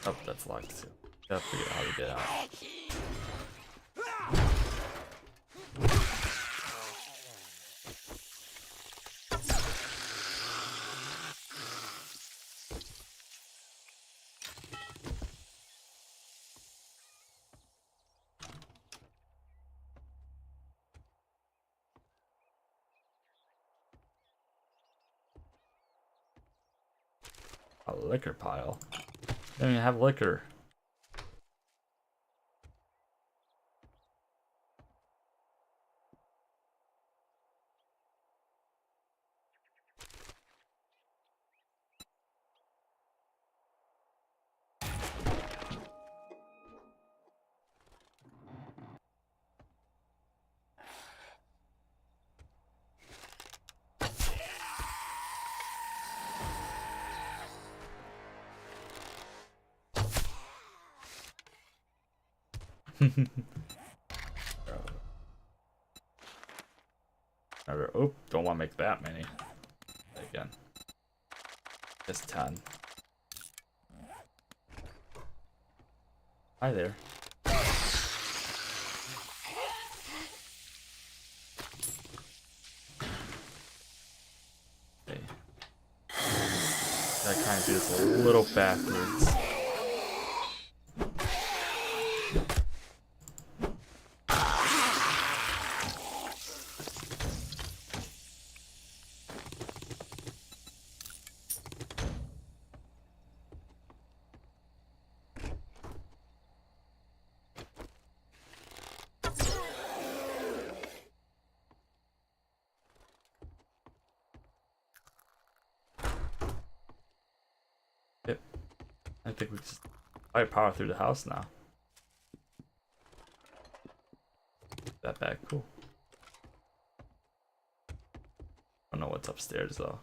Oh, that's locked too. Gotta figure out how to get out. A liquor pile. I don't even have liquor. Oh, don't want to make that many. Again. Just 10. Hi there. Okay. I kind of do this a little backwards. Yep. I think we just power through the house now. That back, cool. I don't know what's upstairs though.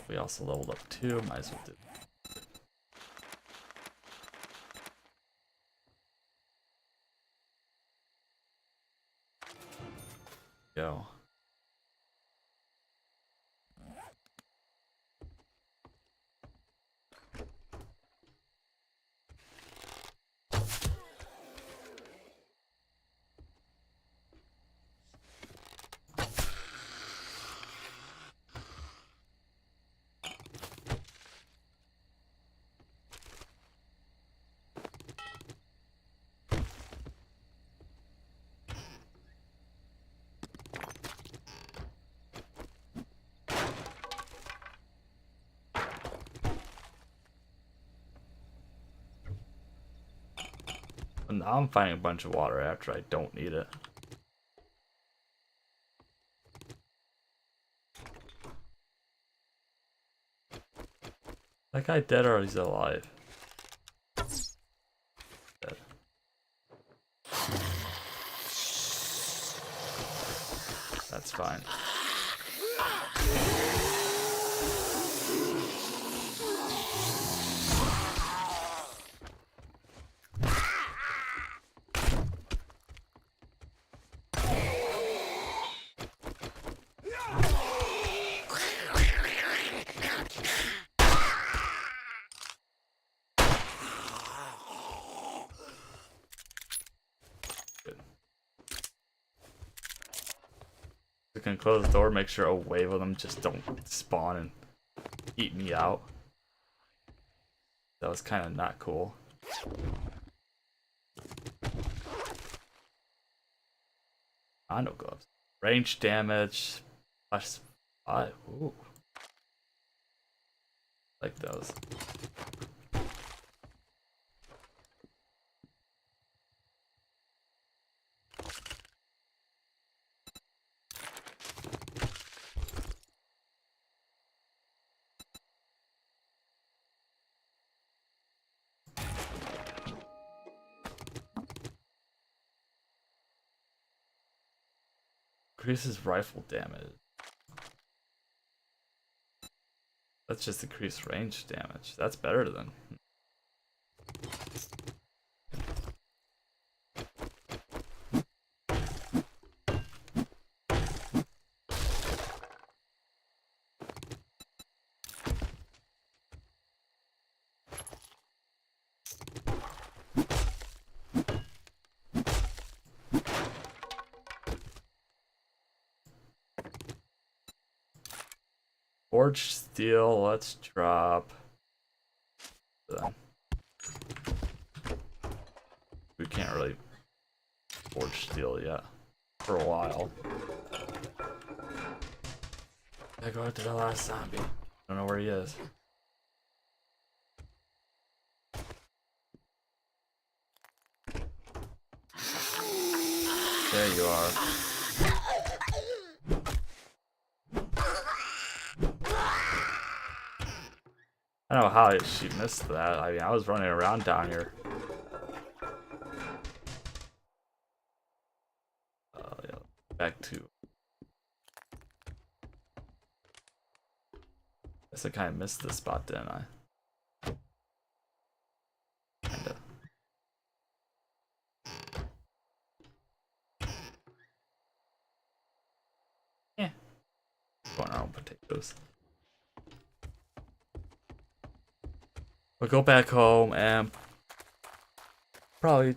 We also leveled up too. Might as well do. Go. And now I'm finding a bunch of water after I don't need it. That guy dead or he's alive? Dead. That's fine. We can close the door, make sure a wave of them just don't spawn and eat me out. That was kind of not cool. No gloves. Range damage. +5. Ooh. Like those. Increases rifle damage. That's just increased range damage. That's better than. Forged steel, let's drop. We can't really forge steel yet for a while. I go after the last zombie. Don't know where he is. There you are. I don't know how she missed that. I mean, I was running around down here. Yeah. Back to. Guess I kind of missed this spot, didn't I? Kinda. Yeah. Going on potatoes. We'll go back home and probably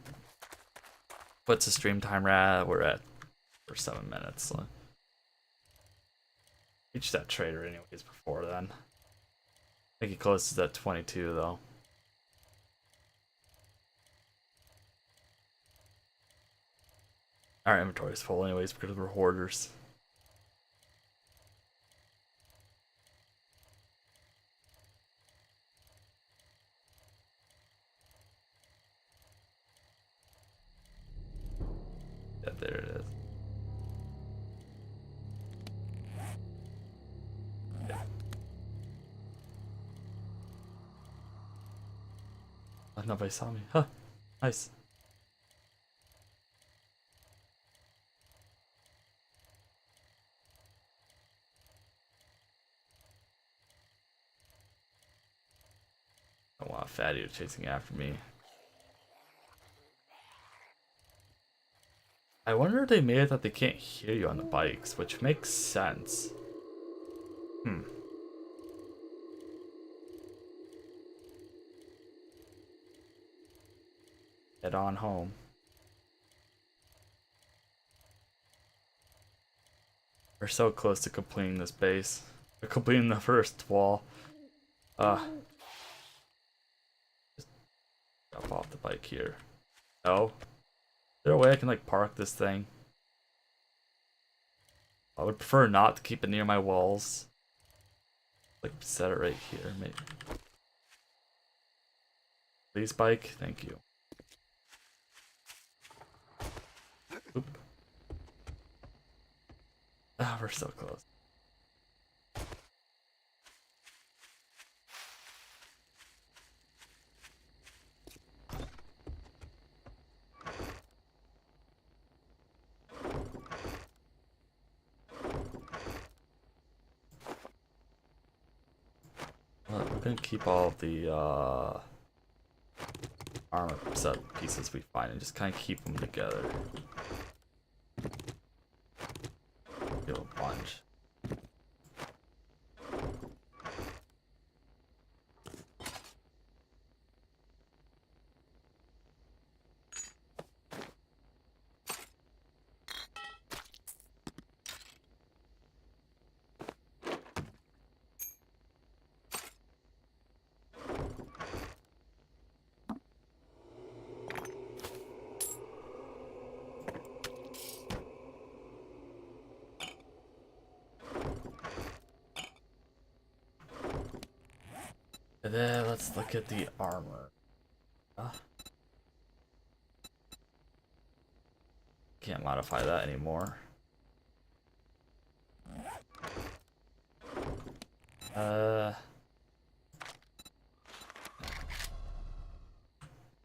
what's the stream time we're at? We're at for 7 minutes. So reach that trader anyways before then. I think he closes at 22 though. Our inventory is full anyways because we're hoarders. Yeah, there it is. Yeah. Oh, nobody saw me. Huh. Nice. don't want a fatty chasing after me. I wonder if they made it that they can't hear you on the bikes, which makes sense. Head on home. We're so close to completing this base. We're completing the first wall. Just drop off the bike here. No? Is there a way I can like park this thing? I would prefer not to keep it near my walls. Like set it right here, maybe. Please, bike. Thank you. Oop. Ah, we're so close. Well, we're gonna keep all of the armor set pieces we find and just kind of keep them together. Get a bunch. And then let's look at the armor. Can't modify that anymore.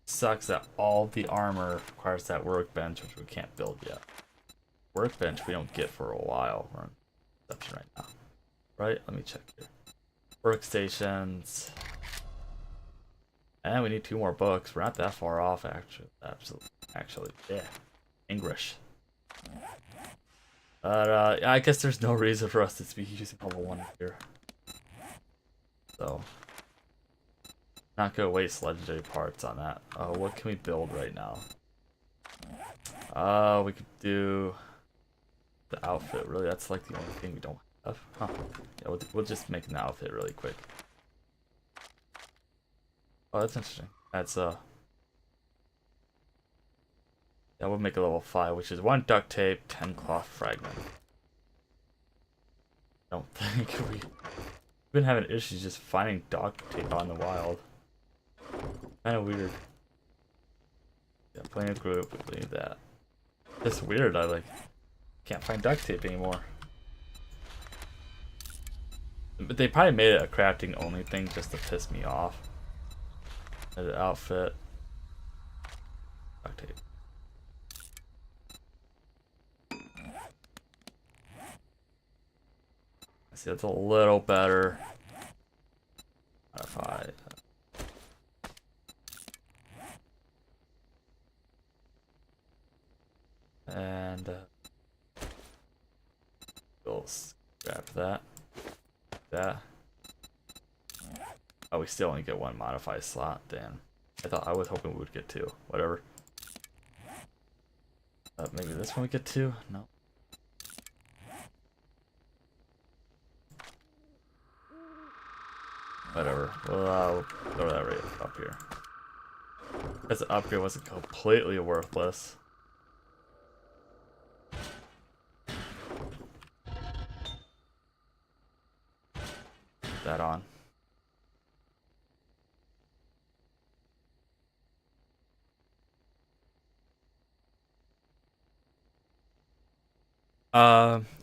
Sucks that all the armor requires that workbench, which we can't build yet. Workbench we don't get for a while. We're on exception right now. Right? Let me check here. Workstations. And we need 2 more books. We're not that far off, actually. Actually, yeah. English. But I guess there's no reason for us to be using level 1 here. So, not gonna waste legendary parts on that. What can we build right now? We could do the outfit. Really, that's like the only thing we don't have. Huh. Yeah, we'll just make an outfit really quick. Oh, that's interesting. That's yeah, we'll make a level 5, which is 1 duct tape, 10 cloth fragment. I don't think we've been having issues just finding duct tape on the wild. Kind of weird. Yeah, playing a group, we believe that. It's weird. I like can't find duct tape anymore. But they probably made it a crafting only thing just to piss me off. The outfit. Duct tape. I see that's a little better. Modify. And we'll scrap that. Oh, we still only get 1 modify slot. Damn. I was hoping we would get 2. Whatever. Maybe this one we get 2? No. Whatever. We'll throw that right up here. Because the upgrade wasn't completely worthless. That on.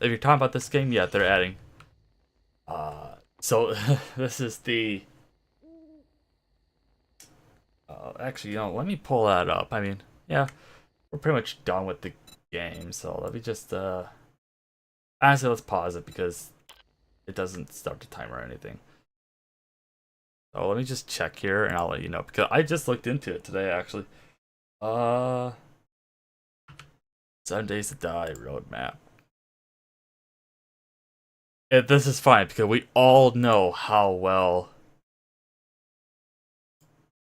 If you're talking about this game, yeah, they're adding. So this is the. Actually, let me pull that up. I mean, yeah, we're pretty much done with the game. So let me just. Honestly, let's pause it because it doesn't start the timer or anything. So let me just check here and I'll let you know, because I just looked into it today actually. 7 Days to Die roadmap. This is fine because we all know how well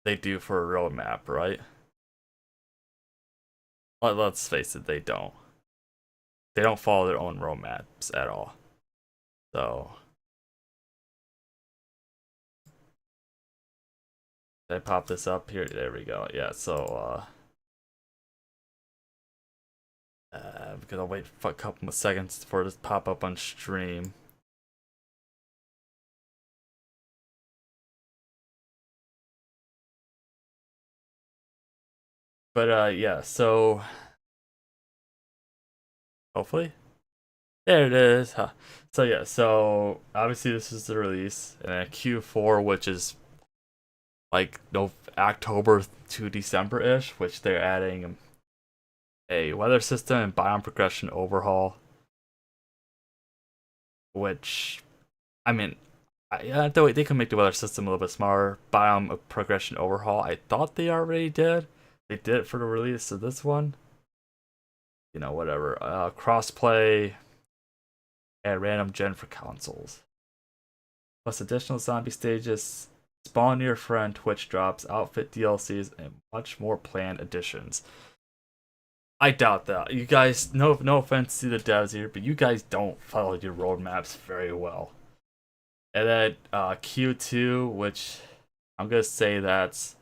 they do for a roadmap, right? Let's face it, they don't. They don't follow their own roadmaps at all. So, did I pop this up here? There we go. Yeah, so, because I'll wait for a couple more seconds for this to pop up on stream. But, yeah, so hopefully. There it is. Huh. So, yeah, so obviously this is the release, and then Q4, which is like October to December-ish, which they're adding a weather system and biome progression overhaul. Which, I mean, they can make the weather system a little bit smarter. Biome progression overhaul, I thought they already did. They did it for the release of this one. You know, whatever. Crossplay and random gen for consoles. Plus additional zombie stages, spawn your friend Twitch drops, outfit DLCs, and much more planned additions. I doubt that. You guys, no offense to the devs here, but you guys don't follow your roadmaps very well. And then Q2, which I'm gonna say that's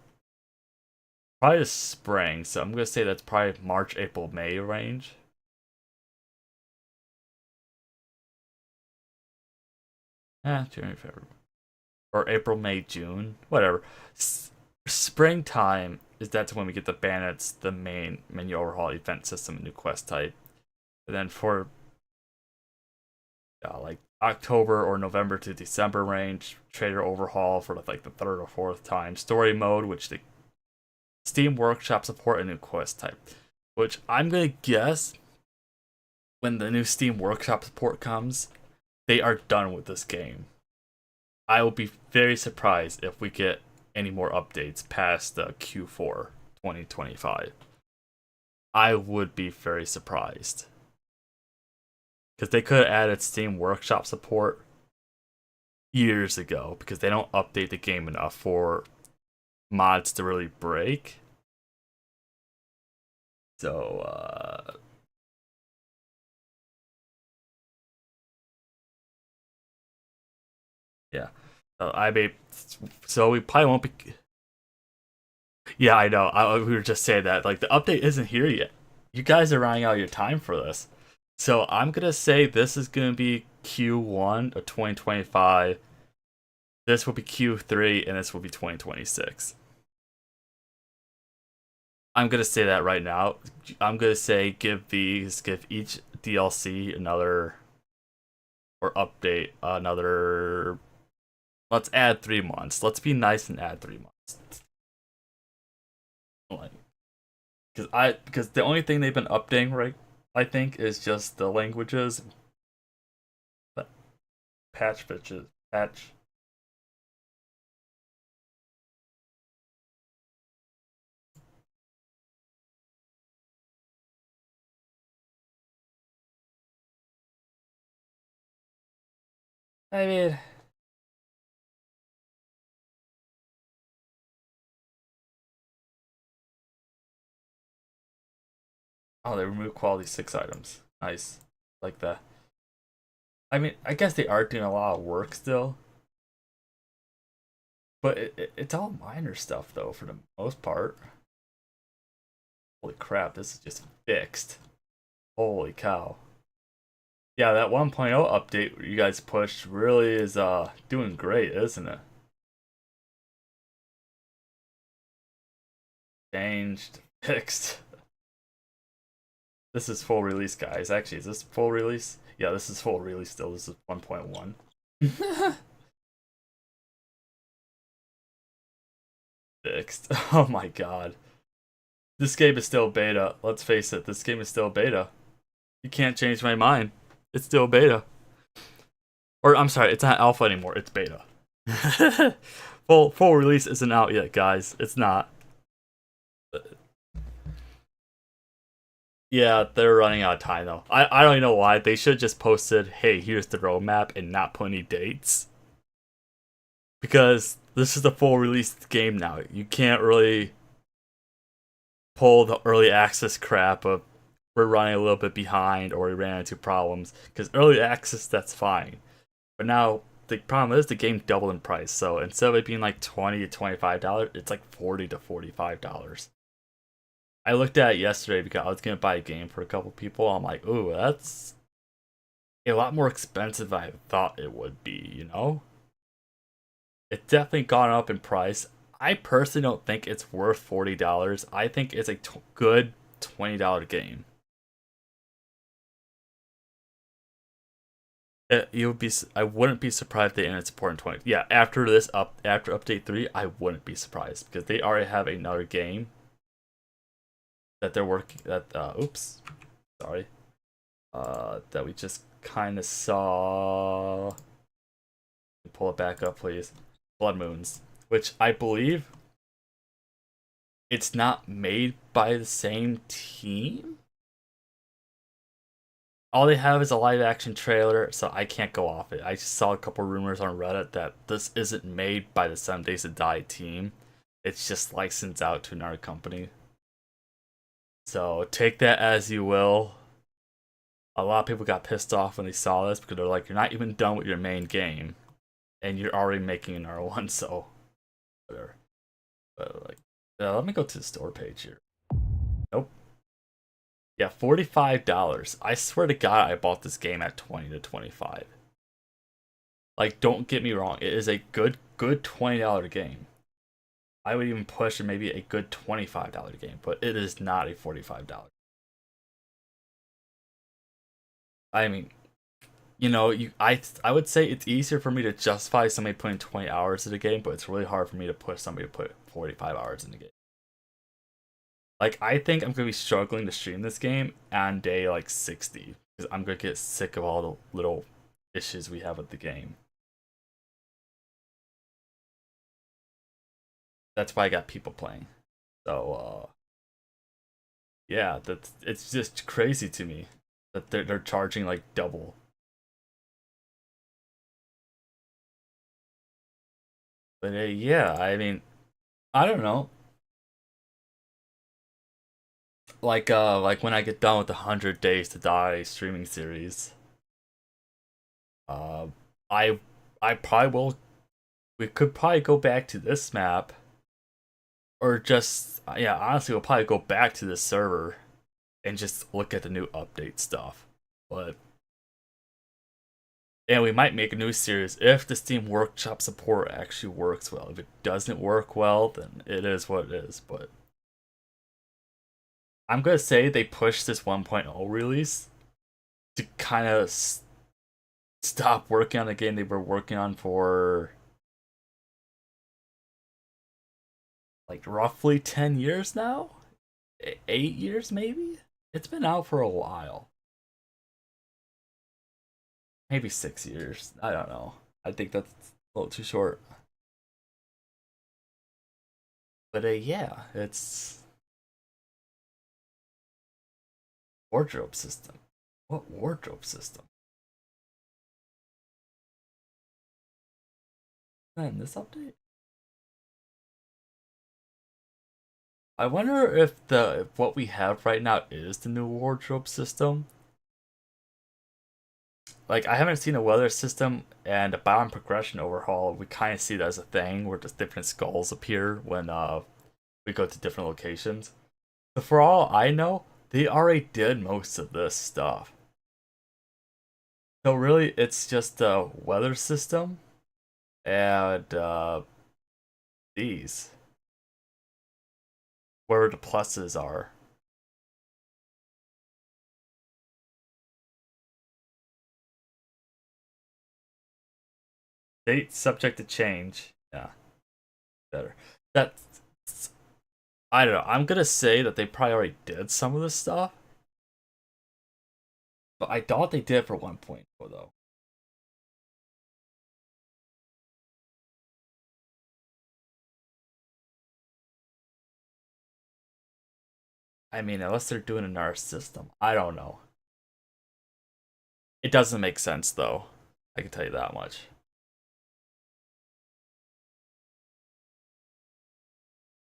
probably the spring, so I'm gonna say that's probably March, April, May range. January, February, or April, May, June, whatever. Springtime that's when we get the bandits, the main menu overhaul, event system, and new quest type. And then for like October or November to December range, trader overhaul for like the third or fourth time. Story mode, which the Steam Workshop support, a new quest type. Which I'm gonna guess when the new Steam Workshop support comes, they are done with this game. I will be very surprised if we get any more updates past the Q4 2025. I would be very surprised. Because they could have added Steam Workshop support years ago, because they don't update the game enough for mods to really break. So, yeah. So we probably won't be. Yeah, I know. We were just saying that. Like, the update isn't here yet. You guys are running out of your time for this. So I'm going to say this is going to be Q1 of 2025. This will be Q3, and this will be 2026. I'm going to say that right now. I'm going to say give each DLC another, or update another. Let's add 3 months. Let's be nice and add 3 months. Like, because the only thing they've been updating, right, I think, is just the languages. But patch. I mean, oh, they removed quality 6 items. Nice. Like that. I mean, I guess they are doing a lot of work still. But it's all minor stuff, though, for the most part. Holy crap, this is just fixed. Holy cow. Yeah, that 1.0 update you guys pushed really is doing great, isn't it? Changed, fixed. This is full release, guys. Actually, is this full release? Yeah, this is full release still. This is 1.1. Fixed. Oh my god. This game is still beta. Let's face it, this game is still beta. You can't change my mind. It's still beta. Or, I'm sorry, it's not alpha anymore. It's beta. full release isn't out yet, guys. It's not. Yeah, they're running out of time though. I don't even know why. They should just posted, hey, here's the roadmap and not put any dates. Because this is the full release game now. You can't really pull the early access crap of we're running a little bit behind or we ran into problems. Because early access, that's fine. But now the problem is the game doubled in price. So instead of it being like $20 to $25, it's like $40 to $45. I looked at it yesterday because I was gonna buy a game for a couple people. I'm like, ooh, that's a lot more expensive than I thought it would be, you know? It's definitely gone up in price. I personally don't think it's worth $40. I think it's a good $20 game. I wouldn't be surprised if they ended support in 20. Yeah, after update 3, I wouldn't be surprised because they already have another game that they're working oops, sorry, that we just kind of saw. Pull it back up, please. Blood Moons, which I believe it's not made by the same team. All they have is a live action trailer, so I can't go off it. I just saw a couple rumors on Reddit that this isn't made by the 7 Days to Die team. It's just licensed out to another company. So take that as you will. A lot of people got pissed off when they saw this because they're like, you're not even done with your main game. And you're already making another one, so whatever. But like, let me go to the store page here. Nope. Yeah, $45. I swear to God, I bought this game at $20 to $25. Like, don't get me wrong, it is a good $20 game. I would even push maybe a good $25 game, but it is not a $45. I mean, you know, I would say it's easier for me to justify somebody putting 20 hours in the game, but it's really hard for me to push somebody to put 45 hours in the game. Like, I think I'm gonna be struggling to stream this game on day like 60 because I'm gonna get sick of all the little issues we have with the game. That's why I got people playing. So yeah, it's just crazy to me that they're charging like double. But yeah, I mean, I don't know. Like when I get done with the 100 Days to Die streaming series, uh, I probably will. We could probably go back to this map, or just yeah. Honestly, we'll probably go back to this server and just look at the new update stuff. But and we might make a new series if the Steam Workshop support actually works well. If it doesn't work well, then it is what it is. But I'm gonna say they pushed this 1.0 release to kind of stop working on the game they were working on for like roughly 10 years now? 8 years maybe? It's been out for a while. Maybe 6 years. I don't know. I think that's a little too short. But yeah, it's wardrobe system. What wardrobe system? Man, this update? I wonder if what we have right now is the new wardrobe system. Like, I haven't seen a weather system and a biome progression overhaul. We kind of see that as a thing where just different skulls appear when we go to different locations. But for all I know, they already did most of this stuff. So really, it's just a weather system and these. Where the pluses are. Date subject to change. Yeah. Better. That's I don't know. I'm gonna say that they probably already did some of this stuff. But I thought they did for 1.0 though. I mean, unless they're doing another system. I don't know. It doesn't make sense, though. I can tell you that much.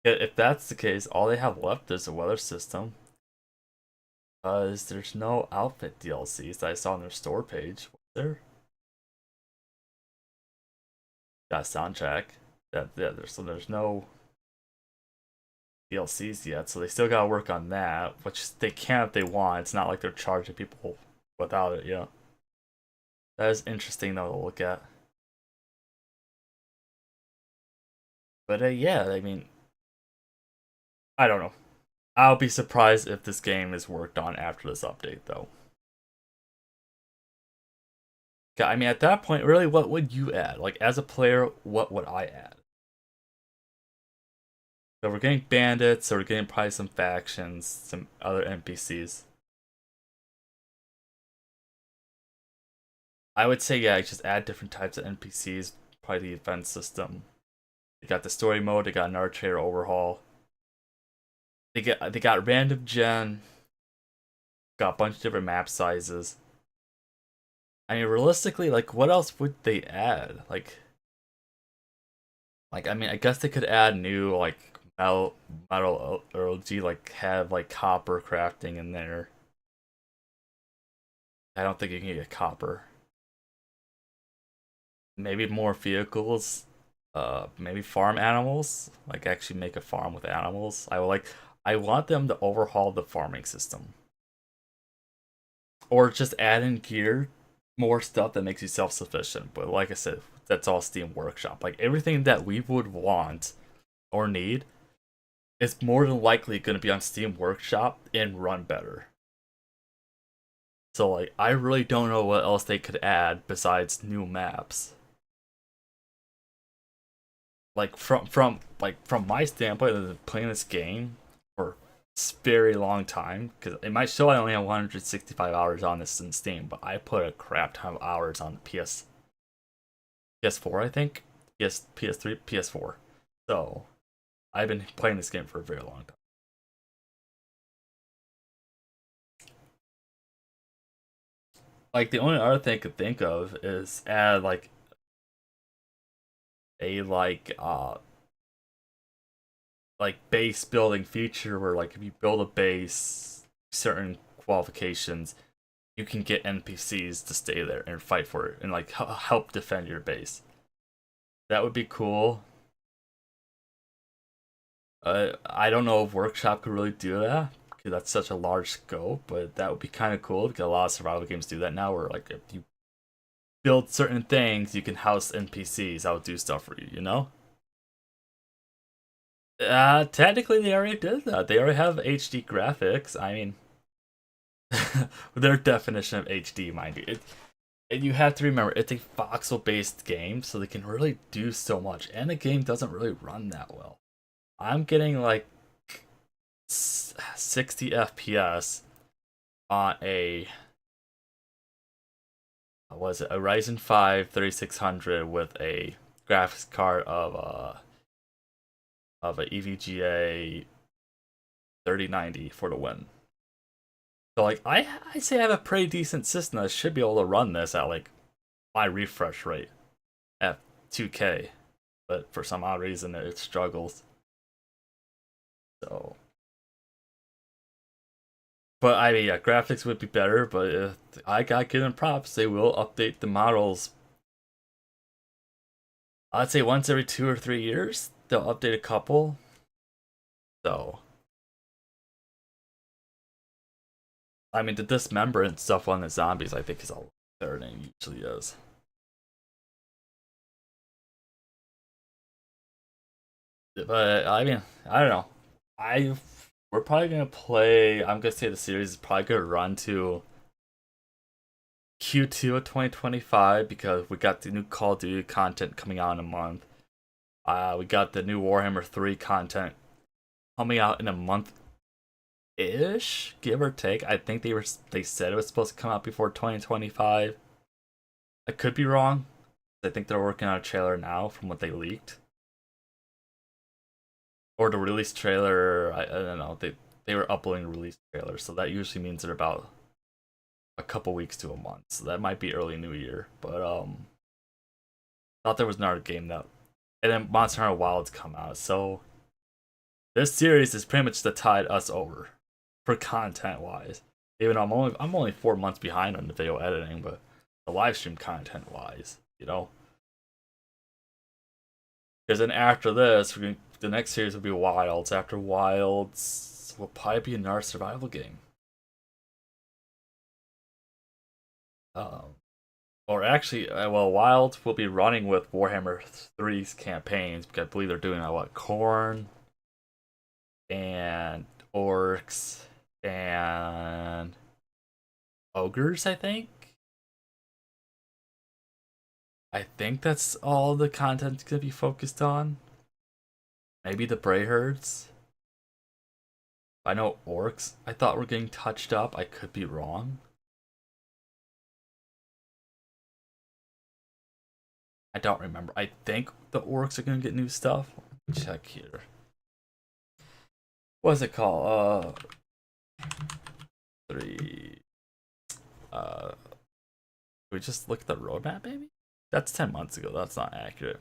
If that's the case, all they have left is a weather system. Because there's no outfit DLCs that I saw on their store page. Was there? Got soundtrack. There's no DLCs yet, so they still gotta work on that, which they can if they want. It's not like they're charging people without it, yeah. That is interesting though to look at. But yeah, I mean, I don't know. I'll be surprised if this game is worked on after this update though. I mean, at that point, really, what would you add? Like, as a player, what would I add? So we're getting bandits, so we're getting probably some factions, some other NPCs. I would say, yeah, just add different types of NPCs, probably the event system. They got the story mode, they got an archer overhaul. They got random gen, got a bunch of different map sizes. I mean, realistically, like, what else would they add? Like, I mean, I guess they could add new, like, metallurgy, like, have, like, copper crafting in there. I don't think you can get copper. Maybe more vehicles. Maybe farm animals. Like, actually make a farm with animals. I want them to overhaul the farming system. Or just add in gear, more stuff that makes you self-sufficient. But like I said, that's all Steam Workshop. Like, everything that we would want or need is more than likely going to be on Steam Workshop and run better. So, like, I really don't know what else they could add besides new maps. Like, from my standpoint of playing this game for a very long time, because it might show I only have 165 hours on this in Steam, but I put a crap ton of hours on PS4, I think, PS3, PS4. So I've been playing this game for a very long time. Like, the only other thing I could think of is add like a base building feature where, like, if you build a base, certain qualifications, you can get NPCs to stay there and fight for it and, like, help defend your base. That would be cool. I don't know if Workshop could really do that because that's such a large scope, but that would be kind of cool because a lot of survival games do that now, where, like, if you build certain things, you can house NPCs that will do stuff for you, you know? Technically they already did that. They already have HD graphics. I mean, their definition of HD, mind you. And you have to remember, it's a voxel-based game, so they can really do so much. And the game doesn't really run that well. I'm getting, like, 60 FPS on a... what was it? A Ryzen 5 3600 with a graphics card of a EVGA 3090 for the win. So, like, I say I have a pretty decent system that should be able to run this at, like, my refresh rate at 2K, but for some odd reason it struggles. So, but I mean, yeah, graphics would be better, but if I got given props, they will update the models. I'd say once every 2 or 3 years, they'll update a couple. So, I mean, the dismemberment stuff on the zombies, I think, is a lot better than it usually is. But I mean, I don't know. We're probably gonna play. I'm gonna say the series is probably gonna run to Q2 of 2025 because we got the new Call of Duty content coming out in a month. We got the new Warhammer 3 content coming out in a month ish, give or take. I think they said it was supposed to come out before 2025. I could be wrong. I think they're working on a trailer now from what they leaked. Or the release trailer, I don't know. They they were uploading release trailers, so that usually means they're about a couple weeks to a month. So that might be early New Year. But thought there was another game that, and then Monster Hunter Wilds come out. So this series is pretty much the tide us over for content wise. Even though I'm only 4 months behind on the video editing, but the live stream content wise, you know. Because then after this, the next series will be Wilds. After Wilds, will probably be another survival game. Or actually, well, Wilds will be running with Warhammer 3's campaigns, because I believe they're doing Khorne and Orcs and Ogres, I think. I think that's all the content's gonna be focused on. Maybe the Bray Herds. I know Orcs, I thought were getting touched up. I could be wrong. I don't remember. I think the Orcs are gonna get new stuff. Let me check here. What's it called? 3. We just look at the roadmap, maybe? That's 10 months ago. That's not accurate.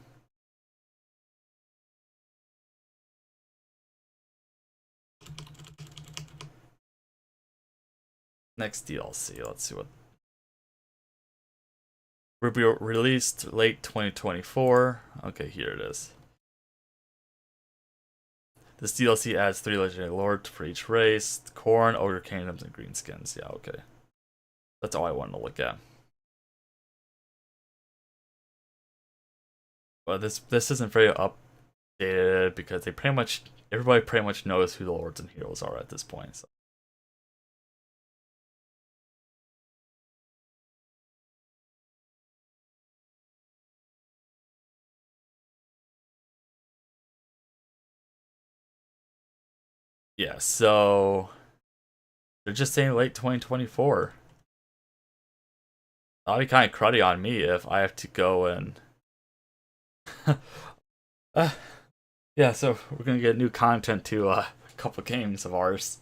Next DLC. Let's see what. Will be released late 2024. Okay, here it is. This DLC adds 3 legendary lords for each race: Khorne, Ogre Kingdoms, and Greenskins. Yeah, okay. That's all I wanted to look at. But this isn't very updated because everybody pretty much knows who the lords and heroes are at this point. So. Yeah, so they're just saying late 2024. That'll be kind of cruddy on me if I have to go and yeah, so we're gonna get new content to a couple games of ours.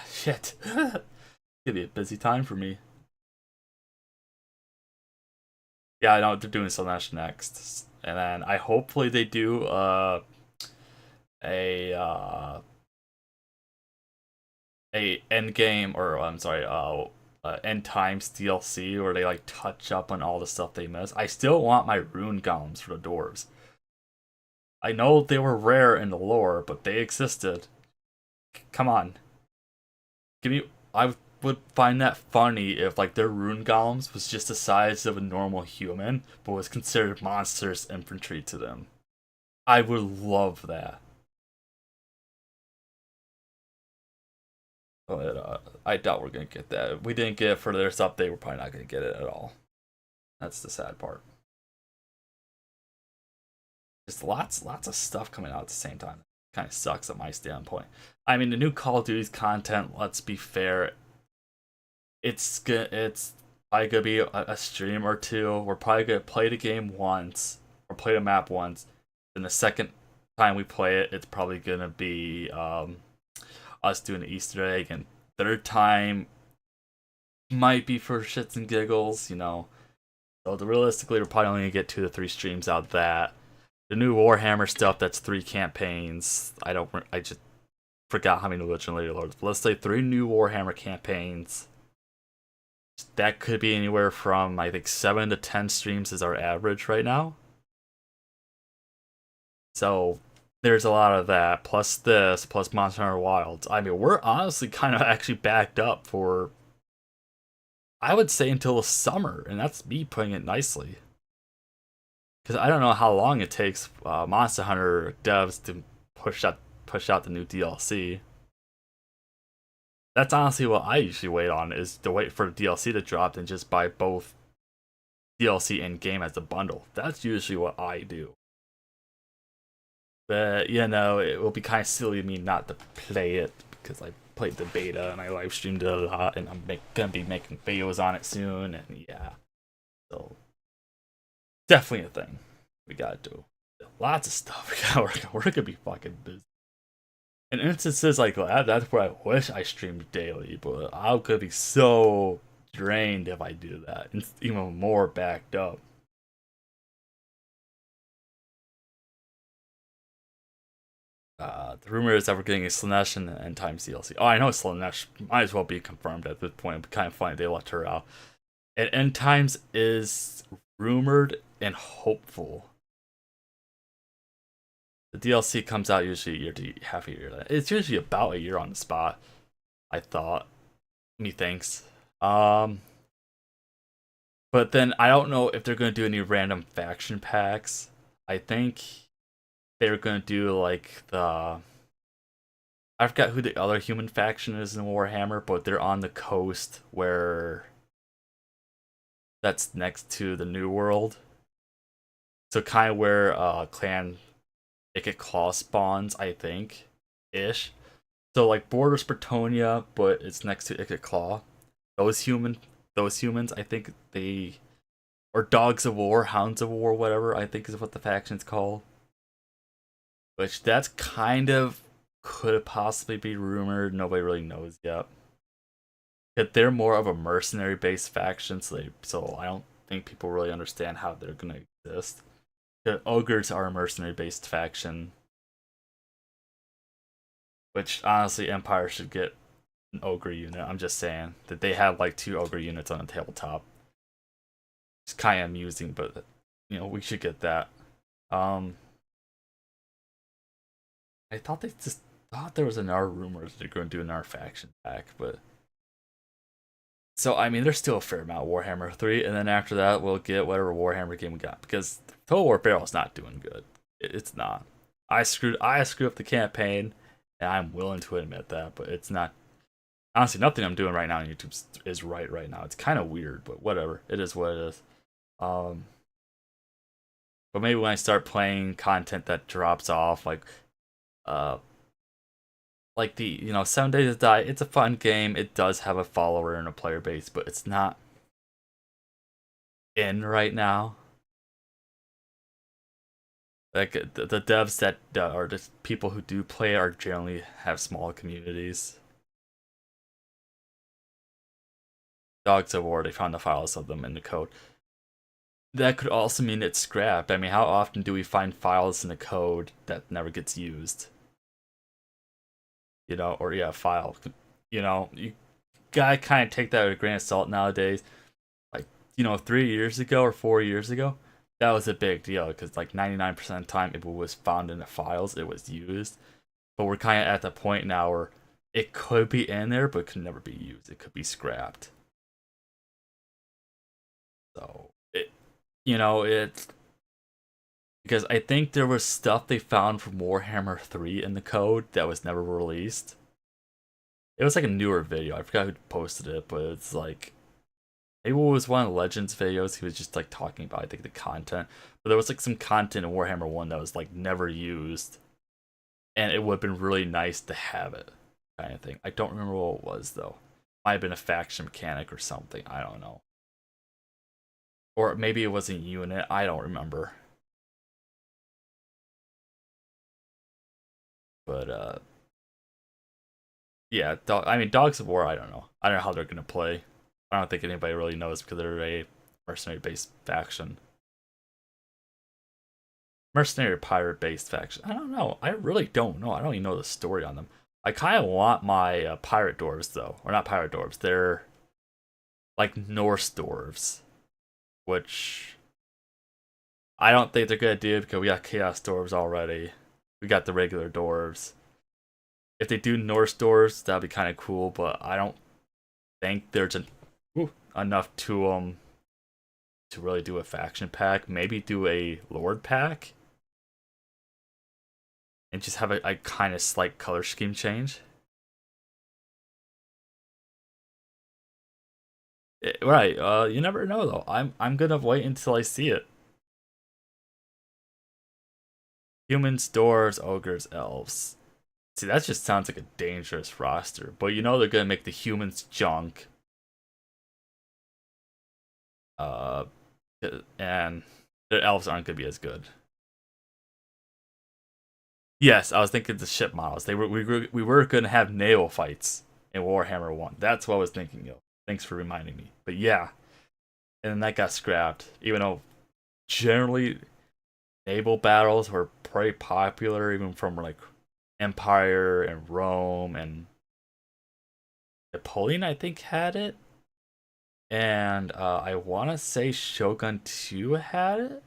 Shit. It's gonna be a busy time for me. Yeah, I know they're doing so much next. And then I hopefully they do a end game, or I'm sorry, end times DLC where they like touch up on all the stuff they missed. I still want my rune golems for the dwarves. I know they were rare in the lore, but they existed. Come on, give me. I would find that funny if like their rune golems was just the size of a normal human, but was considered monsters infantry to them. I would love that. But I doubt we're gonna get that. If we didn't get it for this update, we're probably not gonna get it at all. That's the sad part. There's lots of stuff coming out at the same time. Kind of sucks at my standpoint. I mean, the new Call of Duty's content, let's be fair, it's probably gonna be a stream or two. We're probably gonna play the game once or play the map once. Then the second time we play it, it's probably gonna be us doing the Easter egg, and third time might be for shits and giggles, you know. So realistically, we're probably only gonna get 2 to 3 streams out of that. The new Warhammer stuff, that's 3 campaigns. I just forgot how many legendary lords. But let's say 3 new Warhammer campaigns. That could be anywhere from I think 7 to 10 streams is our average right now. So there's a lot of that, plus this, plus Monster Hunter Wilds. I mean, we're honestly kind of actually backed up for, I would say, until the summer, and that's me putting it nicely. Because I don't know how long it takes Monster Hunter devs to push out the new DLC. That's honestly what I usually wait on, is to wait for the DLC to drop and just buy both DLC and game as a bundle. That's usually what I do. But, you know, it will be kind of silly of me not to play it because I played the beta and I live streamed it a lot, and I'm gonna be making videos on it soon, and yeah. So, definitely a thing we gotta do. Lots of stuff we gotta work on. We're gonna be fucking busy. In instances like that, that's where I wish I streamed daily, but I could be so drained if I do that. It's even more backed up. The rumor is that we're getting a Slaanesh and End Times DLC. Oh, I know Slaanesh might as well be confirmed at this point. It'd be kind of funny they left her out. And End Times is rumored and hopeful. The DLC comes out usually a year to half a year. It's usually about a year on the spot, I thought. Methinks. But then I don't know if they're going to do any random faction packs. I think they're going to do like the... I forgot who the other human faction is in Warhammer, but they're on the coast where... that's next to the New World. So kind of where Clan Ikit Claw spawns, I think, ish. So like borders Bretonnia, but it's next to Ikit Claw. Those humans, I think they, or Dogs of War, Hounds of War, whatever, I think is what the faction's called. Which that's kind of could possibly be rumored. Nobody really knows yet. But they're more of a mercenary-based faction, so I don't think people really understand how they're gonna exist. The ogres are a mercenary-based faction, which honestly, Empire should get an ogre unit. I'm just saying that they have like 2 ogre units on the tabletop. It's kind of amusing, but you know we should get that. I thought there was another rumor that they're going to do another faction pack, but so I mean there's still a fair amount of Warhammer 3, and then after that we'll get whatever Warhammer game we got, because Total War Barrel is not doing good. It's not. I screwed up the campaign, and I'm willing to admit that, but it's not. Honestly, nothing I'm doing right now on YouTube is right now. It's kind of weird, but whatever. It is what it is. But maybe when I start playing content that drops off, like the 7 Days to Die, it's a fun game. It does have a follower and a player base, but it's not in right now. Like the devs that are just people who do play are generally have small communities. Dogs of War, they found the files of them in the code. That could also mean it's scrapped. I mean, how often do we find files in the code that never gets used? You know, or yeah, file. You know, you gotta kind of take that with a grain of salt nowadays. Like, 3 years ago or 4 years ago, that was a big deal because like 99% of the time it was found in the files, it was used. But we're kind of at the point now where it could be in there, but it could never be used. It could be scrapped. So it's because I think there was stuff they found from Warhammer 3 in the code that was never released. It was like a newer video. I forgot who posted it, but it's like maybe it was one of the Legends videos. He was just like talking about, I think, the content. But there was like some content in Warhammer 1 that was like never used, and it would have been really nice to have it, kind of thing. I don't remember what it was though. Might have been a faction mechanic or something. I don't know. Or maybe it was a unit. I don't remember. But yeah, Dogs of War, I don't know. I don't know how they're gonna play. I don't think anybody really knows because they're a mercenary-based faction. Mercenary pirate-based faction. I don't know. I really don't know. I don't even know the story on them. I kind of want my pirate dwarves though, or not pirate dwarves. They're like Norse dwarves, which I don't think they're gonna do because we got chaos dwarves already. We got the regular dwarves. If they do Norse dwarves, that'd be kind of cool, but I don't think there's enough to them to really do a faction pack. Maybe do a Lord pack and just have a kind of slight color scheme change. Right, you never know though. I'm gonna wait until I see it. Humans, dwarves, ogres, elves. See, that just sounds like a dangerous roster. But they're gonna make the humans junk. And the elves aren't gonna be as good. Yes, I was thinking the ship models. We were going to have naval fights in Warhammer 1. That's what I was thinking of. Thanks for reminding me. But yeah, and then that got scrapped. Even though generally naval battles were pretty popular, even from like Empire and Rome, and Napoleon I think had it. And I want to say Shogun 2 had it.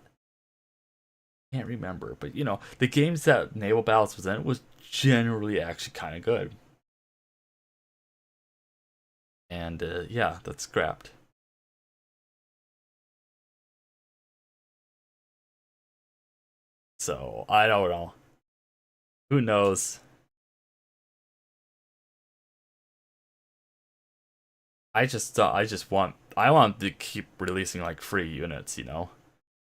Can't remember, but you know, the games that naval battles was in was generally actually kind of good. And yeah, that's scrapped. So I don't know. Who knows? I want to keep releasing like free units, you know.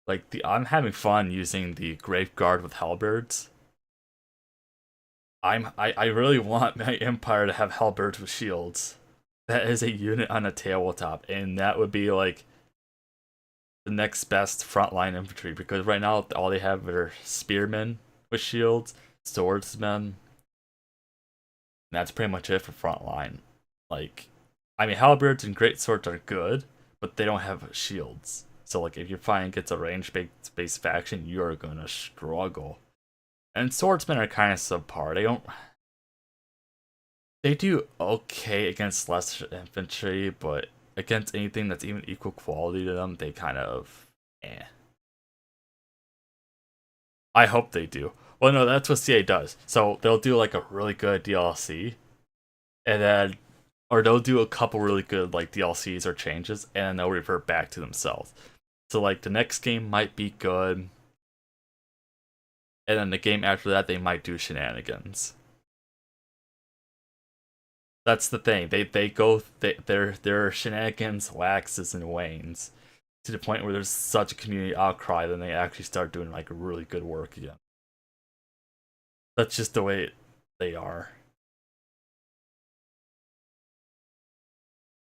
Like I'm having fun using the Graveguard with halberds. I really want my Empire to have halberds with shields. That is a unit on a tabletop, and that would be like the next best frontline infantry, because right now all they have are spearmen with shields, swordsmen, and that's pretty much it for frontline. Like, I mean, halberds and great swords are good, but they don't have shields. So like, if you're fighting against a range-based faction, you're gonna struggle. And swordsmen are kind of subpar. They do okay against lesser infantry, but against anything that's even equal quality to them, they kind of I hope they do. Well, no, that's what CA does. So they'll do like a really good DLC, and then, or they'll do a couple really good like DLCs or changes, and then they'll revert back to themselves. So like the next game might be good, and then the game after that they might do shenanigans. That's the thing. Their shenanigans waxes and wanes to the point where there's such a community outcry, then they actually start doing like really good work again. That's just the way they are.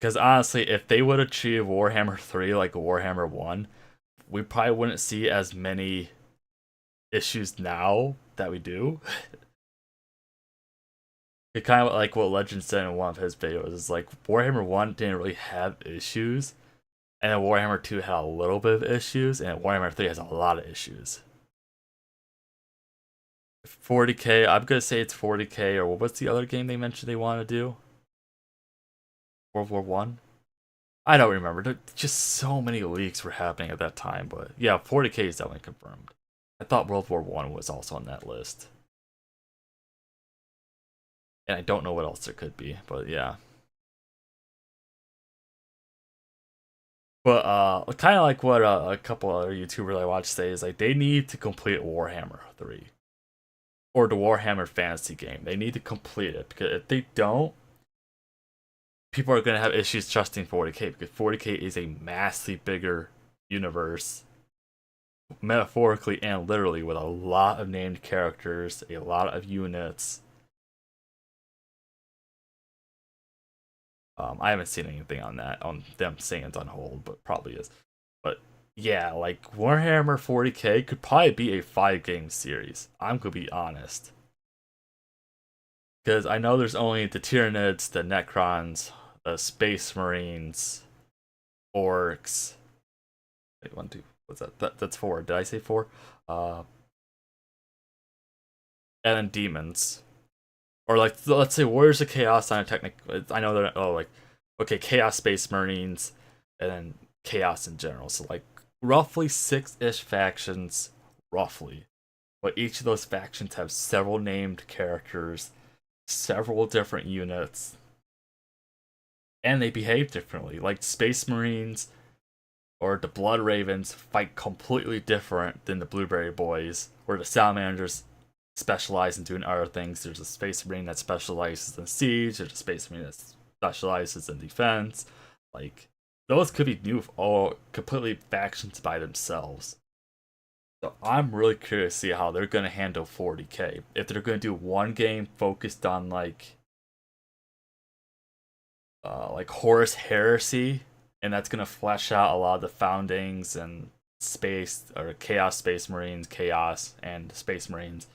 Because honestly, if they would achieve Warhammer 3 like Warhammer 1, we probably wouldn't see as many issues now that we do. It kind of like what Legend said in one of his videos, is like Warhammer 1 didn't really have issues, and then Warhammer 2 had a little bit of issues, and Warhammer 3 has a lot of issues. 40k, I'm gonna say it's 40k, or what's the other game they mentioned they want to do? World War 1? I don't remember. There, just so many leaks were happening at that time, but yeah, 40k is definitely confirmed. I thought World War 1 was also on that list. And I don't know what else there could be, but yeah. But kind of like what a couple other YouTubers I watch say is like they need to complete Warhammer 3 or the Warhammer Fantasy game. They need to complete it, because if they don't, people are gonna have issues trusting 40k, because 40k is a massively bigger universe, metaphorically and literally, with a lot of named characters, a lot of units. I haven't seen anything on that, on them saying it's on hold, but probably is. But yeah, like Warhammer 40k could probably be a 5-game series. I'm gonna be honest, because I know there's only the Tyranids, the Necrons, the Space Marines, Orcs. Wait, 1, 2. What's that? That's 4. Did I say 4? And then demons. Or like, let's say Warriors of Chaos on a technical. I know they're okay, Chaos Space Marines, and then Chaos in general. So like roughly 6-ish factions, roughly. But each of those factions have several named characters, several different units, and they behave differently. Like Space Marines or the Blood Ravens fight completely different than the Blueberry Boys, or the Salamanders specialize in doing other things. There's a Space Marine that specializes in siege. There's a Space Marine that specializes in defense. Like, those could be new, all completely factions by themselves. So I'm really curious to see how they're going to handle 40k. If they're going to do one game focused on like Horus Heresy, and that's going to flesh out a lot of the foundings and space, or Chaos Space Marines, Chaos and Space Marines.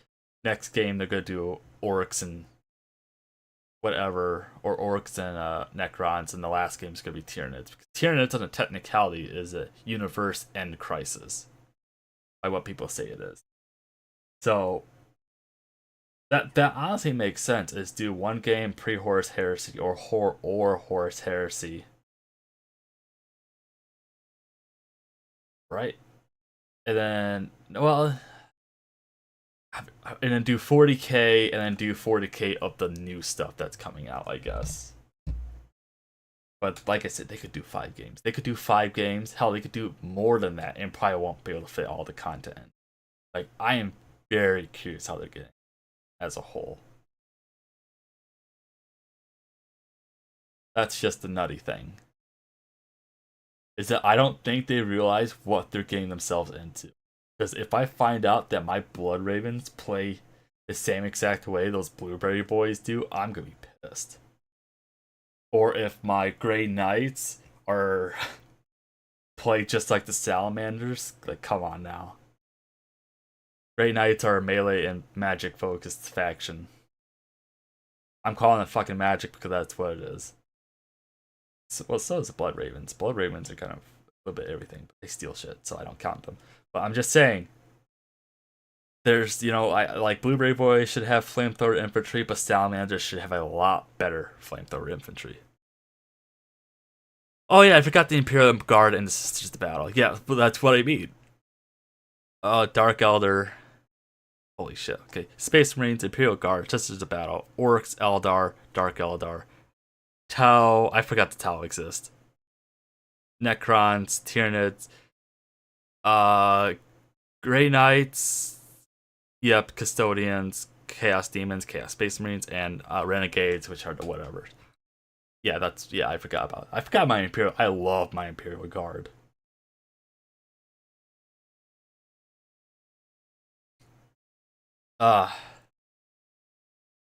next game they're gonna do orcs and whatever, or orcs and necrons, and the last game's gonna be Tyranids. Because Tyranids, on a technicality, is a universe end crisis, by what people say it is. So that honestly makes sense. Is do one game pre-Horus Heresy or Horus Heresy, right? And then and then do 40k, and then do 40k of the new stuff that's coming out, I guess. But like I said, they could do 5 games. They could do 5 games. Hell, they could do more than that, and probably won't be able to fit all the content in. Like, I am very curious how they're getting as a whole. That's just the nutty thing. Is that I don't think they realize what they're getting themselves into. Because if I find out that my Blood Ravens play the same exact way those Blueberry Boys do, I'm gonna be pissed. Or if my Grey Knights are play just like the Salamanders, like, come on now. Grey Knights are a melee and magic focused faction. I'm calling it fucking magic because that's what it is. Well, so is the Blood Ravens. Blood Ravens are kind of a little bit everything, but they steal shit, so I don't count them. But I'm just saying, there's, I like Blueberry Boy should have flamethrower infantry, but Salamanders should have a lot better flamethrower infantry. Oh yeah, I forgot the Imperial Guard and the Sisters of the Battle. Yeah, but that's what I mean. Dark Elder. Holy shit. Okay, Space Marines, Imperial Guard, Sisters of the Battle, Orcs, Eldar, Dark Eldar, Tau. I forgot the Tau exist. Necrons, Tyranids, Grey Knights, yep, Custodians, Chaos Demons, Chaos Space Marines, and Renegades, which are the whatever. Yeah, I forgot my Imperial. I love my Imperial Guard.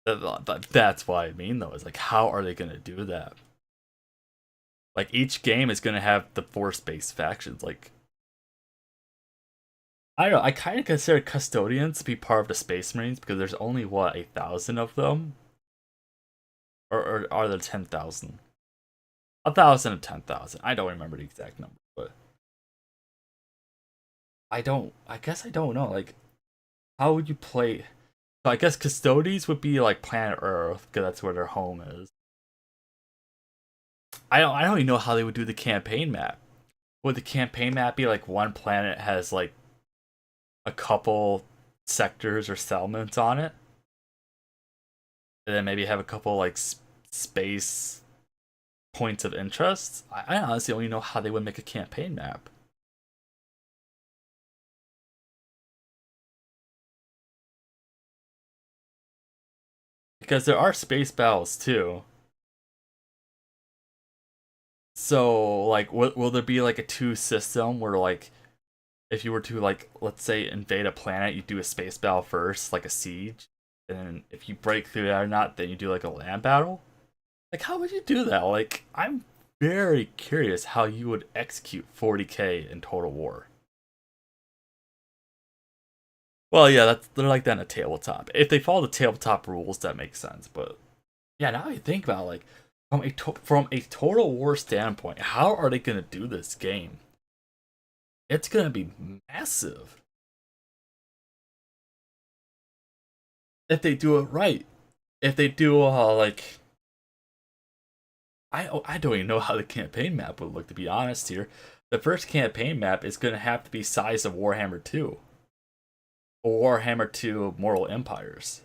That's what I mean, though. Is like, how are they gonna do that? Like, each game is gonna have the force-based factions. Like, I don't know. I kind of consider Custodians to be part of the Space Marines because there's only 1,000 of them, or are there 10,000? 1,000 and 10,000. I don't remember the exact number, but I guess I don't know. Like, how would you play? So I guess Custodians would be like planet Earth because that's where their home is. I don't even know how they would do the campaign map. Would the campaign map be like one planet has like a couple sectors or settlements on it, and then maybe have a couple like space points of interest? I honestly don't even know how they would make a campaign map. Because there are space battles too. So, like, will there be like a 2 system where, like, if you were to, like, let's say invade a planet, you do a space battle first, like a siege, and then if you break through that or not, then you do like a land battle? Like, how would you do that? Like, I'm very curious how you would execute 40k in Total War. Well, yeah, they're like that in a tabletop. If they follow the tabletop rules, that makes sense. But yeah, now you think about it, like, from a Total War standpoint, how are they gonna do this game? It's gonna be massive if they do it right. If they do like, I don't even know how the campaign map would look, to be honest here. The first campaign map is gonna have to be size of Warhammer 2. Or Warhammer 2 Mortal Empires.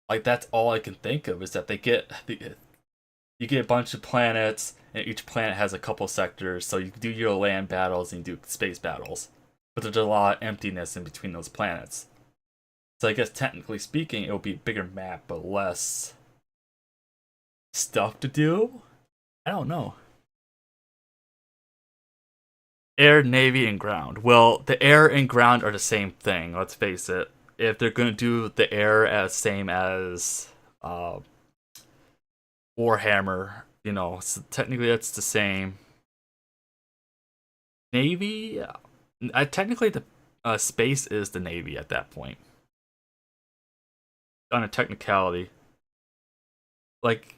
Like, that's all I can think of, is that you get a bunch of planets, and each planet has a couple sectors, so you do your land battles and you do space battles. But there's a lot of emptiness in between those planets. So I guess technically speaking, it will be a bigger map, but less stuff to do? I don't know. Air, Navy, and Ground. Well, the air and ground are the same thing, let's face it. If they're going to do the air as same as Warhammer, so technically that's the same. Navy, technically Space is the Navy at that point. On a technicality, like,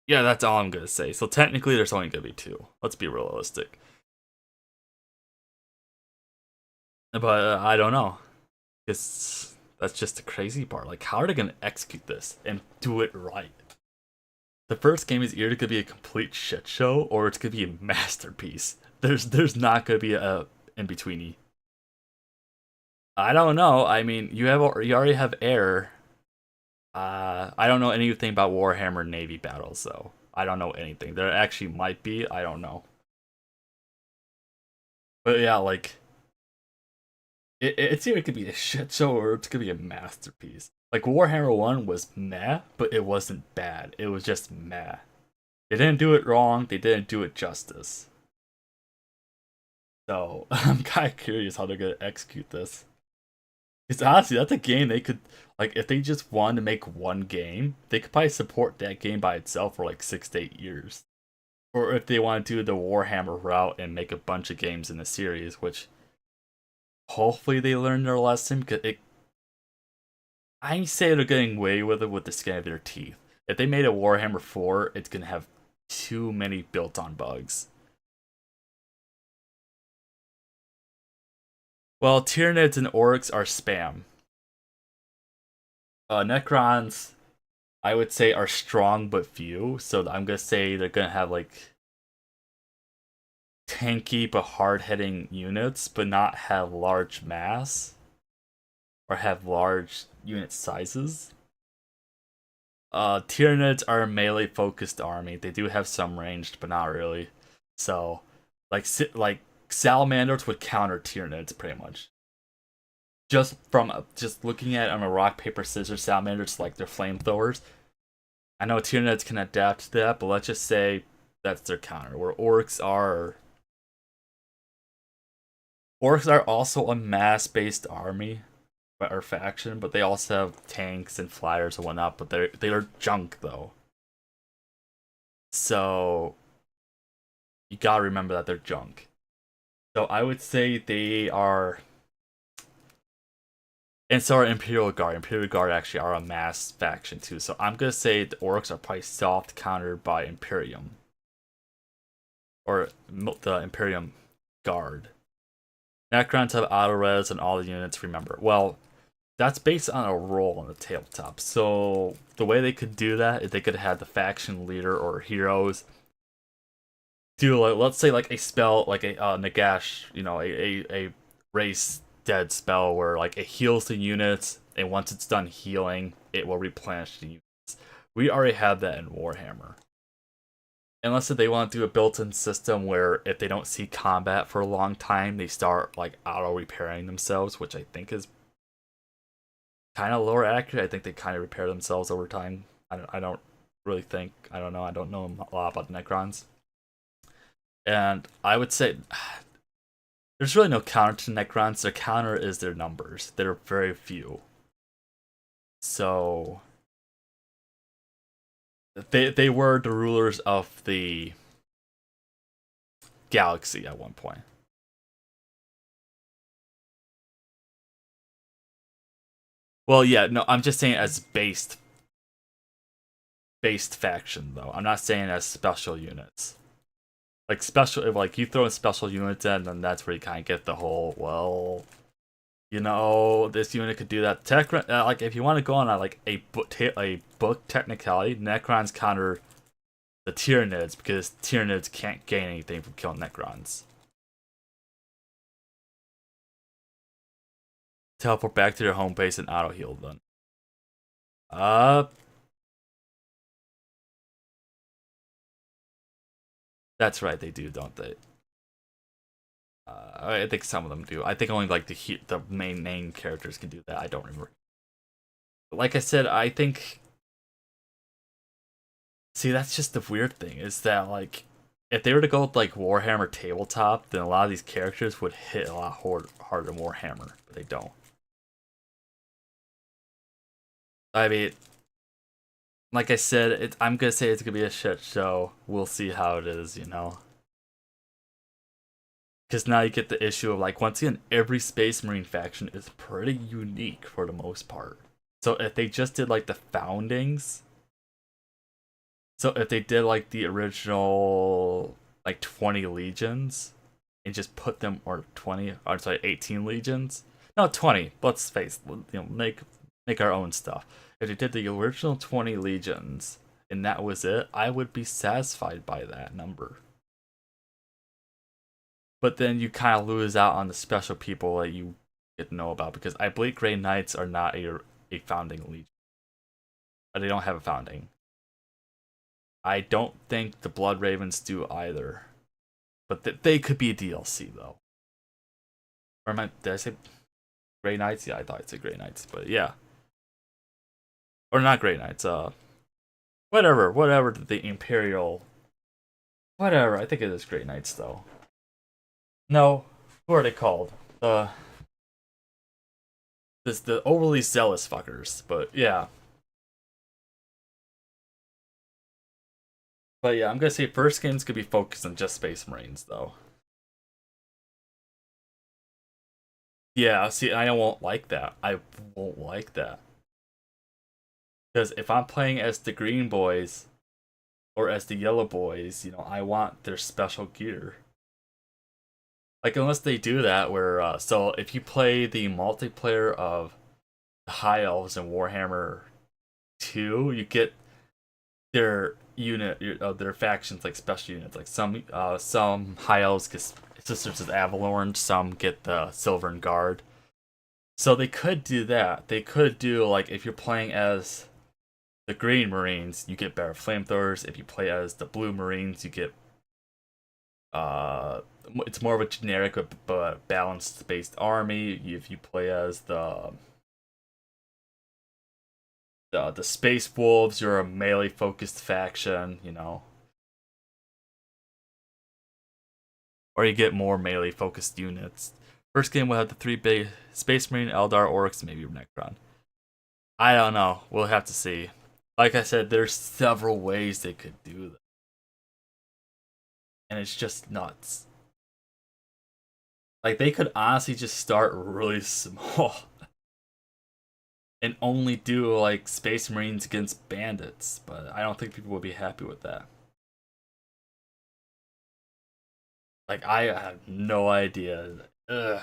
yeah, that's all I'm gonna say. So technically, there's only gonna be 2. Let's be realistic. But I don't know. That's just the crazy part. Like, how are they gonna execute this and do it right? The first game is either gonna be a complete shit show or it's gonna be a masterpiece. There's not gonna be a in betweeny. I don't know. I mean, you already have air. I don't know anything about Warhammer Navy battles, though. I don't know anything. There actually might be. I don't know. But yeah, like, it's either gonna be a shit show or it's gonna be a masterpiece. Like, Warhammer 1 was meh, but it wasn't bad. It was just meh. They didn't do it wrong. They didn't do it justice. So I'm kind of curious how they're gonna execute this. Because honestly, that's a game they could, like, if they just wanted to make one game, they could probably support that game by itself for like 6 to 8 years. Or if they want to do the Warhammer route and make a bunch of games in a series, which hopefully they learn their lesson. Because I say they're getting away with it with the skin of their teeth. If they made a Warhammer 4, it's gonna have too many built-on bugs. Well, Tyranids and Orcs are spam. Necrons, I would say, are strong but few. So I'm gonna say they're gonna have like tanky but hard-hitting units, but not have large mass or have large unit sizes. Tyranids are a melee-focused army. They do have some ranged, but not really. So, like Salamanders would counter Tyranids pretty much. Just looking at it on a rock paper scissors, Salamanders like their flamethrowers. I know Tyranids can adapt to that, but let's just say that's their counter. Where Orcs are also a mass-based army or faction, but they also have tanks and flyers and whatnot. But they're junk though. So you gotta remember that they're junk. So I would say they are, and so are Imperial Guard. Imperial Guard actually are a mass faction too. So I'm gonna say the Orcs are probably soft countered by Imperium, or the Imperium Guard. Necrons have auto res and all the units. Remember, well, that's based on a role on the tabletop. So the way they could do that is they could have the faction leader or heroes do, like, let's say like a spell like a Nagash, a race dead spell where like it heals the units, and once it's done healing, it will replenish the units. We already have that in Warhammer. Unless they want to do a built-in system where if they don't see combat for a long time, they start like auto-repairing themselves, which I think is kind of lower accurate. I think they kind of repair themselves over time. I don't really think. I don't know. I don't know a lot about the Necrons. And I would say there's really no counter to Necrons. Their counter is their numbers. They're very few. So they were the rulers of the galaxy at one point. Well, yeah, no, I'm just saying as based faction though. I'm not saying as special units. Like special, like you throw in special units in, then that's where you kind of get the whole, well, this unit could do that. Like if you want to go on a book technicality, Necrons counter the Tyranids because Tyranids can't gain anything from killing Necrons. Teleport back to their home base and auto heal then. That's right, they do, don't they? I think some of them do. I think only like the main characters can do that. I don't remember. But like I said, I think. See, that's just the weird thing is that like, if they were to go with like Warhammer tabletop, then a lot of these characters would hit a lot harder than Warhammer, but they don't. I mean, like I said, I'm gonna say it's gonna be a shit show. We'll see how it is, Because now you get the issue of, like, once again, every Space Marine faction is pretty unique for the most part. So if they just did, like, the foundings, so if they did, like, the original, like, 20 legions, and just put them, or 20, or sorry, 18 legions? No, 20, let's face, make our own stuff. If they did the original 20 legions, and that was it, I would be satisfied by that number. But then you kind of lose out on the special people that you get to know about, because I believe Grey Knights are not a founding legion. They don't have a founding. I don't think the Blood Ravens do either. But they could be a DLC, though. Or did I say Grey Knights? Yeah, I thought I said Grey Knights, but yeah. Or not Grey Knights, whatever the Imperial, whatever, I think it is Grey Knights, though. No, who are they called? The overly zealous fuckers, but yeah. But yeah, I'm gonna say first game's gonna be focused on just Space Marines, though. Yeah, see, I won't like that. I won't like that. Because if I'm playing as the green boys, or as the yellow boys, I want their special gear. Like, unless they do that, where, so if you play the multiplayer of the High Elves in Warhammer 2, you get their their factions, like special units. Like some High Elves get Sisters of Avalorn, some get the Sylvan Guard. So they could do that. They could do, like, if you're playing as the Green Marines, you get better flamethrowers. If you play as the Blue Marines, you get it's more of a generic but balanced based army. If you play as the Space Wolves, you're a melee focused faction, or you get more melee focused units. First game will have the 3 big Space Marine, Eldar, Orcs, maybe Necron. I don't know. We'll have to see. Like I said, there's several ways they could do that. And it's just nuts. Like, they could honestly just start really small. And only do, like, Space Marines against bandits. But I don't think people would be happy with that. Like, I have no idea. Ugh.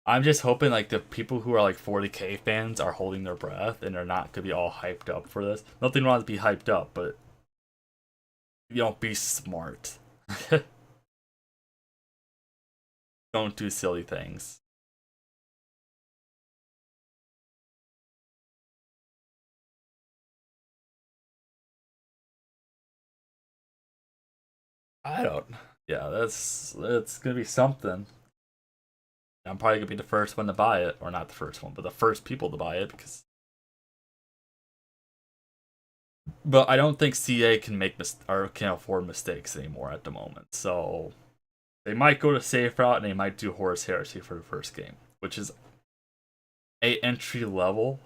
I'm just hoping, like, the people who are, like, 40k fans are holding their breath and they're not gonna be all hyped up for this. Nothing wrong to be hyped up, but be smart. Don't do silly things. I don't. Yeah, that's gonna be something. I'm probably gonna be the first one to buy it, or not the first one, but the first people to buy it, because. But I don't think CA can can afford mistakes anymore at the moment. So they might go to safe route and they might do Horus Heresy for the first game, which is a entry level.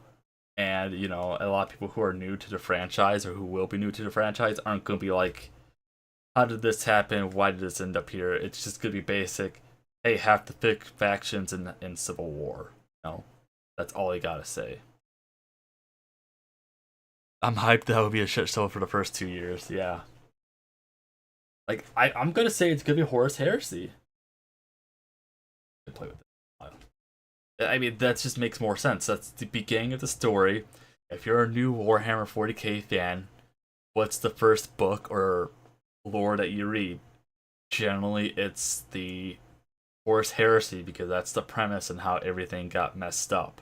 And a lot of people who are new to the franchise or who will be new to the franchise aren't gonna be like, how did this happen? Why did this end up here? It's just gonna be basic. Hey, have to pick factions in Civil War. That's all you gotta say. I'm hyped that would be a shit show for the first 2 years, yeah. Like, I'm gonna say it's gonna be Horus Heresy. Play with it. I mean, that just makes more sense. That's the beginning of the story. If you're a new Warhammer 40k fan, what's the first book or lore that you read? Generally, it's the Horus Heresy, because that's the premise and how everything got messed up.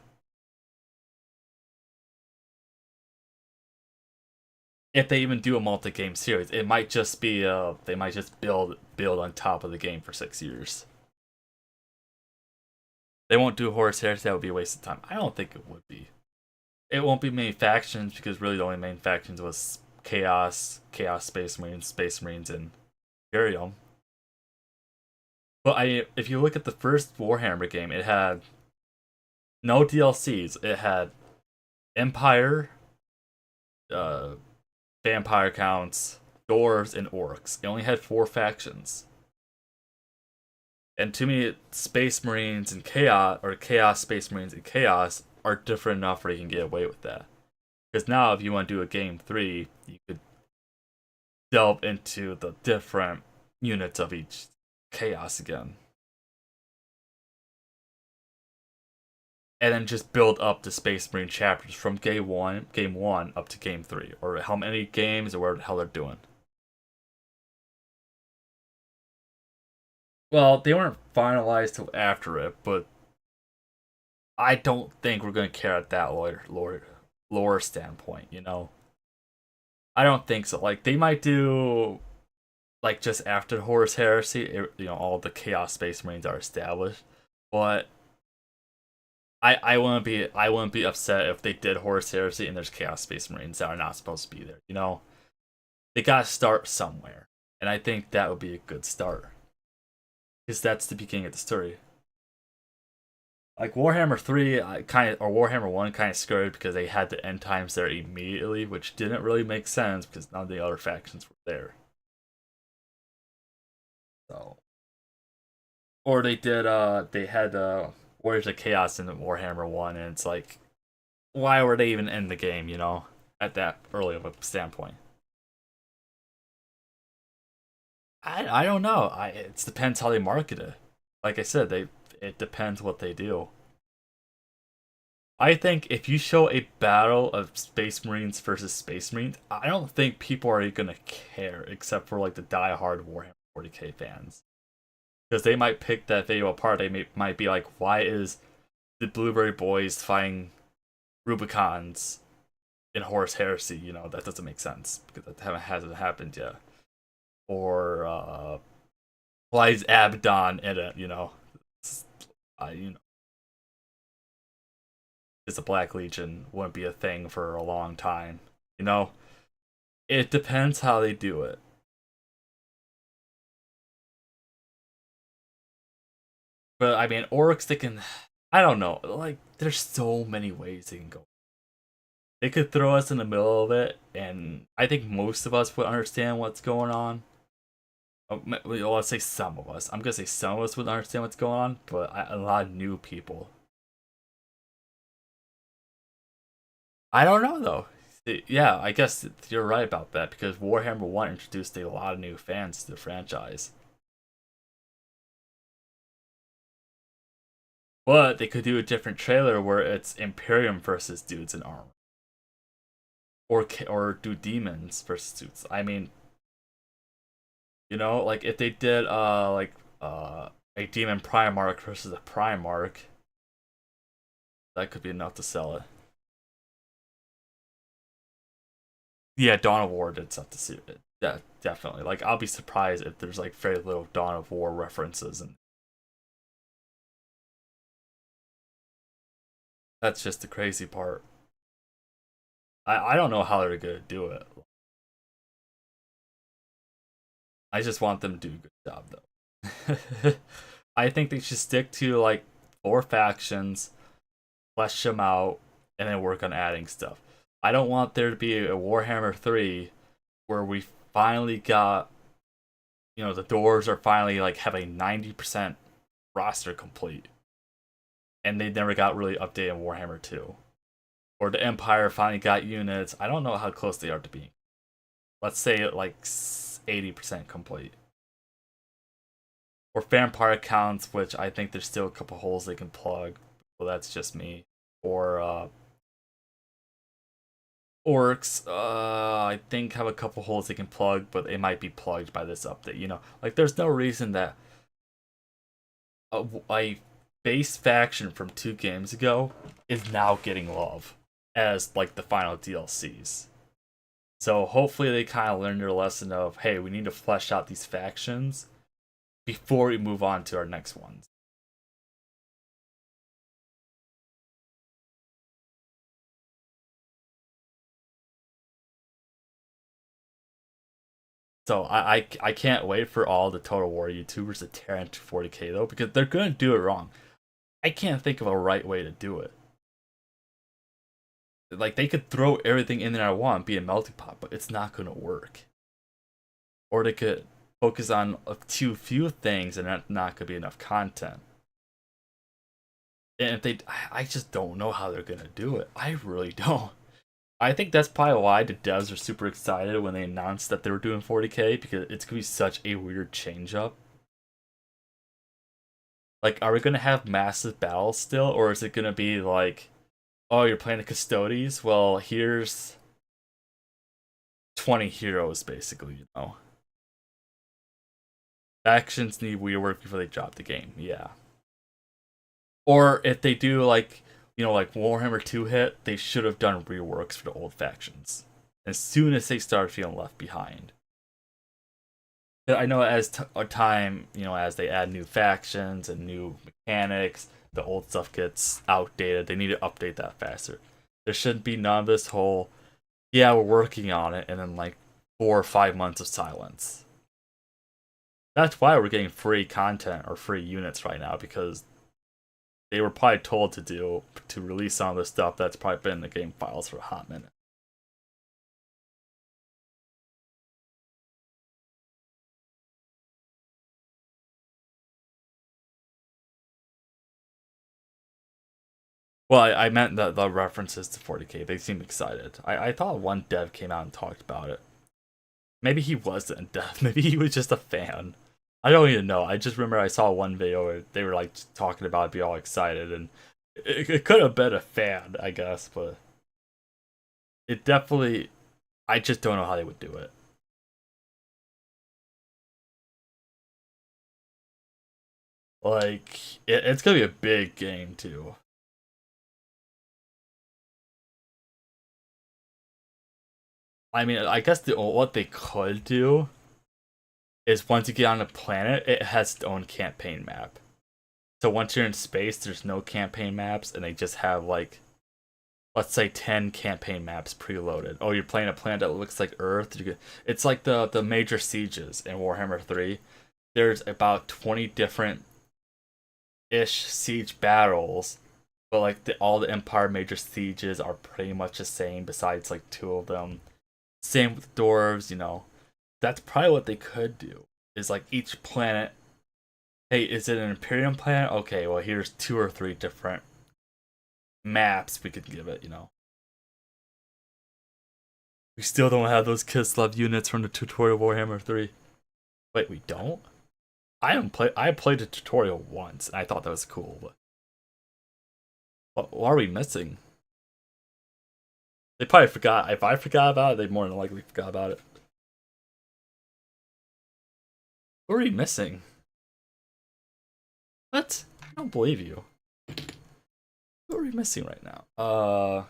If they even do a multi-game series, it might just be they might just build on top of the game for 6 years. They won't do Horus Heresy. That would be a waste of time. I don't think it would be. It won't be main factions, because really the only main factions was Chaos, Space Marines, and Imperium. But if you look at the first Warhammer game, it had no DLCs. It had Empire, Vampire Counts, Dwarves, and Orcs. It only had 4 factions. And to me, Space Marines and Chaos, or Chaos Space Marines and Chaos, are different enough where you can get away with that. Because now, if you want to do a game 3, you could delve into the different units of each Chaos again. And then just build up the Space Marine chapters from game one up to game 3, or how many games or where the hell they're doing. Well, they weren't finalized till after it, but I don't think we're gonna care at that lore standpoint. You know, I don't think so. Like they might do, like just after Horus Heresy, all the Chaos Space Marines are established, but I wouldn't be upset if they did Horus Heresy and there's Chaos Space Marines that are not supposed to be there. You know, they gotta start somewhere, and I think that would be a good start, because that's the beginning of the story. Like Warhammer 3, or Warhammer 1 kind of screwed because they had the end times there immediately, which didn't really make sense because none of the other factions were there. So, or they had Warriors of Chaos in Warhammer 1, and it's like, why were they even in the game, at that early of a standpoint? I don't know. It depends how they market it. Like I said, it depends what they do. I think if you show a battle of Space Marines versus Space Marines, I don't think people are gonna care, except for like the die-hard Warhammer 40k fans. Because they might pick that video apart. They might be like, why is the Blueberry Boys fighting Rubicons in Horus Heresy? That doesn't make sense because that hasn't happened yet. Or why is Abaddon in it? It's a Black Legion wouldn't be a thing for a long time. It depends how they do it. But I mean, orcs, I don't know. Like, there's so many ways they can go. They could throw us in the middle of it, and I think most of us would understand what's going on. Let's say some of us. I'm gonna say some of us would understand what's going on, but a lot of new people. I don't know though. Yeah, I guess you're right about that because Warhammer 1 introduced a lot of new fans to the franchise. But they could do a different trailer where it's Imperium versus dudes in armor. Or do demons versus dudes. I mean, like if they did a demon Primarch versus a Primarch, that could be enough to sell it. Yeah, Dawn of War did stuff to suit it. Yeah, definitely. Like I'll be surprised if there's like very little Dawn of War references, and that's just the crazy part. I don't know how they're gonna do it. I just want them to do a good job though. I think they should stick to like 4 factions, flesh them out, and then work on adding stuff. I don't want there to be a Warhammer 3 where we finally got, the doors are finally like have a 90% roster complete, and they never got really updated in Warhammer 2. Or the Empire finally got units. I don't know how close they are to being. Let's say like 80% complete. Or Vampire accounts, which I think there's still a couple holes they can plug. Well, that's just me. Or Orcs, I think have a couple holes they can plug, but they might be plugged by this update. Like there's no reason that a base faction from 2 games ago is now getting love as like the final DLCs. So hopefully they kind of learned their lesson of, hey, we need to flesh out these factions before we move on to our next ones. So I can't wait for all the Total War YouTubers to tear into 40k though, because they're gonna do it wrong. I can't think of a right way to do it. Like they could throw everything in there I want, be a melting pot, but it's not gonna work. Or they could focus on too few things and not gonna be enough content. And if they, I just don't know how they're gonna do it. I really don't. I think that's probably why the devs are super excited when they announced that they were doing 40K, because it's gonna be such a weird change up. Like, are we gonna have massive battles still, or is it gonna be like, oh, you're playing the Custodes? Well, here's 20 heroes, basically, you know. Factions need rework before they drop the game, yeah. Or if they do, like, you know, like Warhammer 2 hit, they should have done reworks for the old factions as soon as they started feeling left behind. I know as time, you know, as they add new factions and new mechanics, the old stuff gets outdated. They need to update that faster. There shouldn't be none of this whole, yeah, we're working on it, and then like 4 or 5 months of silence. That's why we're getting free content or free units right now, because they were probably told to release some of the stuff that's probably been in the game files for a hot minute. Well, I meant the references to 40K. They seem excited. I thought one dev came out and talked about it. Maybe he wasn't a dev. Maybe he was just a fan. I don't even know. I just remember I saw one video where they were like talking about it, be all excited, and it could have been a fan, I guess, but it definitely. I just don't know how they would do it. Like, it's gonna be a big game too. I mean, I guess what they could do is once you get on a planet, it has its own campaign map. So once you're in space, there's no campaign maps, and they just have like, let's say 10 campaign maps preloaded. Oh, you're playing a planet that looks like Earth. It's like the major sieges in Warhammer 3. There's about 20 different ish siege battles, but like all the Empire major sieges are pretty much the same, besides like 2 of them. Same with dwarves, you know. That's probably what they could do. Is like each planet, hey, is it an Imperium planet? Okay, well here's 2 or 3 different maps we could give it, you know. We still don't have those Kislev units from the tutorial Warhammer 3. Wait, we don't? I played the tutorial once, and I thought that was cool, but what are we missing? They probably forgot. If I forgot about it, they more than likely forgot about it. What are we missing? What? I don't believe you. What are we missing right now?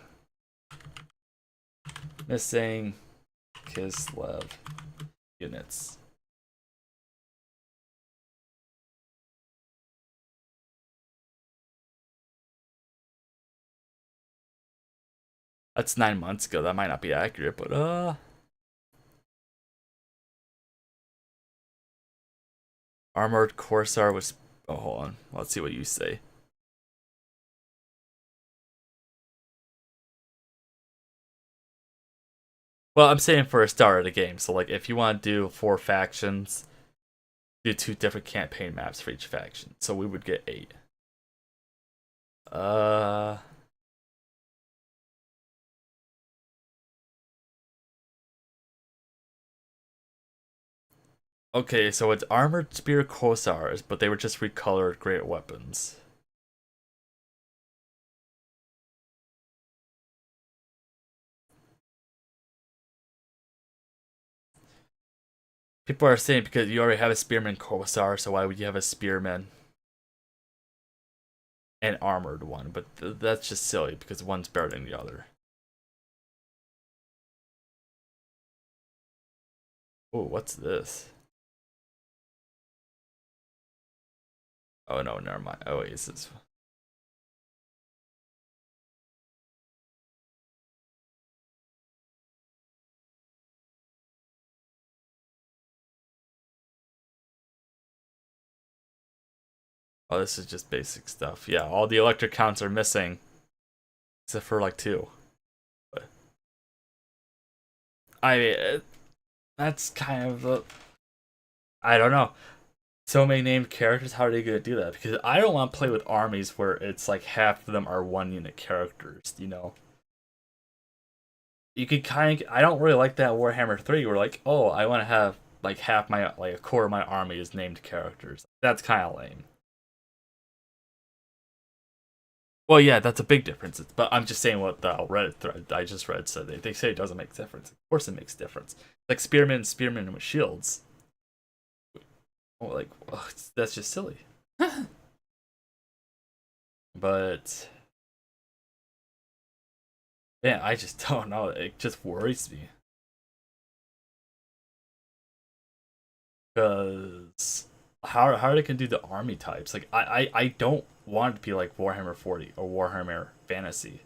Missing Kislev units. That's 9 months ago. That might not be accurate, but Armored Corsair was. Oh, hold on. Let's see what you say. Well, I'm saying for a start of the game. So, like, if you want to do 4 factions, do 2 different campaign maps for each faction. So we would get 8. Okay, so it's Armored Spear Corsairs, but they were just recolored great weapons. People are saying because you already have a Spearman Corsar, so why would you have a Spearman? An armored one, but that's just silly because one's better than the other. Oh, what's this? Oh no, never mind. Oh wait, this is. Oh, this is just basic stuff. Yeah, all the electric counts are missing, except for like 2. But I mean, that's kind of the. I don't know. So many named characters, how are they gonna do that? Because I don't want to play with armies where it's like half of them are 1 unit characters, you know? You could kind of, I don't really like that Warhammer 3 where like, oh, I want to have like half my, like a quarter of my army is named characters. That's kind of lame. Well, yeah, that's a big difference. But I'm just saying what the Reddit thread I just read said. They say it doesn't make a difference. Of course it makes a difference. Like spearmen with shields. Oh, like, oh, that's just silly. But yeah, I just don't know. It just worries me. Because how they can do the army types? Like I don't want it to be like Warhammer 40 or Warhammer Fantasy.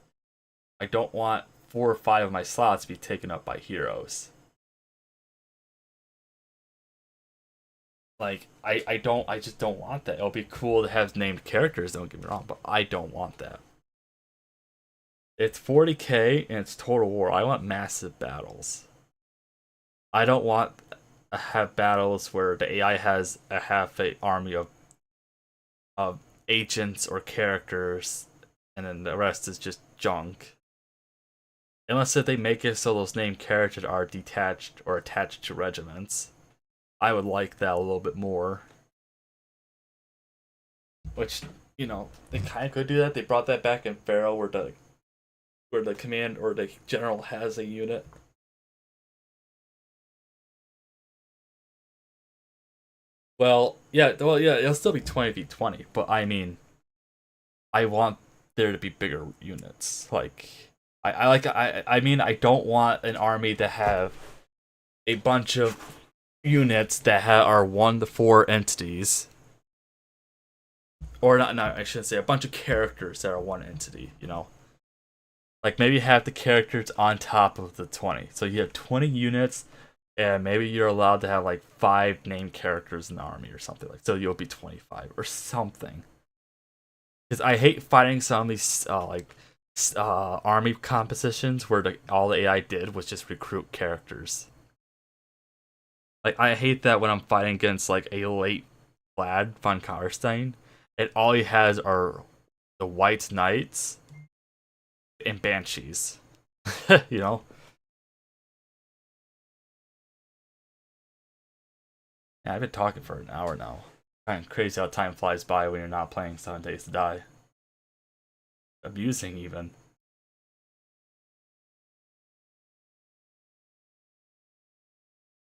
I don't want 4 or 5 of my slots to be taken up by heroes. Like I just don't want that. It'll be cool to have named characters, don't get me wrong, but I don't want that. It's 40k and it's Total War. I want massive battles. I don't want to have battles where the AI has a half a army of agents or characters, and then the rest is just junk. Unless if they make it so those named characters are detached or attached to regiments, I would like that a little bit more. Which, you know, they kind of could do that. They brought that back in Pharaoh, where the command or the general has a unit. Well, yeah, it'll still be 20v20, but I mean, I want there to be bigger units. Like, I mean, I don't want an army to have a bunch of units that are 1 to 4 entities, or not. No, I shouldn't say a bunch of characters that are 1 entity. You know, like maybe have the characters on top of the 20. So you have 20 units. And maybe you're allowed to have like 5 named characters in the army or something like. So you'll be 25 or something. Because I hate fighting some of these army compositions where all the AI did was just recruit characters. Like I hate that when I'm fighting against like a late Vlad von Karstein, and all he has are the White Knights and Banshees. You know. Yeah, I've been talking for an hour now. Kind of crazy how time flies by when you're not playing 7 Days to Die. Amusing, even.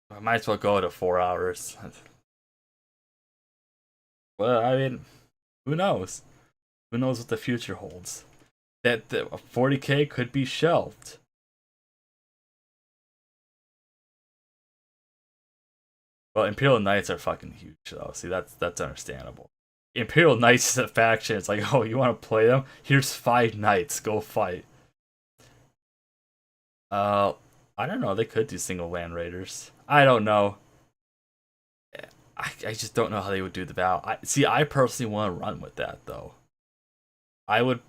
I might as well go to 4 hours. Well, I mean, who knows? Who knows what the future holds? That 40k could be shelved. Well, Imperial Knights are fucking huge, though. See, that's understandable. Imperial Knights is a faction. It's like, oh, you want to play them? Here's 5 knights. Go fight. I don't know. They could do single land raiders. I don't know. I just don't know how they would do the battle. I personally want to run with that, though. I would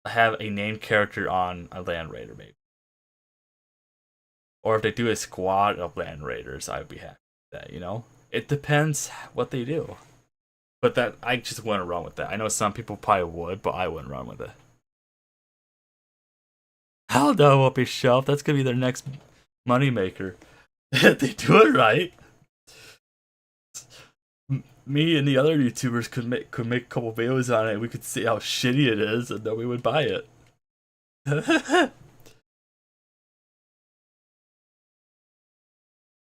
have a named character on a land raider, maybe. Or if they do a squad of land raiders, I would be happy. That, you know, it depends what they do, but that I just want to run with that. I know some people probably would, but I wouldn't run with it. Hell no, won't be shelved. That's gonna be their next moneymaker. If they do it right, me and the other YouTubers could make a couple videos on it. We could see how shitty it is, and then we would buy it.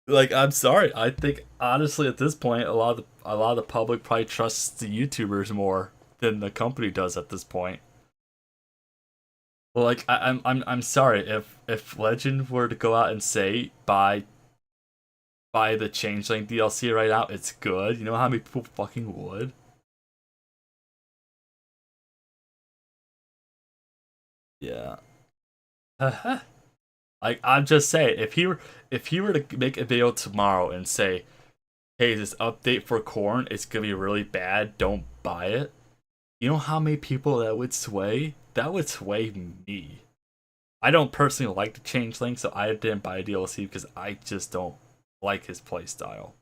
Like, I'm sorry. I think honestly, at this point, a lot of the public probably trusts the YouTubers more than the company does at this point. Well, like, I'm sorry if Legend were to go out and say buy the Changeling DLC right now, it's good. You know how many people fucking would? Yeah. Like, I'm just saying, if he were to make a video tomorrow and say, "Hey, this update for Khorne, it's gonna be really bad. Don't buy it." You know how many people that would sway? That would sway me. I don't personally like the Changeling, so I didn't buy a DLC because I just don't like his playstyle.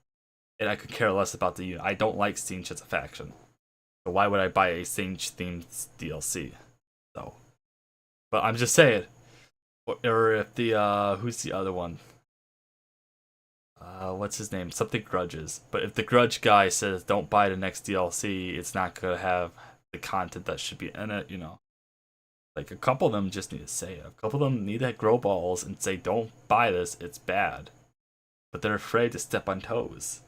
and I could care less about the unit. I don't like Tzeentch as a faction. So why would I buy a Tzeentch themed DLC? So, but I'm just saying. Or if the who's the other one? What's his name? Something Grudges. But if the Grudge guy says don't buy the next DLC, it's not gonna have the content that should be in it, you know. Like a couple of them just need to say it. A couple of them need to grow balls and say don't buy this, it's bad. But they're afraid to step on toes.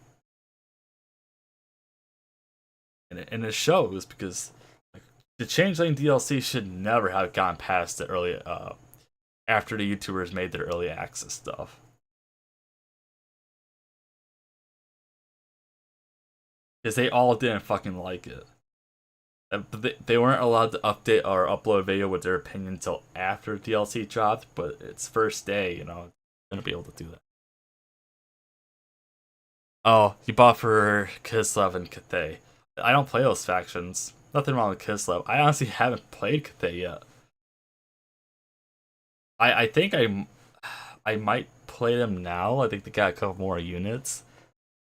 And it shows because like, the Changeling DLC should never have gone past the early after the YouTubers made their early access stuff. Because they all didn't fucking like it. They weren't allowed to update or upload a video with their opinion until after DLC dropped, but it's first day, you know, gonna be able to do that. Oh, you bought for Kislev and Cathay. I don't play those factions. Nothing wrong with Kislev. I honestly haven't played Cathay yet. I think I might play them now. I think they got a couple more units.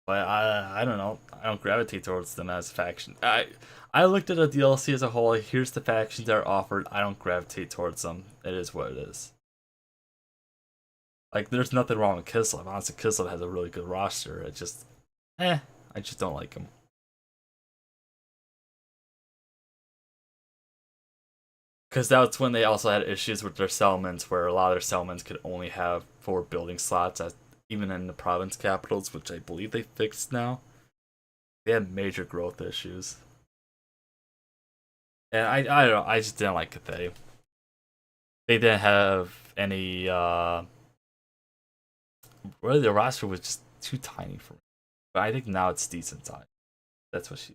But I don't know. I don't gravitate towards them as a faction. I looked at the DLC as a whole. Here's the factions that are offered. I don't gravitate towards them. It is what it is. Like, there's nothing wrong with Kislev. Honestly, Kislev has a really good roster. It just, I just don't like them. Because that's when they also had issues with their settlements, where a lot of their settlements could only have 4 building slots, even in the province capitals, which I believe they fixed now. They had major growth issues. And I don't know, I just didn't like Cathay. They didn't have any, really the roster was just too tiny for me. But I think now it's decent size. That's what she...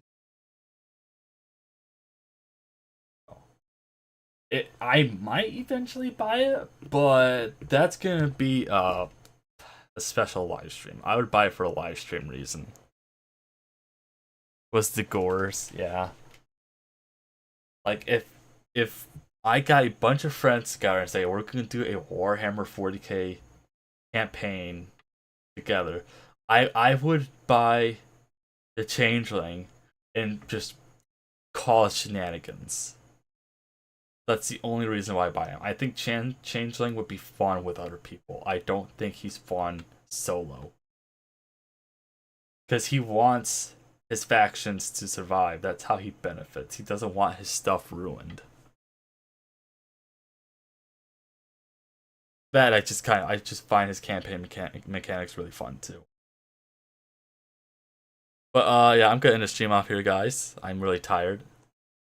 I might eventually buy it, but that's gonna be a special live stream. I would buy it for a live stream reason. Was the Gores, yeah. Like if I got a bunch of friends together and say we're gonna do a Warhammer 40k campaign together, I would buy the Changeling and just call it shenanigans. That's the only reason why I buy him. I think Changeling would be fun with other people. I don't think he's fun solo. Because he wants his factions to survive. That's how he benefits. He doesn't want his stuff ruined. That I just find his campaign mechanics really fun too. But yeah, I'm gonna end the stream off here, guys. I'm really tired.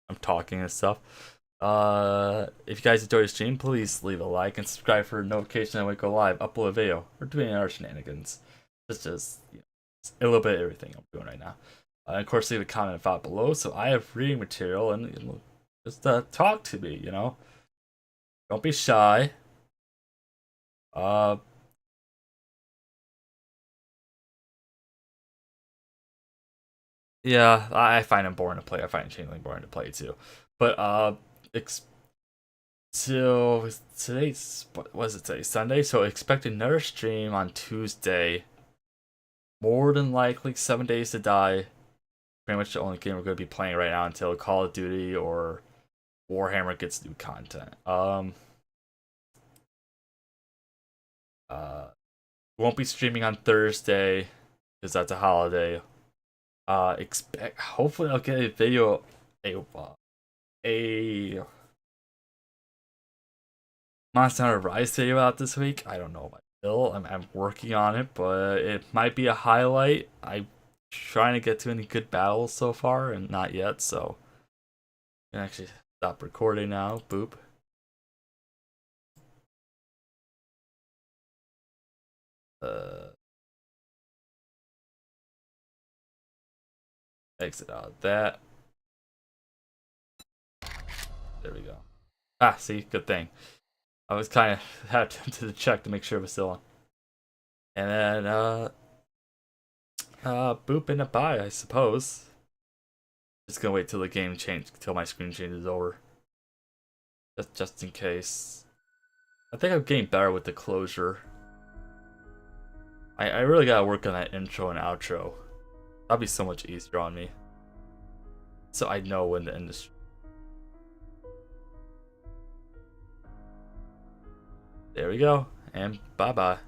I'm talking and stuff. If you guys enjoyed the stream, please leave a like and subscribe for notification when we go live, upload a video, or doing other shenanigans. It's just, you know, it's a little bit of everything I'm doing right now. And of course, leave a comment about below, so I have reading material, and you know, just talk to me, you know? Don't be shy. Yeah, I find him boring to play. I find Changeling boring to play too. But so today's, what was it today? Sunday. So expect another stream on Tuesday. More than likely 7 Days to Die. Pretty much the only game we're going to be playing right now until Call of Duty or Warhammer gets new content. Won't be streaming on Thursday because that's a holiday. Hopefully I'll get a video, a Monster Hunter Rise video out this week. I don't know if I will. I'm working on it, but it might be a highlight. I'm trying to get to any good battles so far, and not yet, so I can actually stop recording now. Boop. Exit out of that. There we go. Ah, see, good thing. I was kind of had to check to make sure it was still on. And then, boop and a bye, I suppose. Just gonna wait till the game till my screen changes over. Just in case. I think I'm getting better with the closure. I really gotta work on that intro and outro. That'll be so much easier on me. So I know when the industry. There we go. And bye-bye.